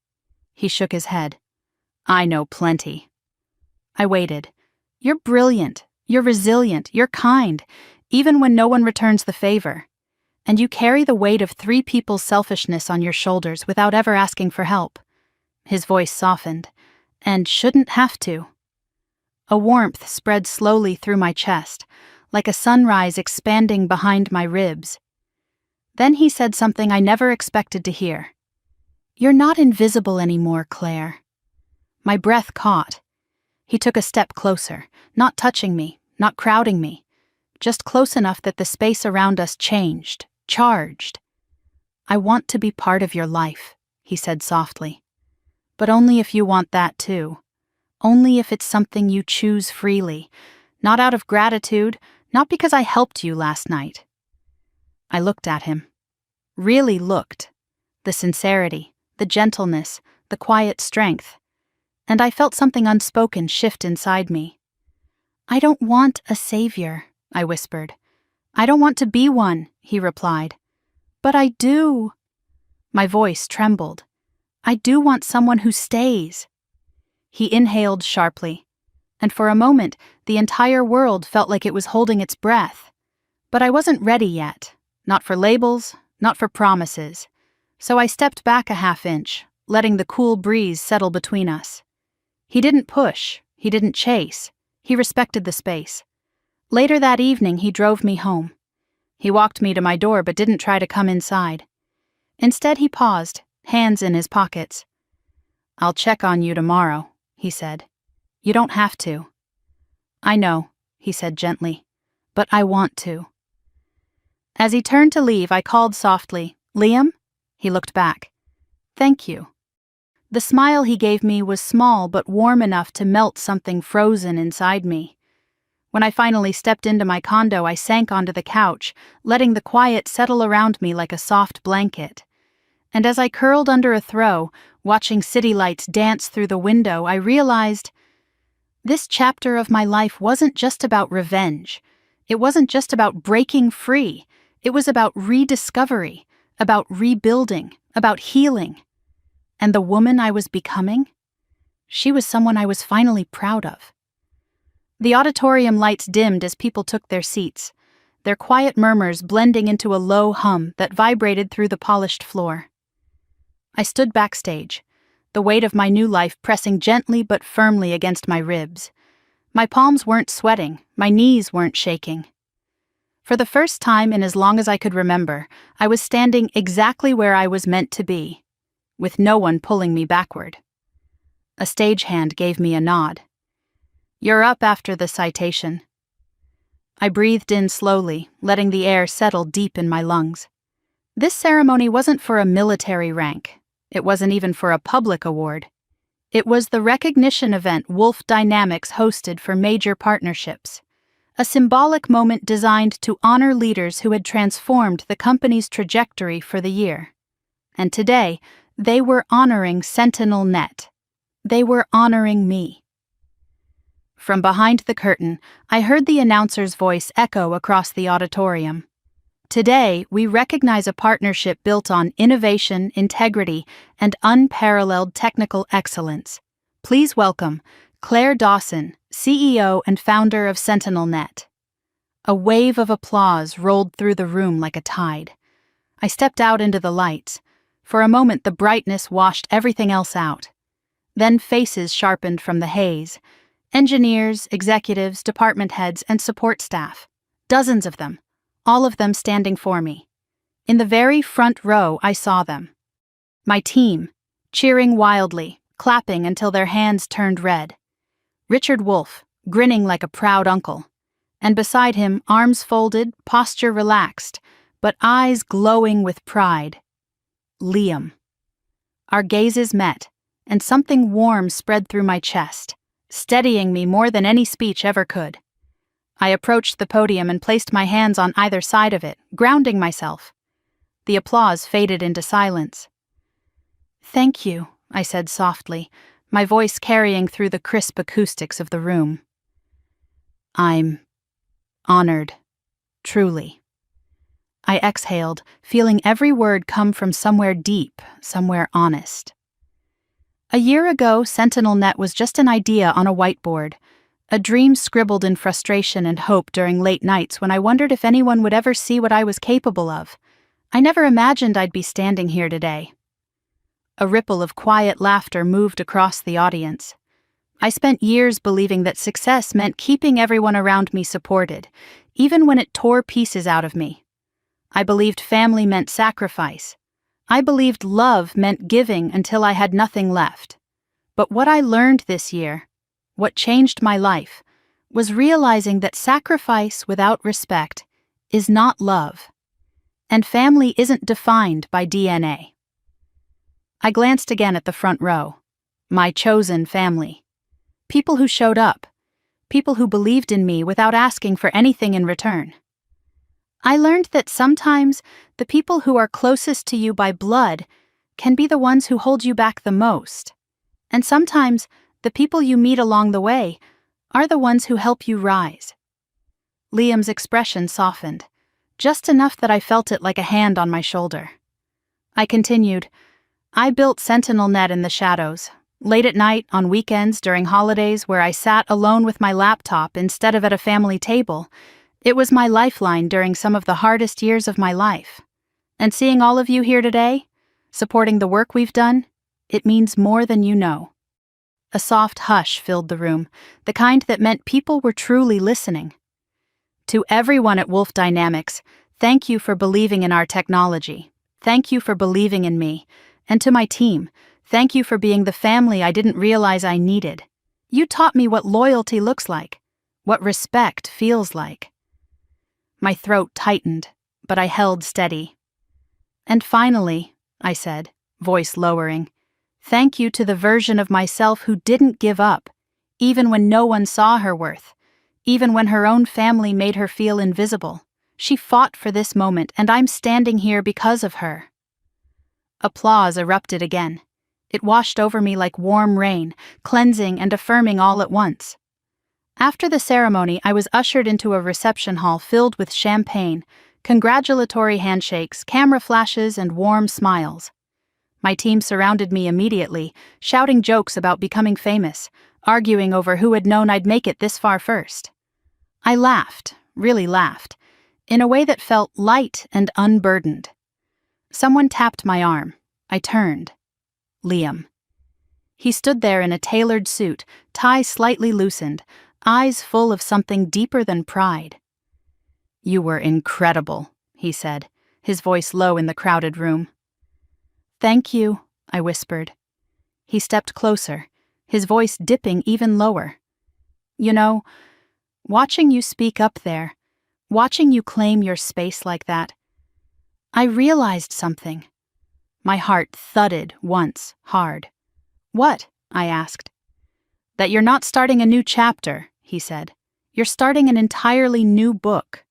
[SPEAKER 1] He shook his head. "I know plenty." I waited. "You're brilliant. You're resilient. You're kind, even when no one returns the favor. And you carry the weight of 3 people's selfishness on your shoulders without ever asking for help." His voice softened. "And shouldn't have to." A warmth spread slowly through my chest, like a sunrise expanding behind my ribs. Then he said something I never expected to hear. "You're not invisible anymore, Claire." My breath caught. He took a step closer, not touching me, not crowding me, just close enough that the space around us changed, charged. "I want to be part of your life," he said softly. "But only if you want that too. Only if it's something you choose freely, not out of gratitude, not because I helped you last night." I looked at him. Really looked. The sincerity, the gentleness, the quiet strength. And I felt something unspoken shift inside me. "I don't want a savior," I whispered. "I don't want to be one," he replied. "But I do." My voice trembled. "I do want someone who stays." He inhaled sharply, and for a moment the entire world felt like it was holding its breath. But I wasn't ready yet, not for labels, not for promises. So I stepped back a half-inch, letting the cool breeze settle between us. He didn't push, he didn't chase, he respected the space. Later that evening he drove me home. He walked me to my door but didn't try to come inside. Instead he paused, hands in his pockets. "I'll check on you tomorrow," he said. "You don't have to." "I know," he said gently, "but I want to." As he turned to leave, I called softly, "Liam?" He looked back. "Thank you." The smile he gave me was small but warm enough to melt something frozen inside me. When I finally stepped into my condo, I sank onto the couch, letting the quiet settle around me like a soft blanket. And as I curled under a throw, watching city lights dance through the window, I realized this chapter of my life wasn't just about revenge. It wasn't just about breaking free. It was about rediscovery, about rebuilding, about healing. And the woman I was becoming? She was someone I was finally proud of. The auditorium lights dimmed as people took their seats, their quiet murmurs blending into a low hum that vibrated through the polished floor. I stood backstage, the weight of my new life pressing gently but firmly against my ribs. My palms weren't sweating, my knees weren't shaking. For the first time in as long as I could remember, I was standing exactly where I was meant to be, with no one pulling me backward. A stagehand gave me a nod. You're up after the citation. I breathed in slowly, letting the air settle deep in my lungs. This ceremony wasn't for a military rank. It wasn't even for a public award. It was the recognition event Wolf Dynamics hosted for major partnerships. A symbolic moment designed to honor leaders who had transformed the company's trajectory for the year. And today, they were honoring SentinelNet. They were honoring me. From behind the curtain, I heard the announcer's voice echo across the auditorium. Today, we recognize a partnership built on innovation, integrity, and unparalleled technical excellence. Please welcome Claire Dawson, CEO and founder of SentinelNet. A wave of applause rolled through the room like a tide. I stepped out into the lights. For a moment, the brightness washed everything else out. Then faces sharpened from the haze. Engineers, executives, department heads, and support staff. Dozens of them, all of them standing for me. In the very front row, I saw them. My team, cheering wildly, clapping until their hands turned red. Richard Wolf, grinning like a proud uncle. And beside him, arms folded, posture relaxed, but eyes glowing with pride. Liam. Our gazes met, and something warm spread through my chest, steadying me more than any speech ever could. I approached the podium and placed my hands on either side of it, grounding myself. The applause faded into silence. "Thank you," I said softly, my voice carrying through the crisp acoustics of the room. "I'm honored, truly." I exhaled, feeling every word come from somewhere deep, somewhere honest. A year ago, SentinelNet was just an idea on a whiteboard, a dream scribbled in frustration and hope during late nights when I wondered if anyone would ever see what I was capable of. I never imagined I'd be standing here today. A ripple of quiet laughter moved across the audience. I spent years believing that success meant keeping everyone around me supported, even when it tore pieces out of me. I believed family meant sacrifice. I believed love meant giving until I had nothing left. But what I learned this year, what changed my life, was realizing that sacrifice without respect is not love. And family isn't defined by DNA. I glanced again at the front row. My chosen family. People who showed up. People who believed in me without asking for anything in return. I learned that sometimes the people who are closest to you by blood can be the ones who hold you back the most. And sometimes the people you meet along the way are the ones who help you rise. Liam's expression softened, just enough that I felt it like a hand on my shoulder. I continued, "I built SentinelNet in the shadows, late at night, on weekends, during holidays where I sat alone with my laptop instead of at a family table. It was my lifeline during some of the hardest years of my life. And seeing all of you here today, supporting the work we've done, it means more than you know." A soft hush filled the room, the kind that meant people were truly listening. To everyone at Wolf Dynamics, thank you for believing in our technology. Thank you for believing in me. And to my team, thank you for being the family I didn't realize I needed. You taught me what loyalty looks like, what respect feels like. My throat tightened, but I held steady. "And finally," I said, voice lowering, "thank you to the version of myself who didn't give up, even when no one saw her worth, even when her own family made her feel invisible. She fought for this moment, and I'm standing here because of her." Applause erupted again. It washed over me like warm rain, cleansing and affirming all at once. After the ceremony, I was ushered into a reception hall filled with champagne, congratulatory handshakes, camera flashes, and warm smiles. My team surrounded me immediately, shouting jokes about becoming famous, arguing over who had known I'd make it this far first. I laughed, really laughed, in a way that felt light and unburdened. Someone tapped my arm. I turned. Liam. He stood there in a tailored suit, tie slightly loosened, eyes full of something deeper than pride. "You were incredible," he said, his voice low in the crowded room. "Thank you," I whispered. He stepped closer, his voice dipping even lower. You know, watching you speak up there, watching you claim your space like that, I realized something. My heart thudded once, hard. What? I asked. That you're not starting a new chapter, he said. You're starting an entirely new book.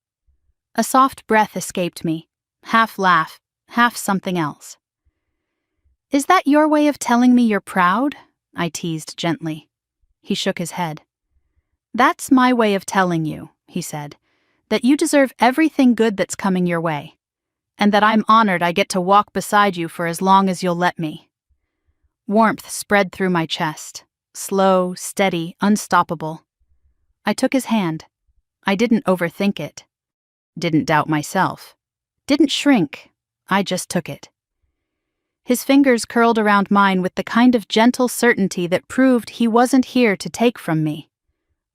[SPEAKER 1] A soft breath escaped me, half laugh, half something else. Is that your way of telling me you're proud? I teased gently. He shook his head. That's my way of telling you, he said, that you deserve everything good that's coming your way, and that I'm honored I get to walk beside you for as long as you'll let me. Warmth spread through my chest, slow, steady, unstoppable. I took his hand. I didn't overthink it. Didn't doubt myself. Didn't shrink. I just took it. His fingers curled around mine with the kind of gentle certainty that proved he wasn't here to take from me,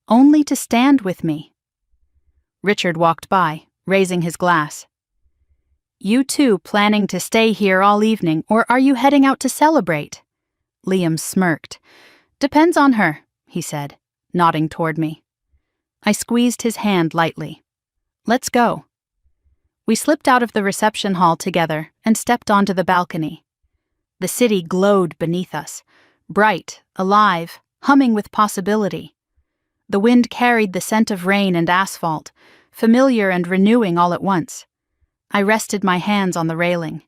[SPEAKER 1] only to stand with me. Richard walked by, raising his glass. You two planning to stay here all evening, or are you heading out to celebrate? Liam smirked. Depends on her, he said, nodding toward me. I squeezed his hand lightly. Let's go. We slipped out of the reception hall together and stepped onto the balcony. The city glowed beneath us, bright, alive, humming with possibility. The wind carried the scent of rain and asphalt, familiar and renewing all at once. I rested my hands on the railing.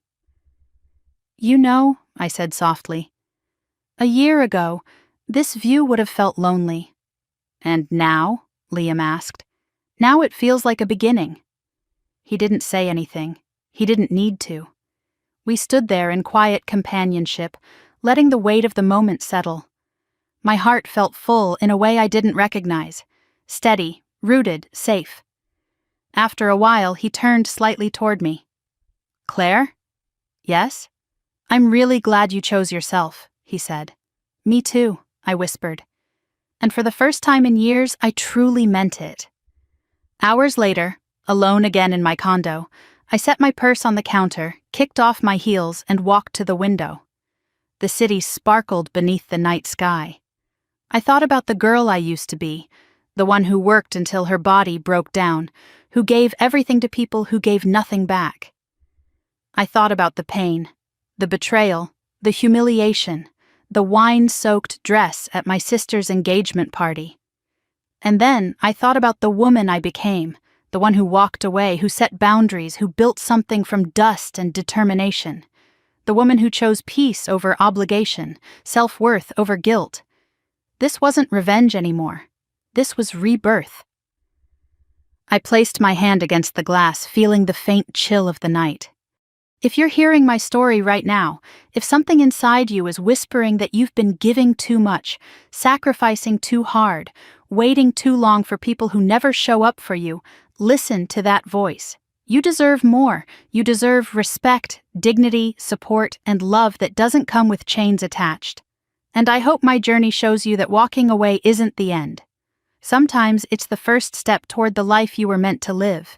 [SPEAKER 1] You know, I said softly, a year ago, this view would have felt lonely. And now? Liam asked. Now it feels like a beginning. He didn't say anything. He didn't need to. We stood there in quiet companionship, letting the weight of the moment settle. My heart felt full in a way I didn't recognize. Steady, rooted, safe. After a while, he turned slightly toward me. Claire? Yes? I'm really glad you chose yourself, he said. Me too, I whispered. And for the first time in years, I truly meant it. Hours later, alone again in my condo, I set my purse on the counter, kicked off my heels, and walked to the window. The city sparkled beneath the night sky. I thought about the girl I used to be, the one who worked until her body broke down, who gave everything to people who gave nothing back. I thought about the pain, the betrayal, the humiliation, the wine-soaked dress at my sister's engagement party. And then I thought about the woman I became, the one who walked away, who set boundaries, who built something from dust and determination, the woman who chose peace over obligation, self-worth over guilt. This wasn't revenge anymore. This was rebirth. I placed my hand against the glass, feeling the faint chill of the night. If you're hearing my story right now, if something inside you is whispering that you've been giving too much, sacrificing too hard, waiting too long for people who never show up for you, listen to that voice. You deserve more. You deserve respect, dignity, support, and love that doesn't come with chains attached. And I hope my journey shows you that walking away isn't the end. Sometimes it's the first step toward the life you were meant to live.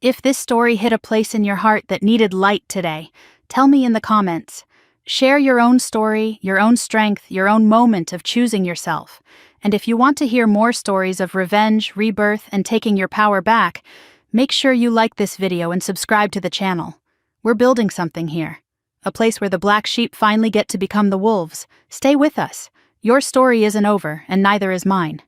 [SPEAKER 1] If this story hit a place in your heart that needed light today, tell me in the comments. Share your own story, your own strength, your own moment of choosing yourself. And if you want to hear more stories of revenge, rebirth, and taking your power back, make sure you like this video and subscribe to the channel. We're building something here. A place where the black sheep finally get to become the wolves. Stay with us. Your story isn't over, and neither is mine.